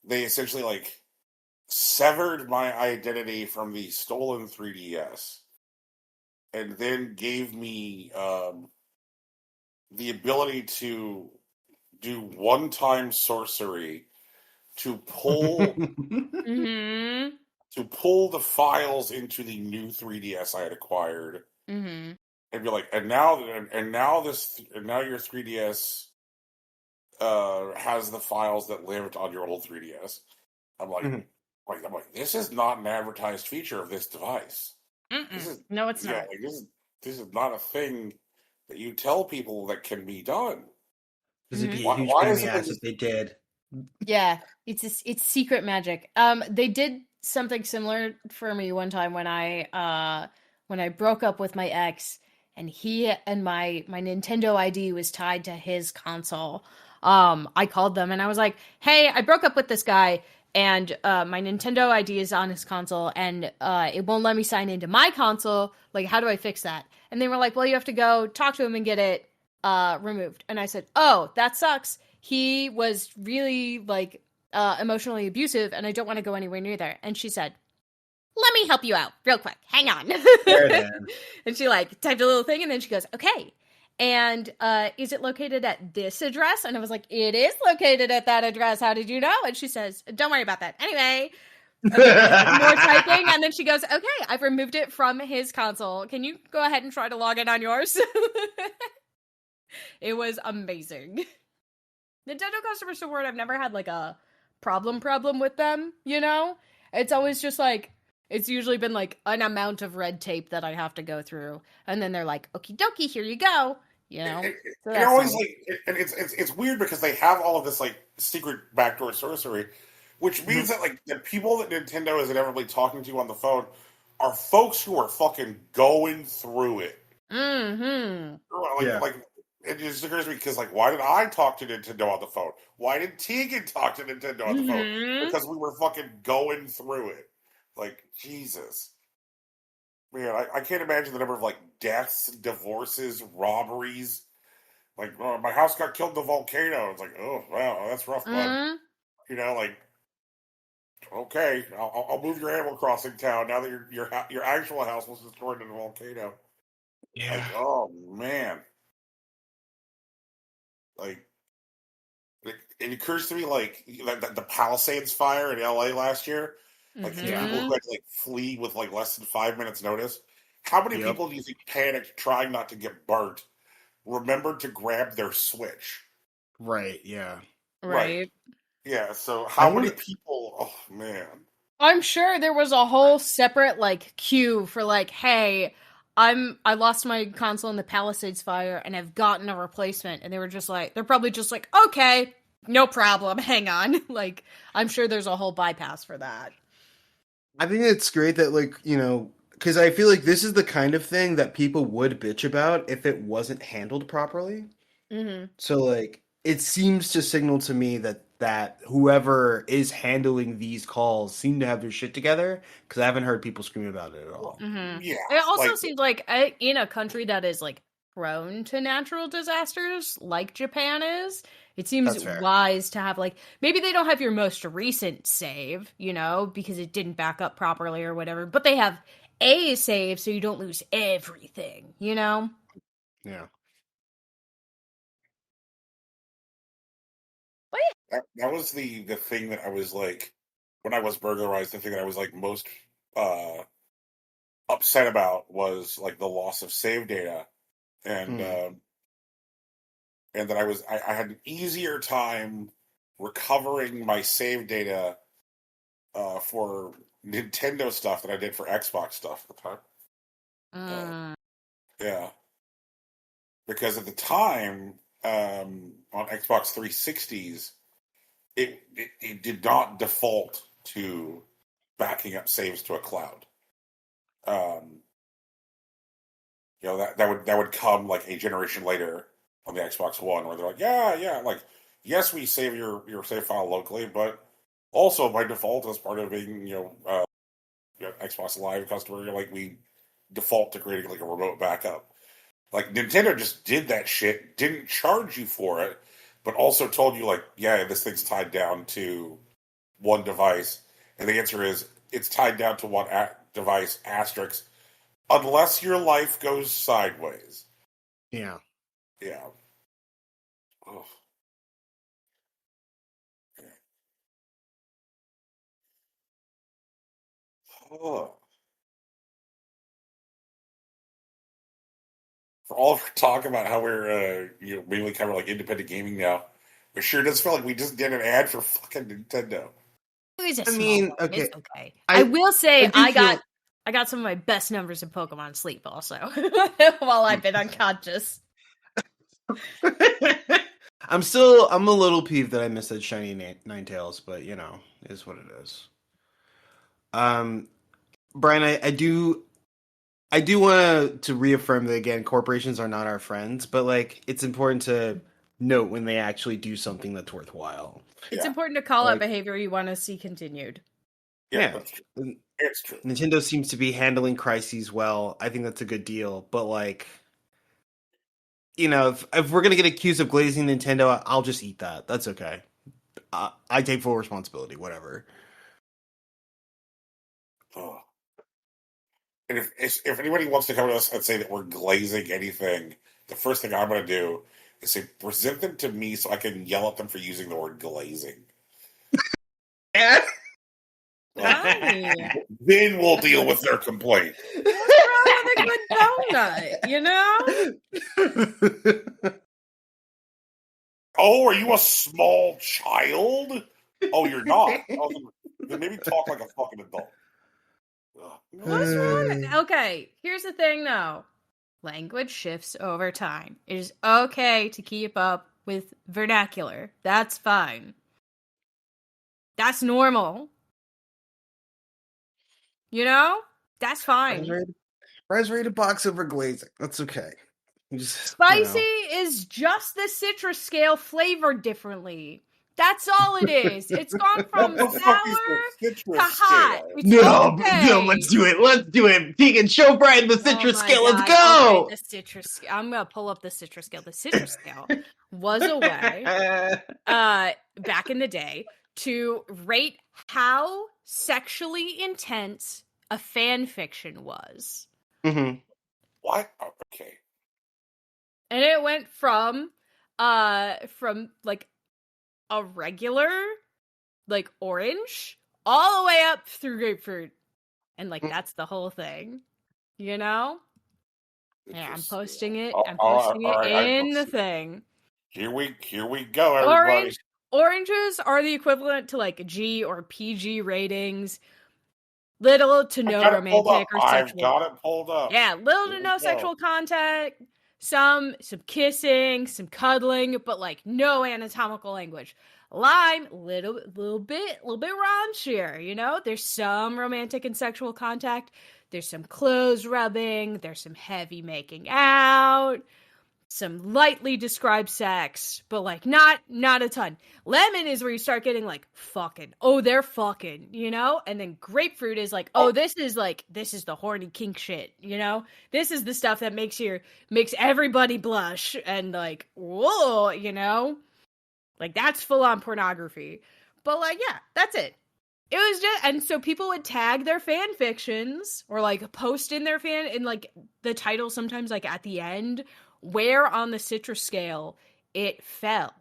they essentially like severed my identity from the stolen 3DS, and then gave me the ability to do one-time sorcery to pull Mm-hmm. to pull the files into the new 3DS I had acquired, Mm-hmm. and be like, and now your 3DS has the files that lived on your old 3DS. I'm like, Mhm. This is not an advertised feature of this device. This is No, it's not. like this is not a thing that you tell people that can be done. This would be a Why- huge why pain in is the it ass that if they did. Yeah, it's secret magic. They did something similar for me one time when I broke up with my ex, and he and my Nintendo ID was tied to his console. I called them and I was like, "Hey, I broke up with this guy, and my Nintendo ID is on his console, and it won't let me sign into my console. Like, how do I fix that?" And they were like, "Well, you have to go talk to him and get it removed." And I said, "Oh, that sucks. He was really like emotionally abusive, and I don't want to go anywhere near there." And she said, "Let me help you out real quick. Hang on." There it is. And she like typed a little thing, and then she goes, "Okay. And is it located at this address?" And I was like, "It is located at that address. How did you know?" And she says, "Don't worry about that. Anyway." And then more typing, and then she goes, "Okay, I've removed it from his console. Can you go ahead and try to log in on yours?" It was amazing. Nintendo customer support, I've never had like a problem with them, you know? It's always just like, it's usually been like an amount of red tape that I have to go through, and then they're like, "Okie dokie, here you go," you know? So They're always like, and it's weird because they have all of this like secret backdoor sorcery, which means that like the people that Nintendo is inevitably talking to on the phone are folks who are fucking going through it. Mm-hmm. Yeah. Like it just occurs to me because like, why did I talk to Nintendo on the phone? Why did Tegan talk to Nintendo on the phone? Mhm. Because we were fucking going through it. Like, Jesus. Man, I can't imagine the number of like deaths, divorces, robberies. Like, oh, my house got killed in the volcano. It's like, oh wow, that's rough, bud. Mhm. You know, like, okay, I'll move your Animal Crossing town now that your actual house was destroyed in a volcano. Like, oh man, like it occurs to me like the Palisades fire in LA last year. Like the people who had to like flee with like less than 5 minutes notice. How many Yep. people do you think panicked trying not to get burnt? Remembered to grab their Switch. Right, yeah. Right. Yeah. So how I many would- people? Oh man. I'm sure there was a whole separate like queue for like, "Hey, I lost my console in the Palisades fire and I've gotten a replacement." And they're probably just like, "Okay, no problem. Hang on." Like, I'm sure there's a whole bypass for that. I think it's great that, like, you know, because I feel like this is the kind of thing that people would bitch about if it wasn't handled properly. Mm-hmm. So, like, it seems to signal to me that whoever is handling these calls seem to have their shit together, because I haven't heard people scream about it at all. Mm-hmm. Yeah, It also like seems like in a country that is like prone to natural disasters, like Japan is, it seems That's fair. wise to have like maybe they don't have your most recent save, you know, because it didn't back up properly or whatever, but they have a save so you don't lose everything, you know? Yeah. But that was the thing that I was like when I was burglarized. The thing that I was like most uh upset about was like the loss of save data, and Hmm. and that I had an easier time recovering my save data for Nintendo stuff than I did for Xbox stuff at the time. Uh, yeah. yeah, because at the time on Xbox 360s, it did not default to backing up saves to a cloud. Um, that would come like a generation later on the Xbox One, where they're like, yeah, like yes, we save your save file locally, but also by default as part of being Xbox Live customer, like we default to creating like a remote backup. Like Nintendo just did that shit, didn't charge you for it, but also told you like, yeah, this thing's tied down to one device, and the answer is it's tied down to one device asterisk unless your life goes sideways. Yeah. Yeah. Ugh. Ugh. For all of our talk about how we're mainly cover like independent gaming now, it sure does feel like we just did an ad for fucking Nintendo. It was a I small mean, one. okay. It's okay. I will I say do feel I got some of my best numbers in Pokemon Sleep also while I've been unconscious. I'm a little peeved that I missed that shiny Ninetales, but you know, is what it is. Um, Brian, I do want to reaffirm that again, corporations are not our friends, but like it's important to note when they actually do something that's worthwhile. It's Yeah, important to call out Like, behavior you want to see continued. yeah, yeah, that's true. It's true. Nintendo seems to be handling crises well. I think that's a good deal, but like, you know, if we're gonna get accused of glazing Nintendo, I'll just eat that. That's okay. I take full responsibility. Whatever. Ugh. And if anybody wants to come to us and say that we're glazing anything, the first thing I'm going to do is say present them to me so I can yell at them for using the word glazing. Yeah. Why? Then we'll deal with their complaint. What's wrong with a good donut, you know? Oh, are you a small child? Oh, you're not. Oh, then maybe talk like a fucking adult. Ugh. What's wrong? Okay, here's the thing though. Language shifts over time. It is okay to keep up with vernacular. That's fine. That's normal. You know? That's fine. Rise ready to box over glazing. That's okay. You just, Spicy is just the citrus scale flavored differently. That's all it is. It's gone from What the sour fuck is the citrus to hot. scale? It's No, okay. no, let's do it. Let's do it. Tegan, show Brian the citrus Oh my scale. Let's God. go. Okay, the citrus scale. I'm gonna pull up the citrus scale. The citrus scale was a way, back in the day, to rate how sexually intense a fan fiction was. Mm-hmm. What? Oh, okay. And it went from like a regular like orange all the way up through grapefruit. And like that's the whole thing. You know? Yeah, I'm posting it. I'm posting it in the thing. Here we go, everybody. Oranges are the equivalent to like G or PG ratings. Little to no romantic or I've sexual. got it pulled up. Yeah, little Here to we no go. sexual contact, some kissing, some cuddling, but like no anatomical language. Lime, little bit raunchier, you know? There's some romantic and sexual contact. There's some clothes rubbing, there's some heavy making out. some lightly described sex, but like not a ton. Lemon is where you start getting like fucking. Oh, they're fucking, you know? And then grapefruit is like, oh, this is the horny kink shit, you know? This is the stuff that makes everybody blush and like, whoa, you know? Like that's full on pornography. But like, yeah, that's it. It was just, and so people would tag their fan fictions or like post in their in like the title sometimes like at the end where on the citrus scale it fell.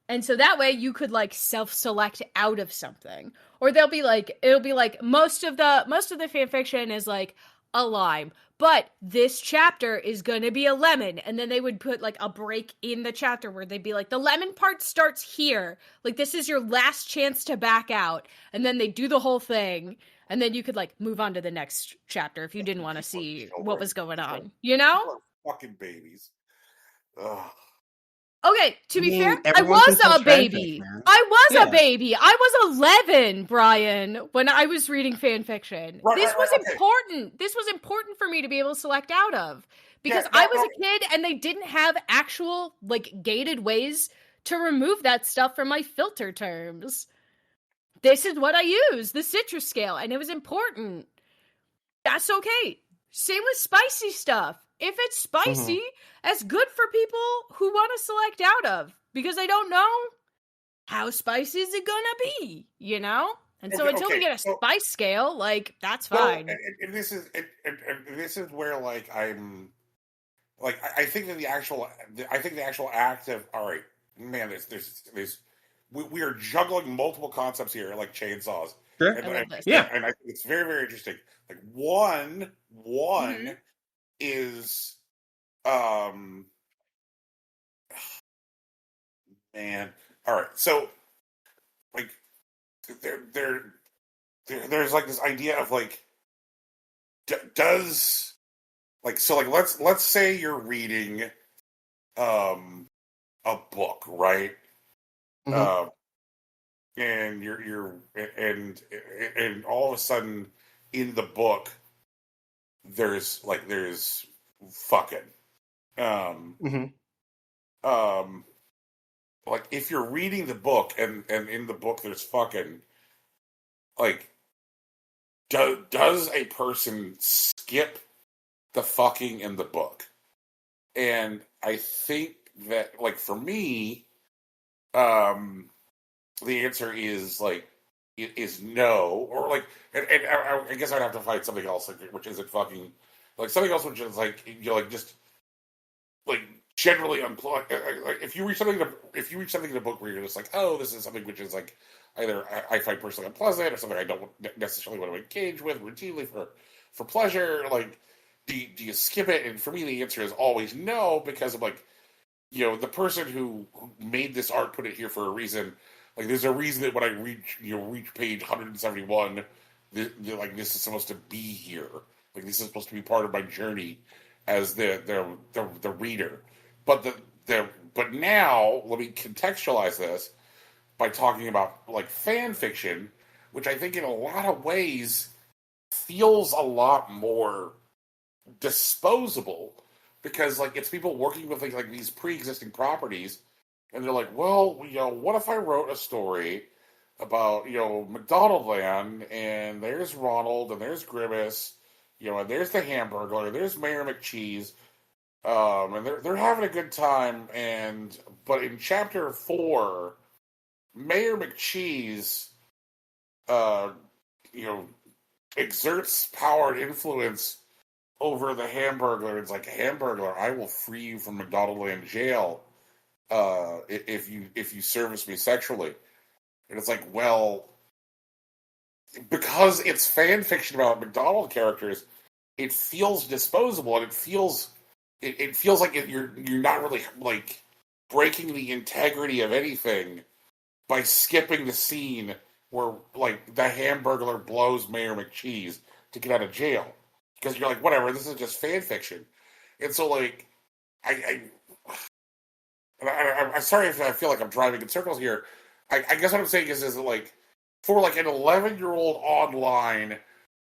And so that way you could like self-select out of something. Or it'll be like most of the fan fiction is like a lime, but this chapter is gonna be a lemon, and then they would put like a break in the chapter where they'd be like, the lemon part starts here, like this is your last chance to back out, and then they do the whole thing, and then you could like move on to the next chapter if you didn't want to see what was going on, you know? Fucking babies. Ugh. Okay, to be fair, I everyone was can a touch baby. fanfic, man. I was Yeah. a baby. I was 11, Brian, when I was reading fan fiction. This was okay. important. This was important for me to be able to select out of. Because Yeah, no, I was a kid and they didn't have actual, like, gated ways to remove that stuff from my filter terms. This is what I use, the citrus scale, and it was important. That's okay. Same with spicy stuff. If it's spicy, that's good for people who want to select out of because they don't know how spicy is it gonna be, you know? And so until we get a spice scale, like that's fine. And this is where like I'm like I think that the actual act of all right, man, there's we are juggling multiple concepts here like chainsaws. Sure. And I love this. Yeah. and I think it's very, very interesting. Like one is man. All right. So like there's like this idea of like does like so like let's say you're reading a book, right? And you're and all of a sudden in the book there's fucking like if you're reading the book and in the book there's fucking like does a person skip the fucking in the book? And I think that like for me the answer is like is no, or like, and I guess I'd have to find something else like which isn't fucking like something else which is like you know like just like generally unplugged. Like if you read something in a book where you're just like, oh, this is something which is like either I find personally unpleasant or something I don't necessarily want to engage with routinely for pleasure. Like, do you skip it? And for me, the answer is always no, because I'm like, you know, the person who made this art put it here for a reason. Like, there's a reason that when I reach page 171, like this is supposed to be here. Like, this is supposed to be part of my journey as the reader. But but now let me contextualize this by talking about like fan fiction, which I think in a lot of ways feels a lot more disposable, because like it's people working with like these pre-existing properties. And they're like, well, you know, what if I wrote a story about, you know, McDonald Land, and there's Ronald, and there's Grimace, you know, and there's the Hamburglar, there's Mayor McCheese, and they're having a good time, but in chapter 4, Mayor McCheese, you know, exerts power and influence over the Hamburglar. It's like, Hamburglar, I will free you from McDonald Land jail. If you service me sexually. And it's like, well, because it's fan fiction about McDonald characters, it feels disposable, and it feels like you're not really like breaking the integrity of anything by skipping the scene where like the Hamburglar blows Mayor McCheese to get out of jail, because you're like, whatever, this is just fan fiction. And so like I'm sorry if I feel like I'm driving in circles here. I guess what I'm saying is that like for like an 11-year-old online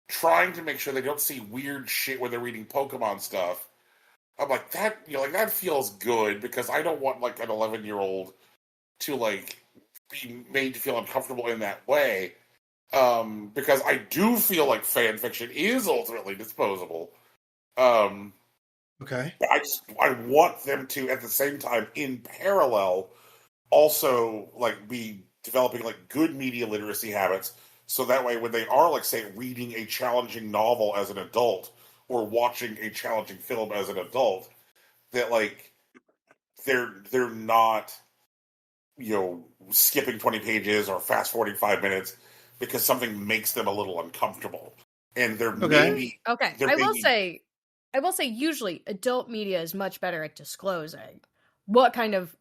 trying to make sure they don't see weird shit when they're reading Pokemon stuff. I'm like, that, like, that feels good, because I don't want, like, an 11-year-old to, like, be made to feel uncomfortable in that way. Because I do feel like fan fiction is ultimately disposable. Okay. I want them to, at the same time, in parallel, also, like, be developing, like, good media literacy habits, so that way when they are, like, say, reading a challenging novel as an adult or watching a challenging film as an adult, that, like, they're not, skipping 20 pages or fast forwarding 5 minutes because something makes them a little uncomfortable, and they're maybe Okay, they're I will maybe say usually adult media is much better at disclosing what kind of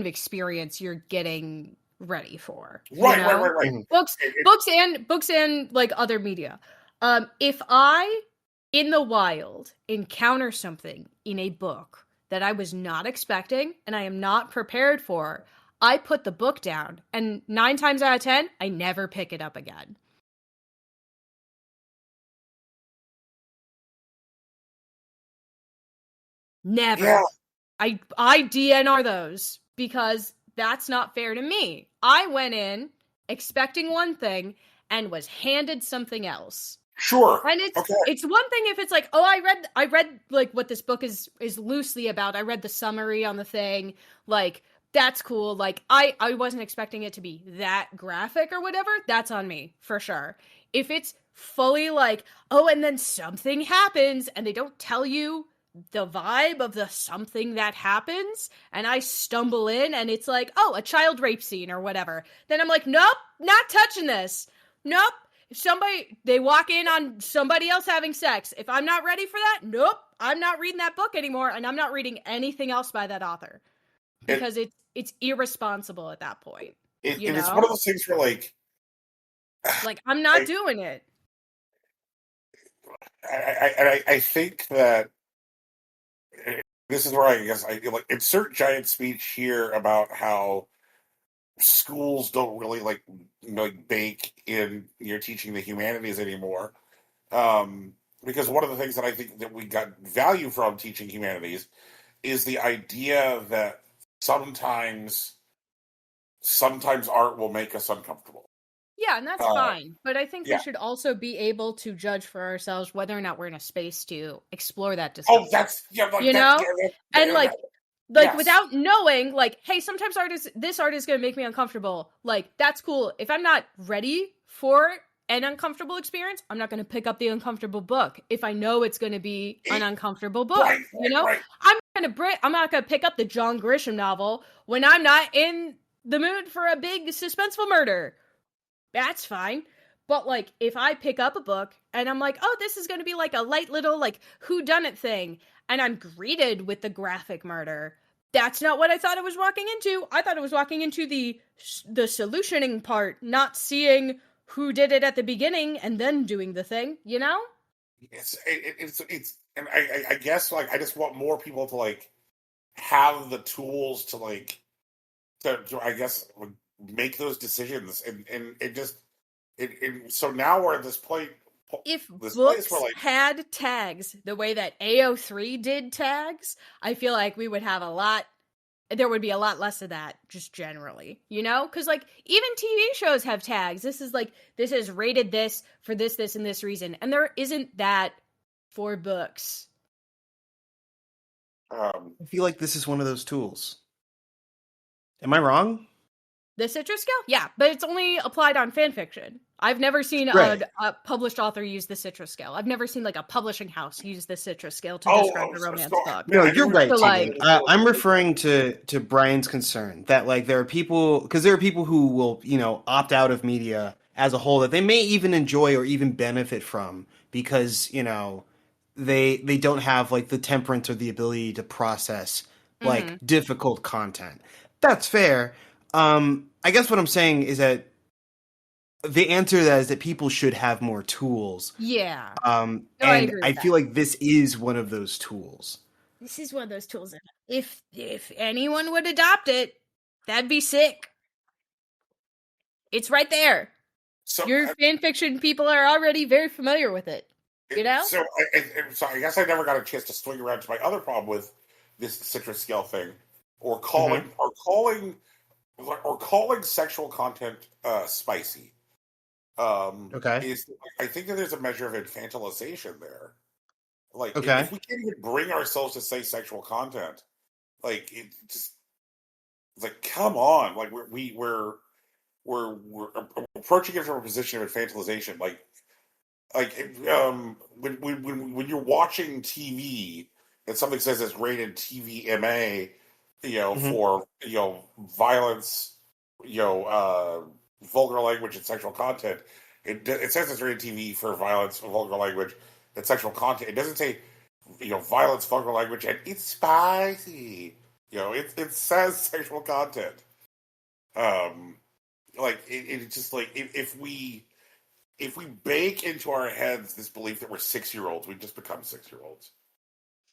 experience you're getting ready for. right, right. Mhm. Books and like other media. If I in the wild encounter something in a book that I was not expecting and I am not prepared for, I put the book down, and 9 times out of 10, I never pick it up again. Never. Yeah, I DNR those because that's not fair to me. I went in expecting one thing and was handed something else. sure, And okay. it's one thing if it's like, oh, I read like what this book is loosely about. I read the summary on the thing. Like, that's cool. Like, I wasn't expecting it to be that graphic or whatever. That's on me for sure. If it's fully like, oh, and then something happens and they don't tell you the vibe of the something that happens, and I stumble in and it's like, oh, a child rape scene or whatever, then I'm like, nope, not touching this. Nope. If they walk in on somebody else having sex, if I'm not ready for that, nope, I'm not reading that book anymore, and I'm not reading anything else by that author, because it's irresponsible at that point. And it's one of those things where, like, I'm not I, doing it. I think that this is where I guess I like insert giant speech here about how schools don't really like bake in teaching the humanities anymore. Because one of the things that I think that we got value from teaching humanities is the idea that sometimes art will make us uncomfortable. Yeah, and that's fine. But I think Yeah. we should also be able to judge for ourselves whether or not we're in a space to explore that Oh, discomfort. that's like, You know? And like yes. without knowing, like, hey, sometimes this art is going to make me uncomfortable. Like, that's cool. If I'm not ready for an uncomfortable experience, I'm not going to pick up the uncomfortable book. If I know it's going to be an uncomfortable book, right, right. I'm not going to pick up the John Grisham novel when I'm not in the mood for a big suspenseful murder. That's fine. But like, if I pick up a book and I'm like, oh, this is going to be like a light little like whodunit thing, and I'm greeted with the graphic murder, that's not what I thought I was walking into. I thought I was walking into the solutioning part, not seeing who did it at the beginning and then doing the thing. You know? It's and I guess like I just want more people to like have the tools to like to I guess make those decisions, and it just so now we're at this point. If This books place where, like, had tags the way that AO3 did tags, I feel like there would be a lot less of that just generally, you know? Because like even TV shows have tags. This is rated this for this and this reason, and there isn't that for books. I feel like this is one of those tools. Am I wrong? The Citrus scale? Yeah, but it's only applied on fan fiction. I've never seen Right. a published author use the Citrus scale. I've never seen like a publishing house use the Citrus scale to describe a romance book. No, you're right. So, like- I'm referring to Brian's concern that like there are people who will opt out of media as a whole that they may even enjoy or even benefit from because they don't have like the temperance or the ability to process like difficult content. That's fair. I guess what I'm saying is that the answer to that is that people should have more tools. Yeah. I agree and with I that. feel like this is one of those tools. This is one of those tools that if anyone would adopt it, that'd be sick. It's right there. So Your fan fiction people are already very familiar with it. You know? So I guess I never got a chance to swing around to my other problem with this citrus scale thing, or calling sexual content spicy. Okay. Is I think that there's a measure of infantilization there. Like Okay. if we can't even bring ourselves to say sexual content, like it just it's like come on, like we're approaching it from a position of infantilization, when you're watching TV and something says it's rated TVMA, Mhm. for violence, vulgar language and sexual content. It says it's rated TV for violence, vulgar language, and sexual content. It doesn't say violence, vulgar language, and it's spicy. It says sexual content. Um, it's just like if we bake into our heads this belief that we're 6-year-olds, we just become 6-year-olds.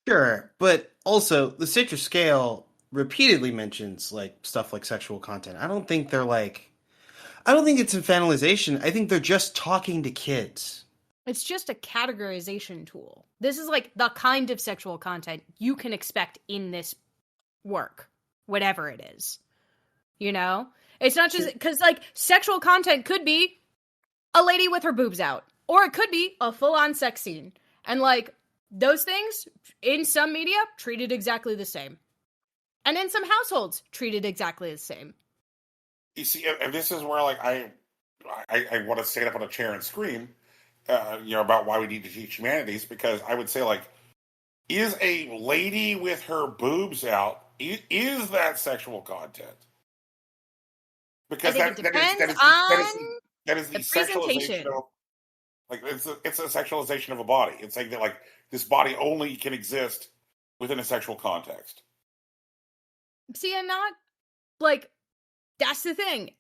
Sure, but also the citrus scale repeatedly mentions like stuff like sexual content. I don't think it's infantilization. I think they're just talking to kids. It's just a categorization tool. This is like the kind of sexual content you can expect in this work, whatever it is. You know? It's not just because, like, sexual content could be a lady with her boobs out, or it could be a full-on sex scene. And, like, those things, in some media, treated exactly the same. And in some households, treated exactly the same. You see, and this is where, like, I want to stand up on a chair and scream, about why we need to teach humanities, because I would say, like, is a lady with her boobs out, is that sexual content? Because I think it depends on that is the the sexualization presentation. of, like, it's a sexualization of a body. It's like that, like, this body only can exist within a sexual context. See, and not, like, that's the thing.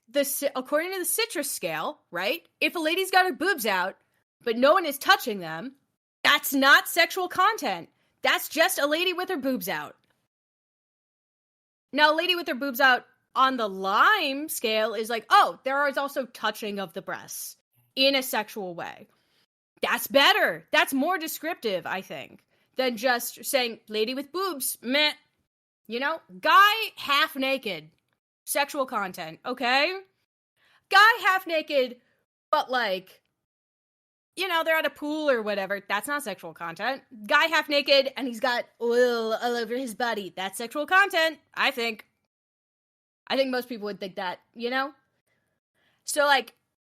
According to the citrus scale, right? If a lady's got her boobs out, but no one is touching them, that's not sexual content. That's just a lady with her boobs out. Now, a lady with her boobs out on the lime scale is like, oh, there is also touching of the breasts in a sexual way. That's better. That's more descriptive, I think, than just saying lady with boobs, meh. Guy half naked, sexual content, okay? Guy half naked, but like, they're at a pool or whatever. That's not sexual content. Guy half naked and he's got oil all over his body. That's sexual content, I think. I think most people would think that, So, like,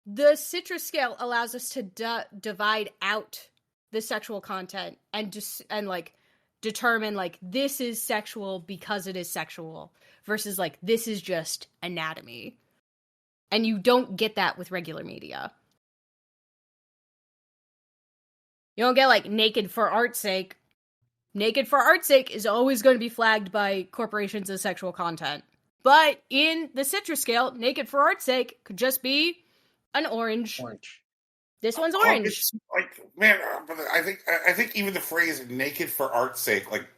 the citrus scale allows us to divide out the sexual content and determine, like, this is sexual because it is sexual versus, like, this is just anatomy. And you don't get that with regular media. You don't get, like, naked for art's sake. Naked for art's sake is always going to be flagged by corporations as sexual content. But in the citrus scale, naked for art's sake could just be an orange. This one's orange. It's like, man, but I think even the phrase "naked for art's sake," like,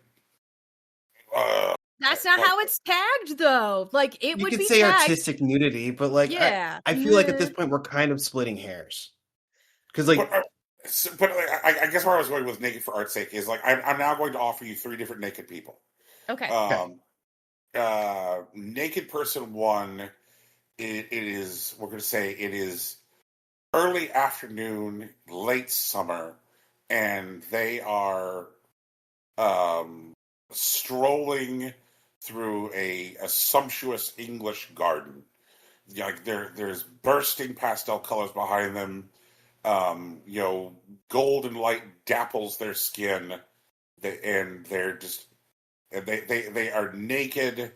that's not how it's tagged, though. Like, it would be You could say tagged. artistic nudity, but like, yeah, I feel like at this point we're kind of splitting hairs because, like, I guess where I was going with "naked for art's sake" is like I'm now going to offer you 3 different naked people. Okay. Naked person 1, it is, we're going to say it is early afternoon, late summer, and they are strolling through a sumptuous English garden. Like there's bursting pastel colors behind them. Golden light dapples their skin, and they're just they are naked,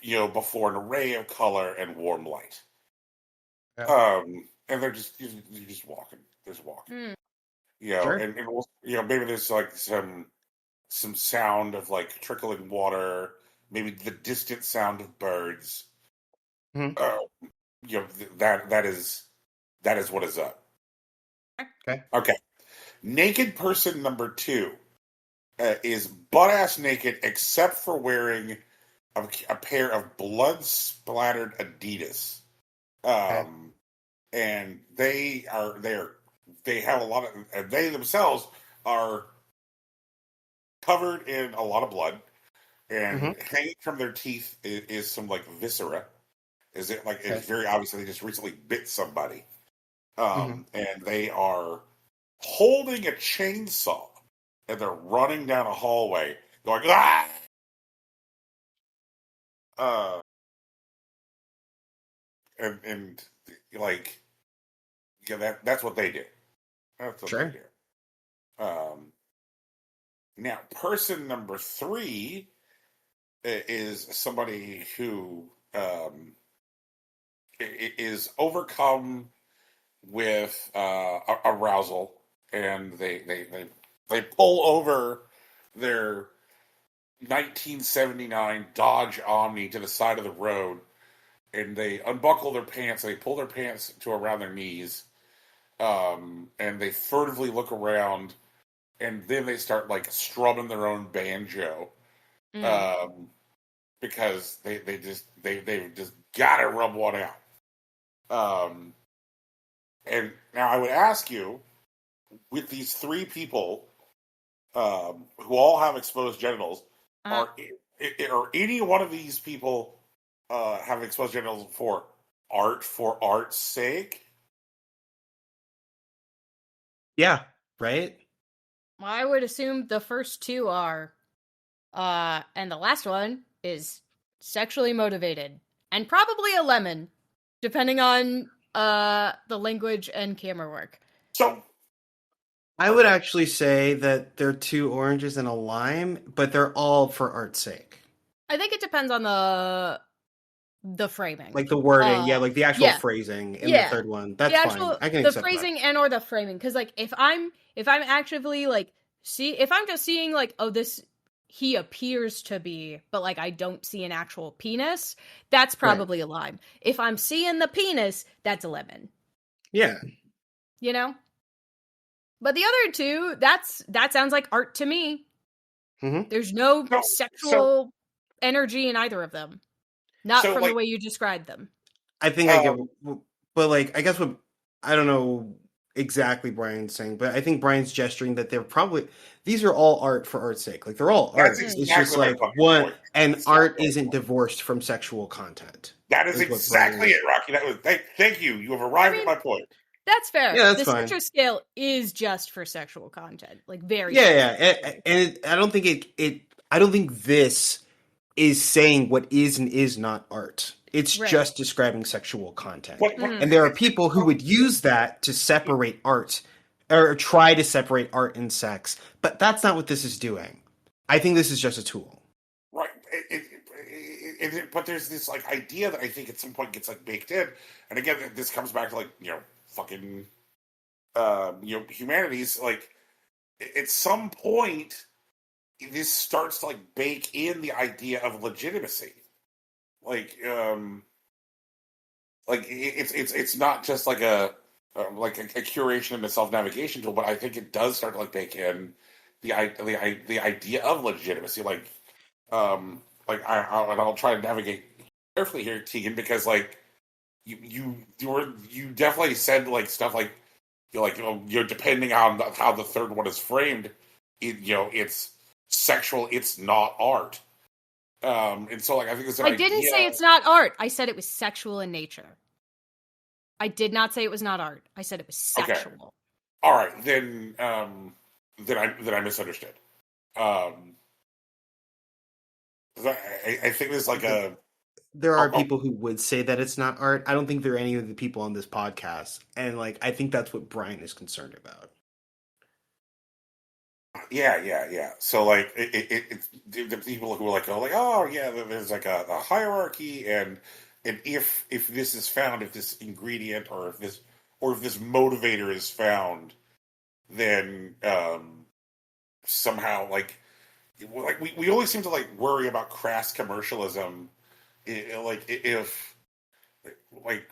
before an array of color and warm light. Yeah. And they're just walking. They're just walking. Sure. And maybe there's like some sound of like trickling water, maybe the distant sound of birds. Mm-hmm. That is what is up. Okay. Naked person number 2 is butt-ass naked except for wearing a pair of blood-splattered Adidas. and they have a lot of, and they themselves are covered in a lot of blood, and hanging from their teeth is some like viscera. Is it like it's very obvious that they just recently bit somebody, and they are holding a chainsaw and they're running down a hallway going ah. And like yeah, that's what they do. That's what they do. Now, person number 3 is somebody who is overcome with arousal, and they pull over their 1979 Dodge Omni to the side of the road, and they unbuckle their pants, and they pull their pants to around their knees, and they furtively look around, and then they start like strumming their own banjo, because they've just gotta rub one out. And now I would ask you, with these 3 people who all have exposed genitals, are any one of these people having exposed genitals for art's sake? Yeah, right? I would assume the first 2 are, and the last one is sexually motivated, and probably a lemon, depending on the language and camera work. So I would actually say that they're 2 oranges and a lime, but they're all for art's sake. I think it depends on the framing, like the wording, like the actual phrasing in the third one. That's fine. I can accept the phrasing and or the framing, because like if I'm actively like if I'm just seeing like, oh, this he appears to be, but like I don't see an actual penis, that's probably a lime. If I'm seeing the penis, that's a lemon. Yeah, you know. But the other 2, that sounds like art to me. There's no sexual energy in either of them. Not from the way you described them. I think I get, but like, I guess what, I don't know exactly Brian's saying, but I think Brian's gesturing that these are all art for art's sake. Like, they're all art. Exactly, it's just like one, and art isn't divorced from sexual content. That is exactly it, Rocky. That was, thank you. You have arrived at my point. That's fair. Yeah, that's the fine. Citra scale is just for sexual content. Like, very. Yeah. And I don't think this is saying what is and is not art. It's just describing sexual content. And there are people who would use that to separate art, or try to separate art and sex. But that's not what this is doing. I think this is just a tool. Right. But there's this like idea that I think at some point gets like baked in. And again, this comes back to like, fucking, humanities. Like, at some point, this starts to like bake in the idea of legitimacy. Like it's not just like a curation and a self-navigation tool, but I think it does start to like bake in the idea of legitimacy. Like I'll try to navigate carefully here, Tegan, because like you definitely said like stuff like depending on how the third one is framed, it's sexual, it's not art. And so like I think I didn't say it's not art. I said it was sexual in nature. I did not say it was not art. I said it was sexual. Okay. All right, then I misunderstood. I think there's like there are people who would say that it's not art. I don't think there are any of the people on this podcast, and like I think that's what Brian is concerned about. Yeah. So like, it's the people who are like, there's like a hierarchy, and if this is found, if this ingredient or if this motivator is found, then somehow like we always seem to like worry about crass commercialism. Like if like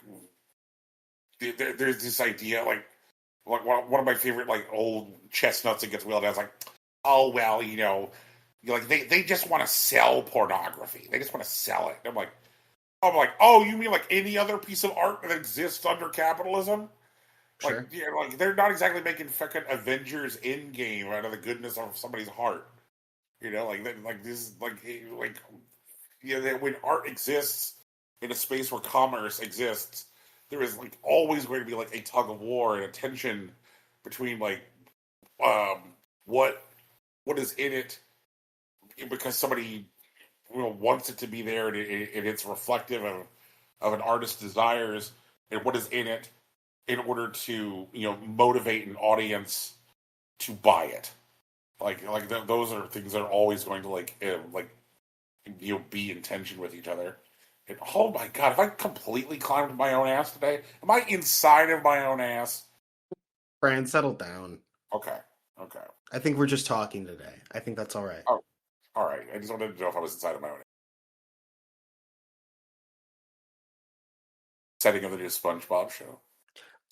there's this idea like one of my favorite like old chestnuts that gets wheeled out is like, oh well, like they just want to sell pornography. They just want to sell it. I'm like, I'm like, oh, you mean like any other piece of art that exists under capitalism? Like, Sure. yeah, like they're not exactly making fucking Avengers Endgame out of the goodness of somebody's heart. Like that, like this, like that when art exists in a space where commerce exists, there is like always going to be like a tug of war and a tension between like um what is in it because somebody wants it to be there and it's reflective of an artist's desires, and what is in it in order to motivate an audience to buy it. Those are things that are always going to be in tension with each other. And oh my god, have I completely climbed my own ass today? Am I inside of my own ass? Fran, settle down. Okay. I think we're just talking today. I think that's all right. Oh, all right. I just wanted to know if I was inside of my own ass. Setting of the new SpongeBob show.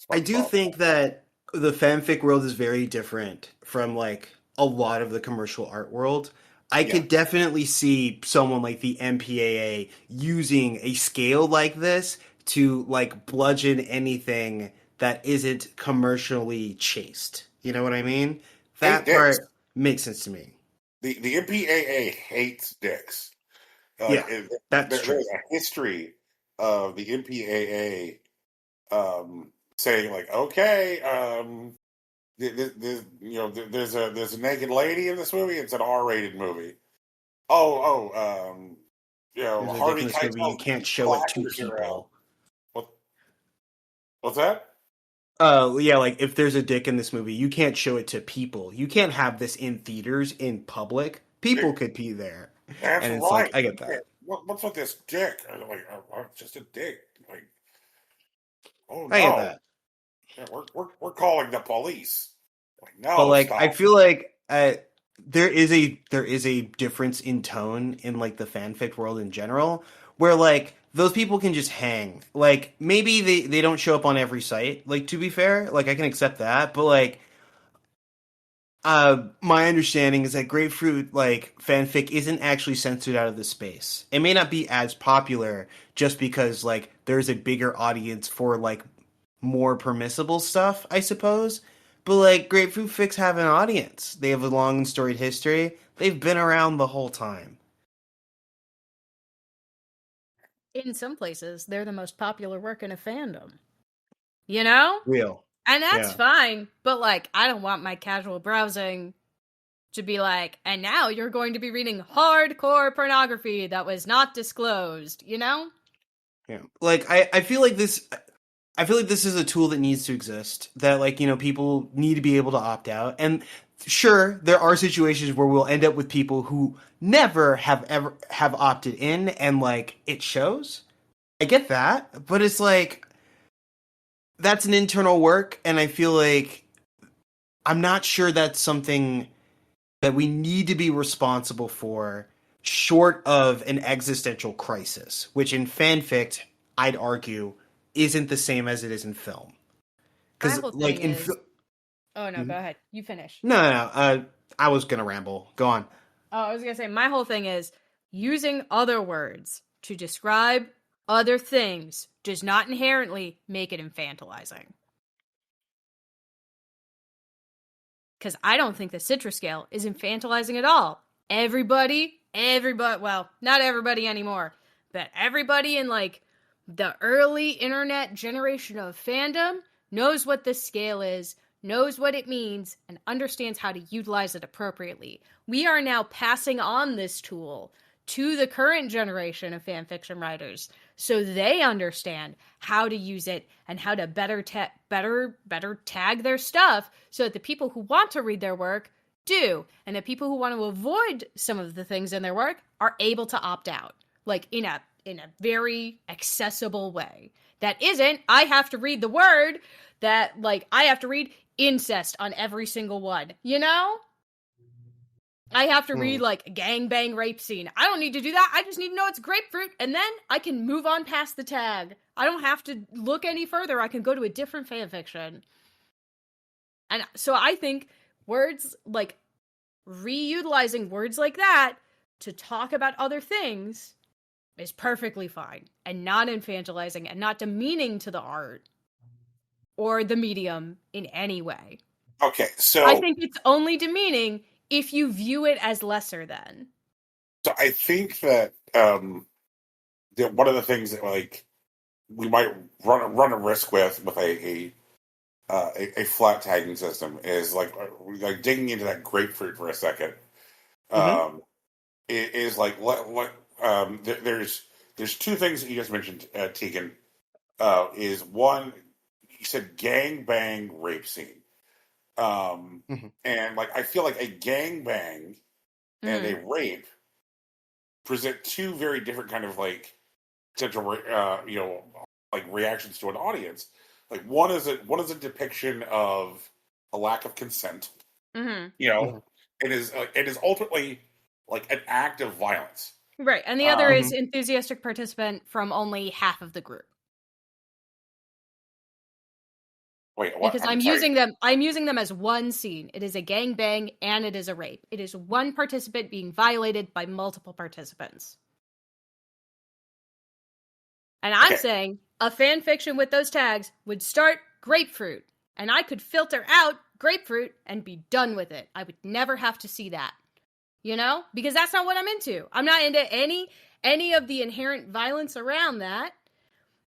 I do think that the fanfic world is very different from like a lot of the commercial art world. I could definitely see someone like the MPAA using a scale like this to like bludgeon anything that isn't commercially chased. You know what I mean? That part makes sense to me. The MPAA hates dicks. That's true. There's a history of the MPAA saying like, okay, there's a naked lady in this movie. It's an R-rated movie. Harvey Keitel, you can't show it to people. What's that? Yeah, like if there's a dick in this movie, you can't show it to people. You can't have this in theaters in public. People could be there. That's and it's right. like, I get that. What's with this dick? Like, just a dick. Like, oh no. I get that. Yeah, we're calling the police. Like, no, but like, stop. I feel like there is a difference in tone in like the fanfic world in general, where like those people can just hang. Like maybe they don't show up on every site. Like to be fair, like I can accept that, but like my understanding is that Grapefruit like fanfic isn't actually censored out of the space. It may not be as popular just because like there's a bigger audience for like more permissible stuff, I suppose. But like Grapefruit Fics have an audience. They have a long and storied history. They've been around the whole time. In some places, they're the most popular work in a fandom. You know? Real. And that's fine, but like, I don't want my casual browsing to be like, and now you're going to be reading hardcore pornography that was not disclosed, you know? Yeah. Like, I feel like this is a tool that needs to exist, that like, people need to be able to opt out. And sure, there are situations where we'll end up with people who never have opted in and like it shows. I get that, but it's like, that's an internal work, and I feel like I'm not sure that's something that we need to be responsible for, short of an existential crisis, which in fanfic, I'd argue, isn't the same as it is in film. Because like in oh no, go ahead. You finish. No. I was gonna ramble. Go on. Oh, I was gonna say my whole thing is using other words to describe other things does not inherently make it infantilizing. Because I don't think the Citra scale is infantilizing at all. Everybody, well, not everybody anymore, but everybody in like the early internet generation of fandom knows what this scale is, knows what it means, and understands how to utilize it appropriately. We are now passing on this tool to the current generation of fanfiction writers, so they understand how to use it and how to better tag their stuff, so that the people who want to read their work do, and the people who want to avoid some of the things in their work are able to opt out, like in a very accessible way. That isn't, I have to read the word that, like, I have to read incest on every single one, you know? I have to read, like, a gangbang rape scene. I don't need to do that. I just need to know it's grapefruit, and then I can move on past the tag. I don't have to look any further. I can go to a different fanfiction. And so I think words, like, reutilizing words like that to talk about other things is perfectly fine and not infantilizing and not demeaning to the art or the medium in any way. Okay, so I think it's only demeaning if you view it as lesser than. so I think that one of the things that like we might run a risk with a flat tagging system is like digging into that grapefruit for a second. Mhm. Is like there's two things that you just mentioned, Tegan. Is one, you said gang bang rape scene, Mhm. and like I feel like a gang bang and a rape present two very different kind of like potential like reactions to an audience. Like one is a depiction of a lack of consent, Mm-hmm. you know, Mhm. it is ultimately like an act of violence. Right. And the other is Mhm. enthusiastic participant from only half of the group. Wait, what? Because I'm sorry. I'm using them as one scene. It is a gangbang and it is a rape. It is one participant being violated by multiple participants. And I'm Okay, saying a fan fiction with those tags would start grapefruit, and I could filter out grapefruit and be done with it. I would never have to see that. You know? Because that's not what I'm into. I'm not into any of the inherent violence around that.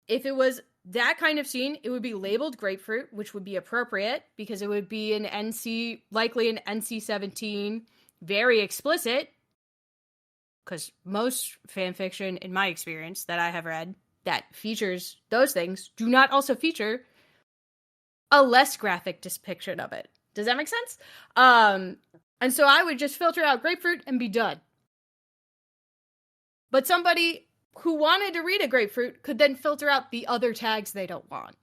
If it was that kind of scene, it would be labeled grapefruit, which would be appropriate because it would be likely an NC-17, very explicit. Because most fan fiction, in my experience, that I have read that features those things do not also feature a less graphic depiction of it. Does that make sense? And so I would just filter out grapefruit and be done. But somebody who wanted to read a grapefruit could then filter out the other tags they don't want.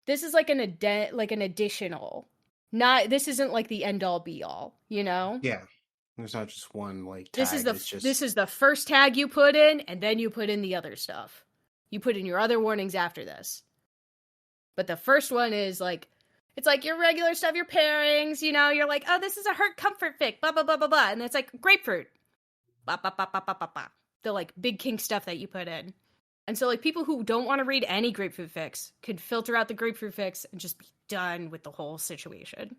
This is like an additional. Not this isn't like the end all be all, you know? Yeah. There's not just one like This is tag. It's this just is the first tag you put in and then you put in the other stuff. You put in your other warnings after this. But the first one is like it's like your regular stuff, your pairings, you know, you're like, "Oh, this is a hurt comfort fic, blah blah blah blah blah." And it's like grapefruit. Blah blah blah blah blah blah blah. The like big kink stuff that you put in. And so, like, people who don't want to read any grapefruit fics could filter out the grapefruit fics and just be done with the whole situation.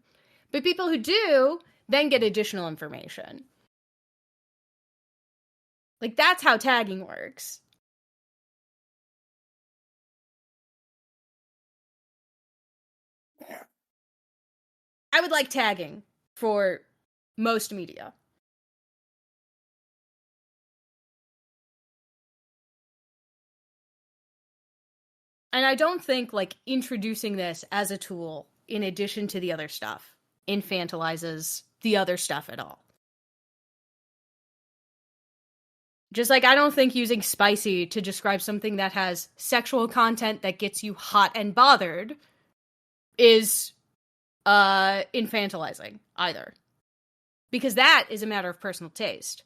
But people who do then get additional information. Like, that's how tagging works. yeah. I would like tagging for most media. And I don't think, like, introducing this as a tool in addition to the other stuff infantilizes the other stuff at all. Just like I don't think using spicy to describe something that has sexual content that gets you hot and bothered is infantilizing either. Because that is a matter of personal taste.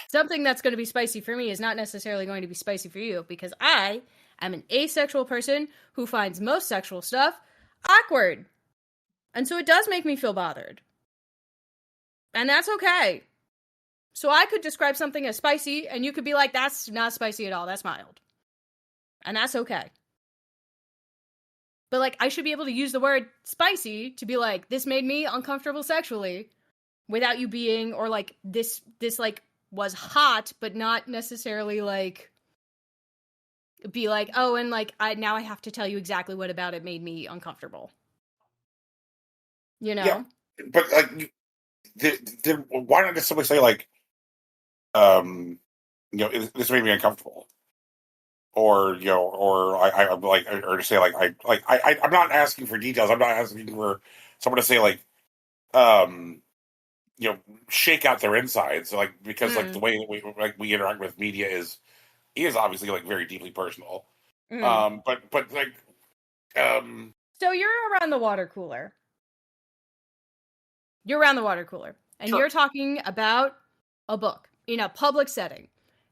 Something that's going to be spicy for me is not necessarily going to be spicy for you because I am an asexual person who finds most sexual stuff awkward. And so it does make me feel bothered. And that's okay. So I could describe something as spicy, and you could be like, that's not spicy at all, that's mild. And that's okay. But, like, I should be able to use the word spicy to be like, this made me uncomfortable sexually, without you being, or, like, this, like, was hot, but not necessarily, like, be like, oh, and, like, now I have to tell you exactly what about it made me uncomfortable. You know? Yeah, but like, why not just simply say like, this made me uncomfortable, or or I'm like, or to say like, I'm not asking for details. I'm not asking for someone to say like, um, shake out their insides, like because like the way that we interact with media is obviously like very deeply personal. But like, So you're around the water cooler. You're around the water cooler. And Sure. you're talking about a book in a public setting.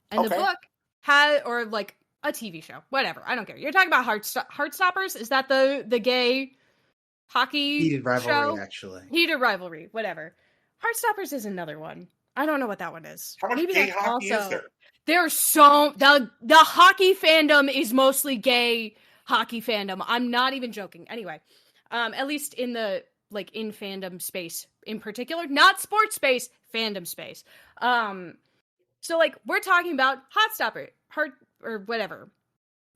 And the Okay. book had, or like a TV show, whatever. I don't care. You're talking about Heartstoppers? Is that the gay hockey Heated rivalry, show. actually. Heated rivalry, whatever. Heartstoppers is another one. I don't know what that one is. How much Maybe gay that's hockey is also there? there's so the hockey fandom is mostly gay hockey fandom. I'm not even joking. Anyway, at least in the like in fandom space in particular, not sports space, fandom space. So like we're talking about Heart or whatever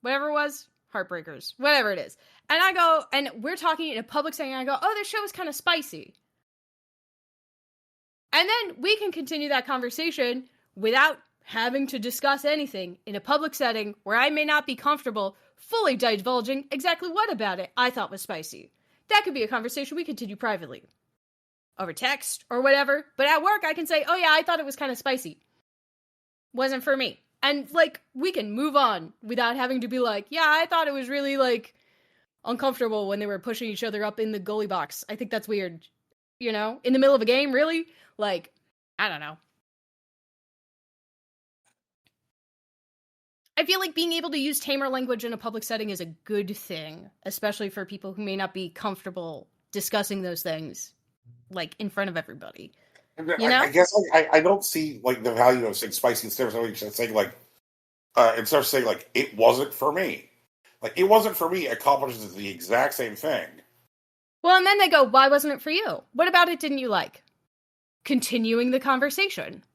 it was, Heartbreakers, whatever it is. And I go, and we're talking in a public setting, and I go, oh, this show is kind of spicy. And then we can continue that conversation without having to discuss anything in a public setting where I may not be comfortable fully divulging exactly what about it I thought was spicy. That could be a conversation we continue privately. Over text or whatever. But at work, I can say, oh yeah, I thought it was kind of spicy. Wasn't for me. And, like, we can move on without having to be like, yeah, I thought it was really, like, uncomfortable when they were pushing each other up in the goalie box. I think that's weird. You know? In the middle of a game, really? Like, I don't know. I feel like being able to use tamer language in a public setting is a good thing, especially for people who may not be comfortable discussing those things, like, in front of everybody. You know? I guess I don't see like the value of saying spicy instead of saying like instead of saying like it wasn't for me. Like it wasn't for me accomplishes the exact same thing. Well, and then they go, why wasn't it for you? What about it didn't you like? Continuing the conversation.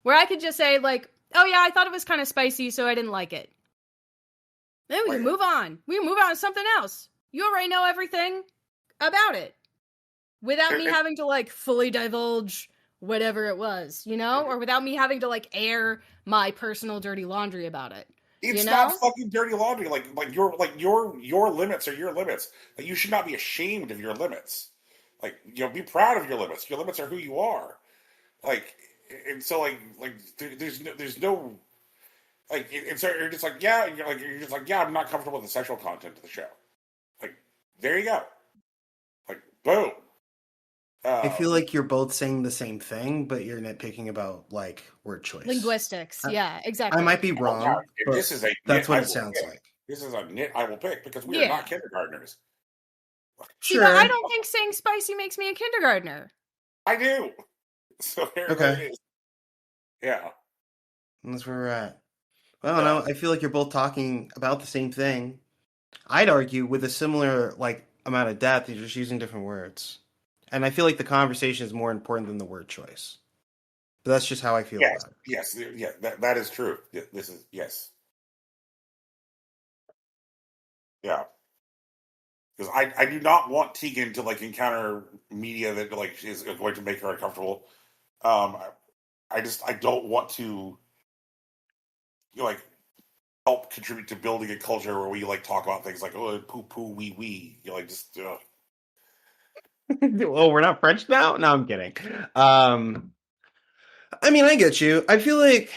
Where I could just say like, oh yeah, I thought it was kind of spicy, so I didn't like it. Then we can move on. We can move on to something else. You already know everything about it. Without me having to, like, fully divulge whatever it was, you know? Or without me having to, like, air my personal dirty laundry about it. It's you know? not fucking dirty laundry. Like your limits are your limits. Like you should not be ashamed of your limits. Like be proud of your limits. Your limits are who you are. Like and so there's no like and so you're just like yeah you're just like yeah I'm not comfortable with the sexual content of the show. Like there you go. Like boom. I feel like you're both saying the same thing, but you're nitpicking about like word choice. Linguistics. Yeah, exactly. I might be wrong, but this is that's what it sounds like. This is a nit I will pick because we are not kindergartners. See, but I don't think saying spicy makes me a kindergartner. I do. So here it is. Yeah. That's where we're at. Well, I don't know. I feel like you're both talking about the same thing. I'd argue with a similar like amount of depth, you're just using different words. And I feel like the conversation is more important than the word choice. But that's just how I feel about it. Yes, yeah, that is true. This is yes. Yeah. Because I do not want Tegan to like encounter media that like is going to make her uncomfortable. I don't want to like help contribute to building a culture where we like talk about things like oh poo poo wee wee. Like just Oh, we're not French now? No, I'm kidding. I mean, I get you. I feel like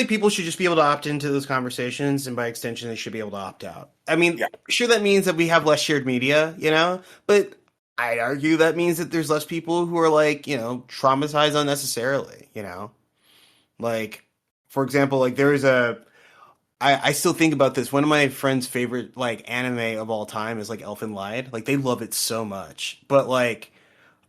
people should just be able to opt into those conversations, and by extension, they should be able to opt out. I mean, sure, that means that we have less shared media, you know, but I'd argue that means that there's less people who are like, you know, traumatized unnecessarily, you know? Like, for example, like I still think about this. One of my friends' favorite like anime of all time is like Elfen Lied. Like they love it so much, but like,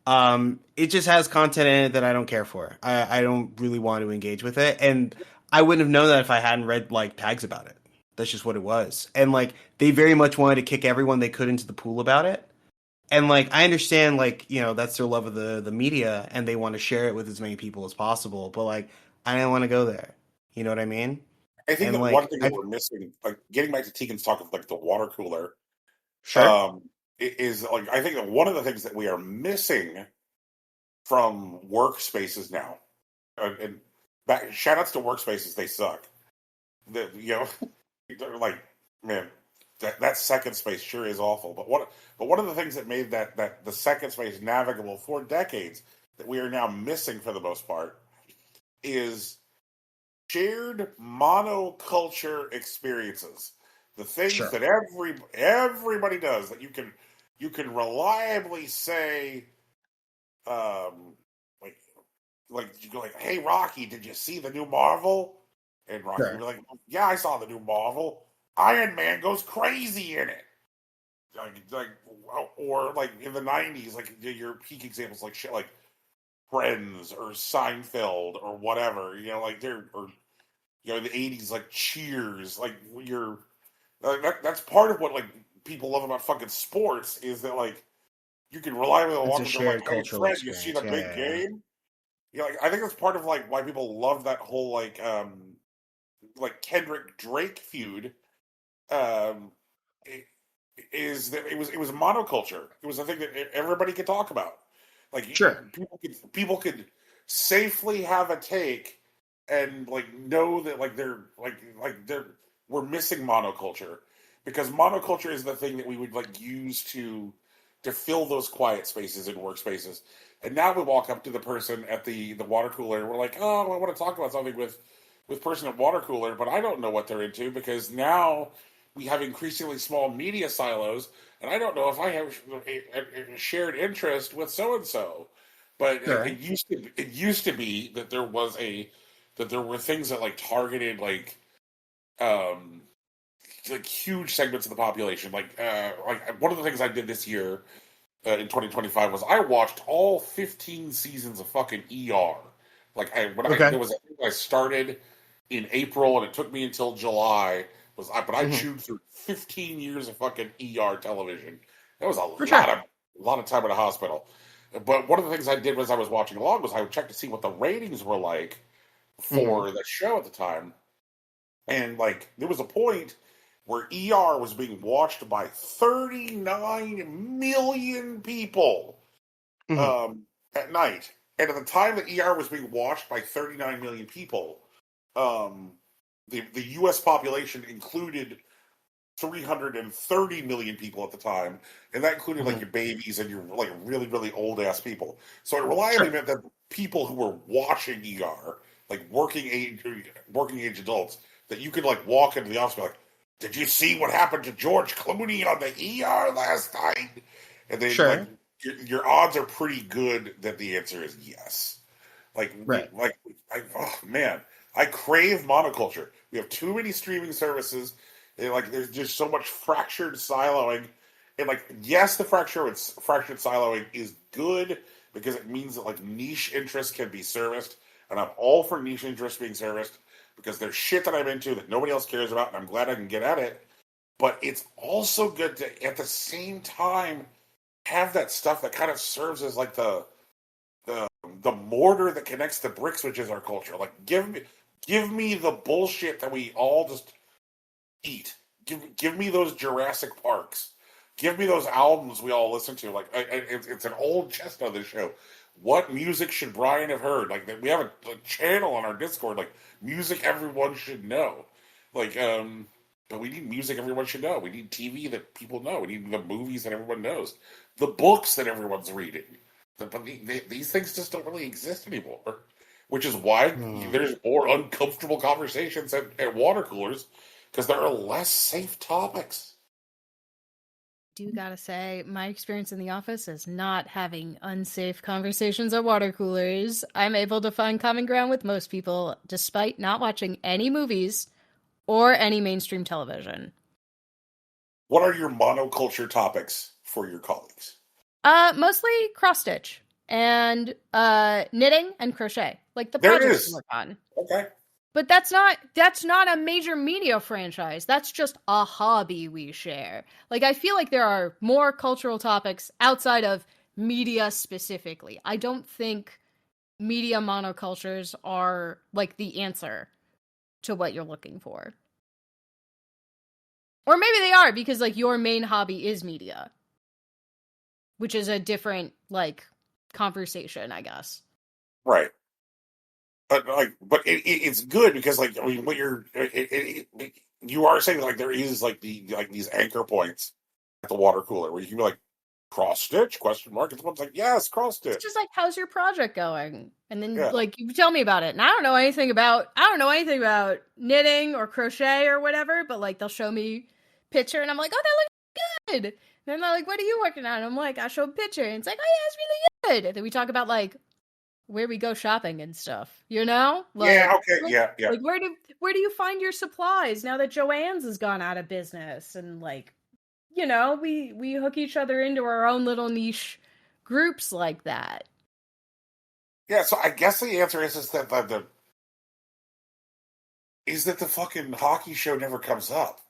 it just has content in it that I don't care for. I don't really want to engage with it, and I wouldn't have known that if I hadn't read like tags about it. That's just what it was, and like they very much wanted to kick everyone they could into the pool about it. And like I understand, like you know that's their love of the media, and they want to share it with as many people as possible. But like I didn't want to go there. You know what I mean? I think and, that like, one thing that we're missing, like getting back to Tegan's talk of like the water cooler, Sure. is like I think that one of the things that we are missing from workspaces now, and shout outs to workspaces, they suck. They're like man, that second space sure is awful. But one of the things that made that the second space navigable for decades that we are now missing for the most part is shared monoculture experiences. The things that everybody does that you can reliably say, like you go like, hey Rocky, did you see the new Marvel? And Rocky would be like, yeah, I saw the new Marvel. Iron Man goes crazy in it. like or like in the '90s, like your peak examples like shit like Friends or Seinfeld or whatever, like they're or in the '80s like Cheers, like you're that's part of what like people love about fucking sports is that like you can reliably It's walk a up to them like, shared hey cultural Fred, you see experience. the Yeah, big yeah, yeah. game? Like I think that's part of like why people love that whole like Kendrick Drake feud. Um, i- is that it was monoculture. It was a thing that everybody could talk about. Like Sure. people could safely have a take and like know that like they're we're missing monoculture because monoculture is the thing that we would like use to fill those quiet spaces in workspaces. And now we walk up to the person at the water cooler and we're like, oh, I want to talk about something with person at water cooler, but I don't know what they're into because now we have increasingly small media silos, and I don't know if I have a shared interest with so and so. But Sure. it used to be that there were things that like targeted um like huge segments of the population. Like one of the things I did this year in 2025 was I watched all 15 seasons of fucking ER. Like Okay. there was I started in April and it took me until July. But I Hmm. chewed through 15 years of fucking ER television. That was a For lot sure. of time in a hospital. But one of the things I did was I was watching along was I would check to see what the ratings were like Hmm. for the show at the time. And like there was a point where ER was being watched by 39 million people Hmm. um, at night. And at the time that ER was being watched by 39 million people, um, the U.S. population included 330 million people at the time, and that included like Hmm. your babies and your like really really old ass people. So it reliably Sure. meant that people who were watching ER, like working age adults, that you could like walk into the office and be like, "Did you see what happened to George Clooney on the ER last night?" And then like Sure. your odds are pretty good that the answer is yes. Like Right. oh man, I crave monoculture. We have too many streaming services. And, like there's just so much fractured siloing. And like yes, the fractured siloing is good because it means that like niche interests can be serviced, and I'm all for niche interests being serviced because there's shit that I'm into that nobody else cares about, and I'm glad I can get at it. But it's also good to at the same time have that stuff that kind of serves as like the the mortar that connects the bricks, which is our culture. Like give me the bullshit that we all just eat. Give me those Jurassic Parks. Give me those albums we all listen to. Like it's an old chestnut of this show. What music should Brian have heard? Like we have a channel on our Discord. Like music everyone should know. Like but we need music everyone should know. We need TV that people know. We need the movies that everyone knows. The books that everyone's reading. But these things just don't really exist anymore. Which is why Hmm. there's more uncomfortable conversations at water coolers because there are less safe topics. Do gotta say, my experience in the office is not having unsafe conversations at water coolers. I'm able to find common ground with most people, despite not watching any movies or any mainstream television. What are your monoculture topics for your colleagues? Mostly cross stitch and knitting and crochet, like the There it projects we is. work on. Okay. But that's not a major media franchise. That's just a hobby we share. Like I feel like there are more cultural topics outside of media specifically. I don't think media monocultures are like the answer to what you're looking for. Or maybe they are because like your main hobby is media, which is a different like conversation, I guess. Right. But it's good because like I mean what you are saying like there is like these anchor points at the water cooler where you can be like cross stitch question mark and someone's like yes cross It's stitch just like, how's your project going? And then yeah like you tell me about it. And I don't know anything about knitting or crochet or whatever, but like they'll show me picture and I'm like, oh, that looks good. And then they're like, what are you working on? And I'm like, I show a picture. And it's like, oh yeah, it's really good. And then we talk about like where we go shopping and stuff, you know? yeah okay yeah Like where do you find your supplies now that Joann's has gone out of business? And like you know, we hook each other into our own little niche groups like that. Yeah, so I guess the answer is that the fucking hockey show never comes up.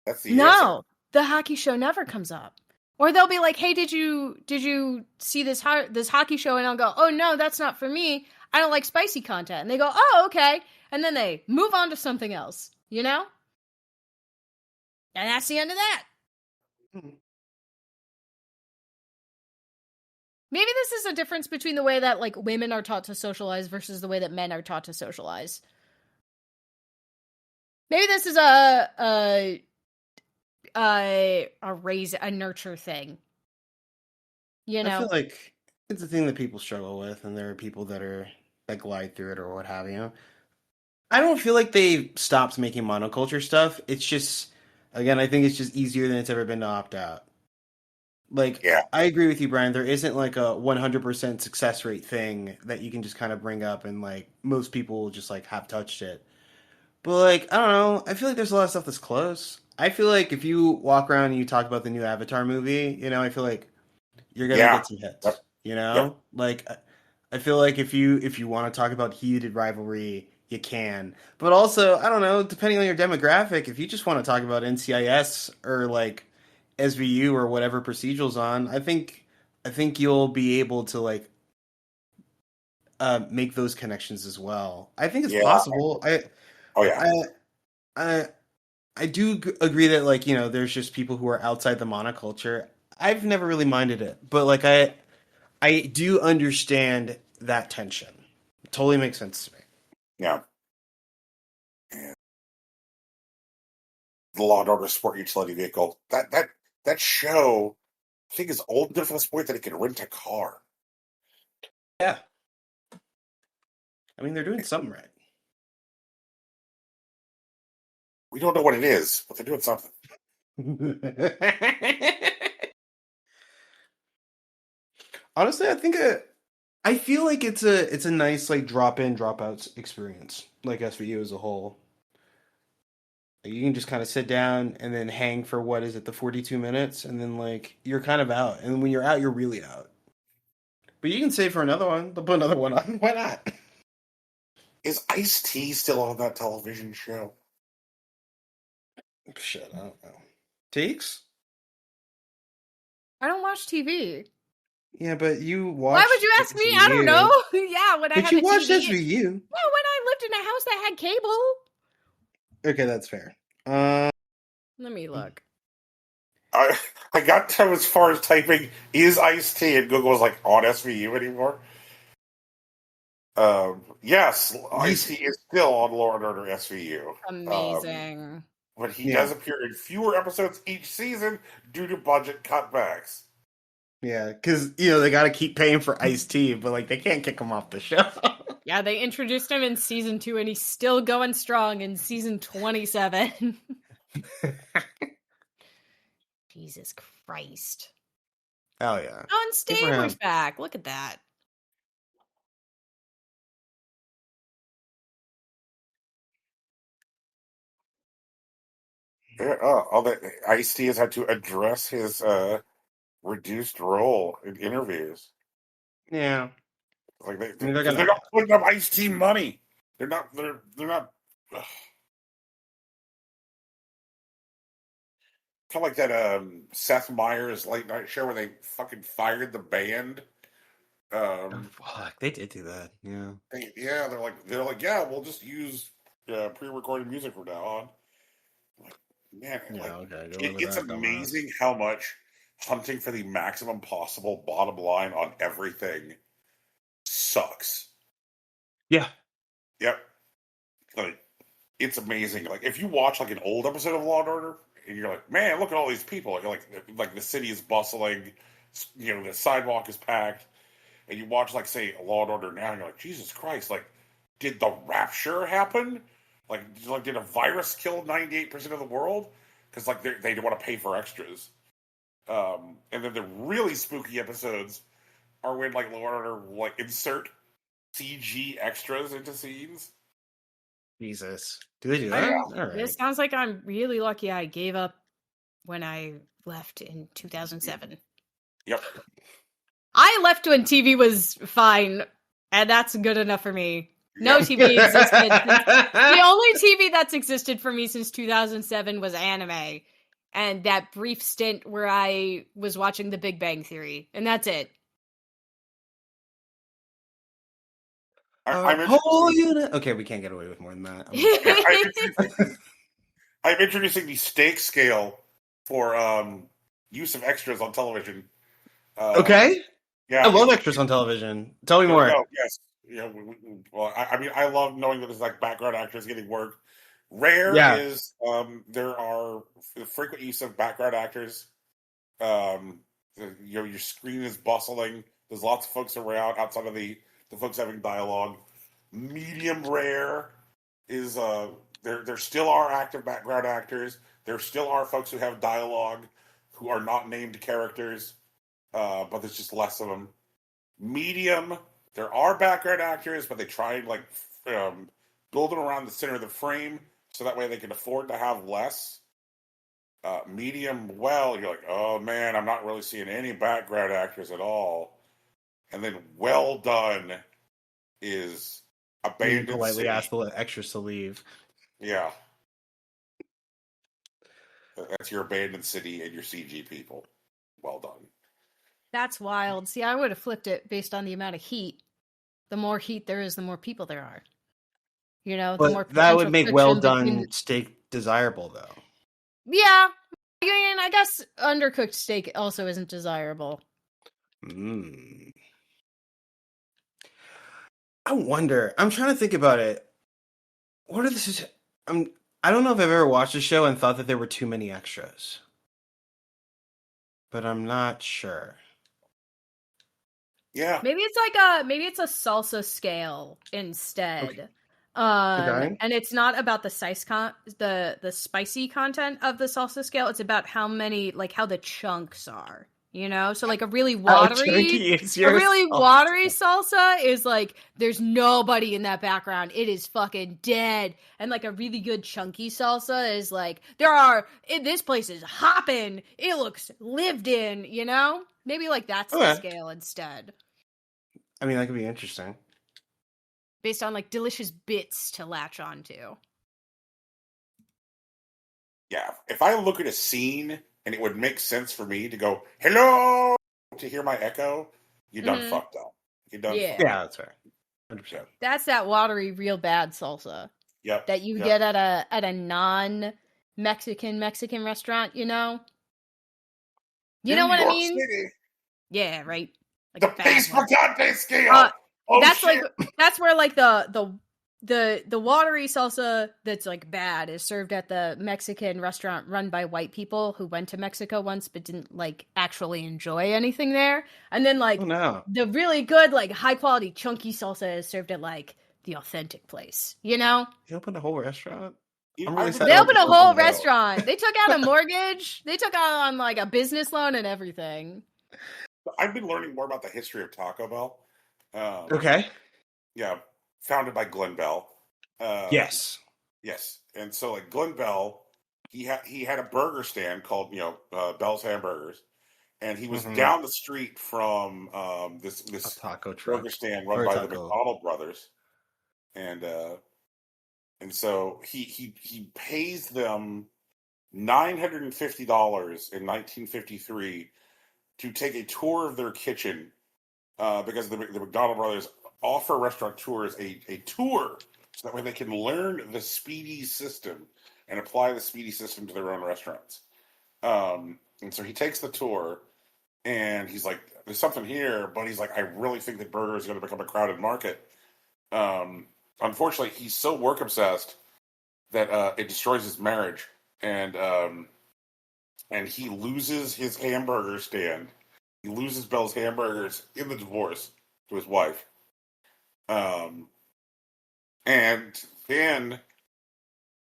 That's the answer. No, the hockey show never comes up. Or they'll be like, "Hey, did you see this this hockey show?" And I'll go, "Oh no, that's not for me. I don't like spicy content." And they go, "Oh, okay." And then they move on to something else, you know? And that's the end of that. Maybe this is a difference between the way that like women are taught to socialize versus the way that men are taught to socialize. Maybe this is a nurture thing. You I know? feel like it's a thing that people struggle with, and there are people that are that glide through it or what have you. I don't feel like they stopped making monoculture stuff. It's just, again, I think it's just easier than it's ever been to opt out. Like, Yeah. I agree with you, Brian. There isn't like a 100% success rate thing that you can just kind of bring up and like most people will just like have touched it. But like, I don't know. I feel like there's a lot of stuff that's close. I feel like if you walk around and you talk about the new Avatar movie, you know, I feel like you're gonna Yeah. get some hits. Yep. You Yep. know, like I feel like if you want to talk about heated rivalry, you can. But also, I don't know, depending on your demographic, if you just want to talk about NCIS or like SVU or whatever procedurals on, I think you'll be able to like make those connections as well. I think it's Yeah. possible. Oh yeah. I I I do agree that like there's just people who are outside the monoculture. I've never really minded it, but like I do understand that tension. It totally makes sense to me. Yeah. And the Law and Order Sport Utility Vehicle. That show, I think, is old enough to this point that it can rent a car. Yeah. I mean, they're doing something right. We don't know what it is, but they're doing something. Honestly, I feel like it's a nice like drop in drop out experience, like SVU as a whole. Like, you can just kind of sit down and then hang for what is it, the 42 minutes, and then like you're kind of out, and when you're out, you're really out. But you can save for another one. They'll put another one on. Why not? Is Ice-T still on that television show? Shit, I don't know. Takes? I don't watch TV. Yeah, but you watch. Why would you ask me? I don't know. Yeah, when I But had you a watched TV. SVU. No, when I lived in a house that had cable. Okay, that's fair. Let me look. I got to as far as typing is Ice-T, and Google was like on SVU anymore. Yes, Ice-T is still on Law and Order SVU. Amazing. But he Yeah. does appear in fewer episodes each season due to budget cutbacks. Yeah, because they got to keep paying for Ice-T, but like they can't kick him off the show. Yeah, they introduced him in season 2 and he's still going strong in season 27. Jesus Christ. Oh yeah. Oh, and Good for Stabler's him. back. Look at that. Yeah, all that Ice-T has had to address his reduced role in interviews. Yeah. Like they're they're gonna- not putting up Ice-T money. They're not. They're not. Kind of like that Seth Meyers late night show where they fucking fired the band. Fuck, they did do that. Yeah. They're like, yeah, we'll just use pre-recorded music from now on. Like, man, Yeah. Okay. Go with it's that, dumbass. amazing how much hunting for the maximum possible bottom line on everything sucks. Yeah. Yep. Like, it's amazing. Like, if you watch like an old episode of Law and Order, and you're like, man, look at all these people. Like the city is bustling. The sidewalk is packed. And you watch, like, say, Law and Order now, and you're like, Jesus Christ, like, did the rapture happen? Like did a virus kill 98% of the world? Because, like, they don't want to pay for extras. And then the really spooky episodes are when, like, Law and Order will, like, insert CG extras into scenes. Jesus. Do they do that? All right. This sounds like I'm really lucky I gave up when I left in 2007. Yep. I left when TV was fine, and that's good enough for me. No Yep. TV existed. The only TV that's existed for me since 2007 was anime, and that brief stint where I was watching The Big Bang Theory, and that's it. I'm Whole introducing, unit. Okay, we can't get away with more than that. I'm introducing the stake scale for use of extras on television. Okay, Yeah. I love extras on television. Tell me more. No, yes. Yeah. Well, I mean, I love knowing that there's like background actors getting work. Rare Yeah. is there are frequent use of background actors. Your screen is bustling. There's lots of folks around outside of the folks having dialogue. Medium rare is there still are active background actors. There still are folks who have dialogue who are not named characters, but there's just less of them. Medium, there are background actors, but they try and like build them around the center of the frame so that way they can afford to have less. Medium, well, you're like, oh man, I'm not really seeing any background actors at all. And then well done is You abandoned politely city. ask the extras to leave. Yeah. That's your abandoned city and your CG people. Well done. That's wild. See, I would have flipped it based on the amount of heat. The more heat there is, the more people there are. You know, the more But that would potential make friction well between done steak desirable, though. Yeah. I mean, I guess undercooked steak also isn't desirable. Mm. I wonder. I'm trying to think about it. What are this? I don't know if I've ever watched a show and thought that there were too many extras, but I'm not sure. Yeah. Maybe it's a salsa scale instead. Okay. And it's not about the the spicy content of the salsa scale. It's about how the chunks are. You know, so like a really watery salsa is like there's nobody in that background. It is fucking dead. And like a really good chunky salsa is like this place is hopping. It looks lived in. You know, maybe like that's the Okay. scale instead, I mean, that could be interesting. based on like delicious bits to latch onto. Yeah. If I look at a scene and it would make sense for me to go, hello, to hear my echo, you done Mhm. fucked up. You done Yeah. fucked Yeah, up. that's fair. 100%. That's that watery, real bad salsa Yep. that you Yep. get at a non-Mexican restaurant. You know. You know New what I York mean? City. Yeah, right. Like The a bad base one. picante scale. Uh, Oh, that's shit. that's where like the watery salsa that's like bad is served at the Mexican restaurant run by white people who went to Mexico once but didn't like actually enjoy anything there. And then like Oh no. the really good like high quality chunky salsa is served at like the authentic place. You know? You opened a whole restaurant? You- I'm really I sad They I would- opened a don't whole know. restaurant. They took out a mortgage. They took out on like a business loan and everything. I've been learning more about the history of Taco Bell. Okay. Yeah, founded by Glenn Bell. Yes. Yes, and so like Glenn Bell, he had a burger stand called Bell's Hamburgers, and he was Mhm. down the street from this A taco truck. burger stand run Or a by the taco. McDonald brothers, and so he pays them $950 in 1953 to take a tour of their kitchen because the McDonald brothers offer restaurateurs a tour so that way they can learn the Speedy system and apply the Speedy system to their own restaurants. And so he takes the tour and he's like, there's something here, but he's like, I really think that burger is going to become a crowded market. Unfortunately, he's so work obsessed that it destroys his marriage, and he loses his hamburger stand. He loses Bell's Hamburgers in the divorce to his wife. And then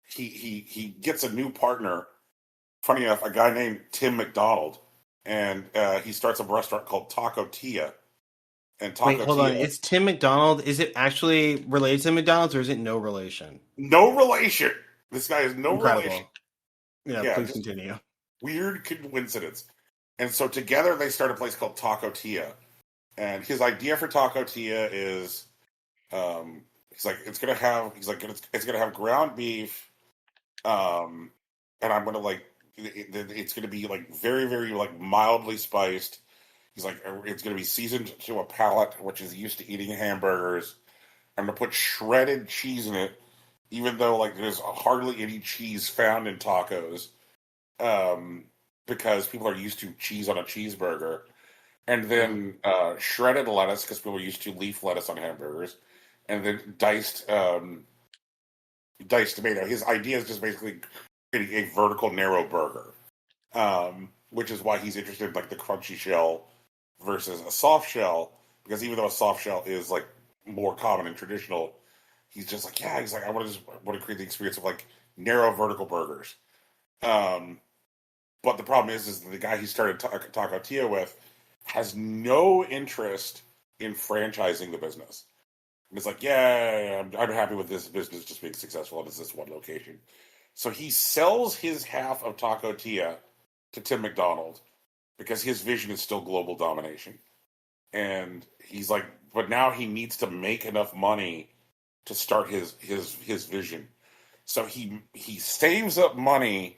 he gets a new partner. Funny enough, a guy named Tim McDonald, and he starts a restaurant called Taco Tia. And Taco Wait, hold on. Tia, It's Tim McDonald. Is it actually related to McDonald's or is it no relation? no relation. This guy has no Incredible. relation. Yeah, Yeah, please just- continue. Weird coincidence. And so together they start a place called Taco Tia. And his idea for Taco Tia is, he's like, it's gonna have ground beef, and I'm gonna like, it's gonna be like very, very like mildly spiced. He's like, it's gonna be seasoned to a palate which is used to eating hamburgers. I'm gonna put shredded cheese in it, even though like there's hardly any cheese found in tacos, because people are used to cheese on a cheeseburger, and then shredded lettuce because people are used to leaf lettuce on hamburgers, and then diced tomato. His idea is just basically creating a vertical narrow burger, which is why he's interested in like the crunchy shell versus a soft shell, because even though a soft shell is like more common and traditional, he's just like, yeah, he's like, I want to create the experience of like narrow vertical burgers. But the problem is that the guy he started Taco Tia with has no interest in franchising the business. And it's like, yeah, I'm happy with this business just being successful and it's this one location. So he sells his half of Taco Tia to Tim McDonald because his vision is still global domination. And he's like, but now he needs to make enough money to start his vision. So he saves up money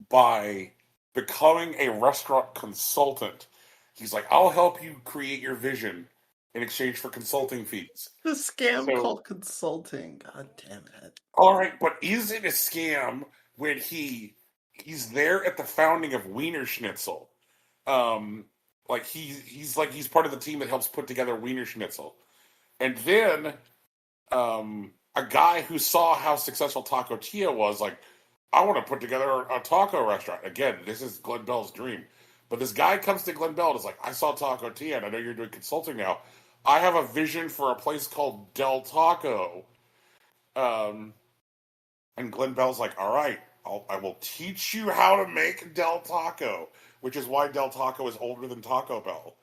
by becoming a restaurant consultant. He's like, I'll help you create your vision in exchange for consulting fees. The scam called consulting. God damn it. All right, but is it a scam when he's there at the founding of Wiener Schnitzel? Like he's part of the team that helps put together Wiener Schnitzel. And then a guy who saw how successful Taco Tia was, like, I want to put together a taco restaurant. Again, this is Glenn Bell's dream. But this guy comes to Glenn Bell and is like, I saw Taco Tia, and I know you're doing consulting now. I have a vision for a place called Del Taco. And Glenn Bell's like, all right, I will teach you how to make Del Taco, which is why Del Taco is older than Taco Bell.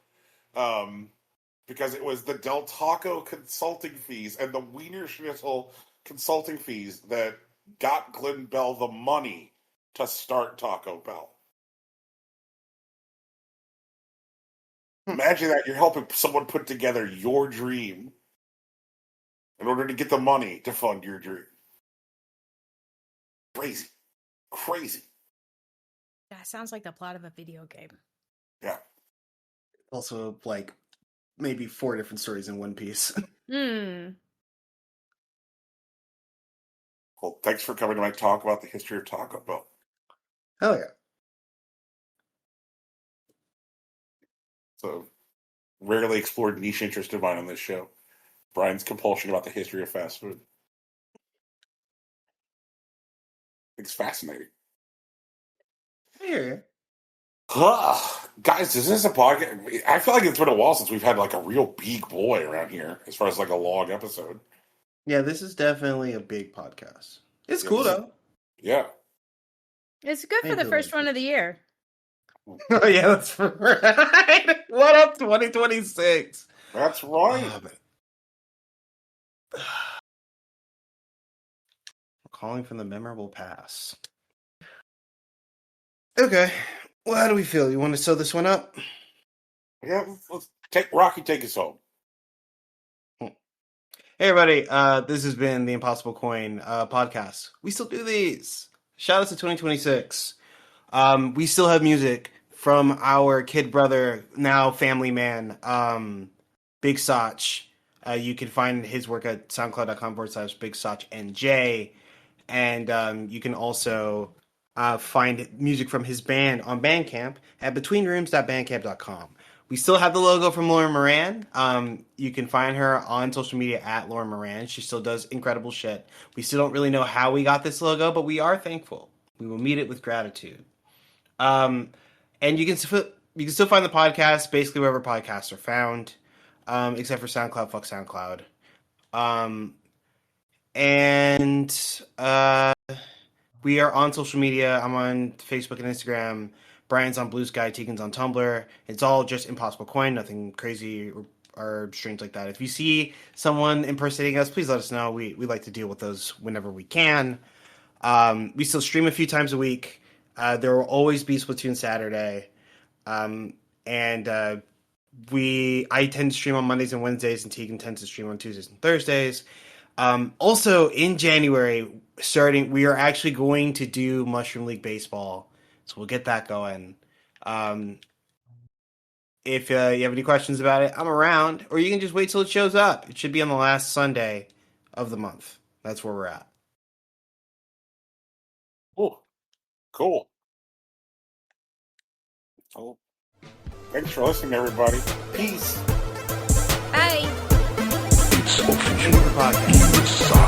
Because it was the Del Taco consulting fees and the Wiener Schnitzel consulting fees that got Glenn Bell the money to start Taco Bell. Imagine that you're helping someone put together your dream in order to get the money to fund your dream. Crazy. That sounds like the plot of a video game. Yeah. Also, like, maybe 4 different stories in one piece. Hmm. Well, thanks for coming to my talk about the history of Taco Bell. Hell yeah. So, rarely explored niche interest of mine on this show. Brian's compulsion about the history of fast food. It's fascinating. I hear you. Guys, is this a podcast? I feel like it's been a while since we've had like a real big boy around here, as far as like a long episode. Yeah, this is definitely a big podcast. It's cool though. Yeah. It's good for the first one of the year. Oh yeah, that's right. What up, 2026? That's right. I'm calling from the memorable past. Okay. Well, how do we feel? You want to sew this one up? Yeah, let's take us home. Hey everybody, this has been the Impossible Coin podcast. We still do these. Shout out to 2026. We still have music from our kid brother, now family man, Big Soch. You can find his work at soundcloud.com/Big Soch NJ. And you can also find music from his band on Bandcamp at betweenrooms.bandcamp.com. We still have the logo from Lauren Moran. You can find her on social media at Lauren Moran. She still does incredible shit. We still don't really know how we got this logo, but we are thankful. We will meet it with gratitude. And you can still find the podcast basically wherever podcasts are found, except for SoundCloud. Fuck SoundCloud. We are on social media. I'm on Facebook and Instagram. Brian's on Blue Sky, Tegan's on Tumblr. It's all just Impossible Coin, nothing crazy or strange like that. If you see someone impersonating us, please let us know. We like to deal with those whenever we can. We still stream a few times a week. There will always be Splatoon Saturday. And I tend to stream on Mondays and Wednesdays, and Tegan tends to stream on Tuesdays and Thursdays. Also, in January, we are actually going to do Mushroom League Baseball, so we'll get that going. If you have any questions about it, I'm around, or you can just wait till it shows up. It should be on the last Sunday of the month. That's where we're at. Cool. Cool. Well, thanks for listening, everybody. Peace. Bye. Thank you for the podcast.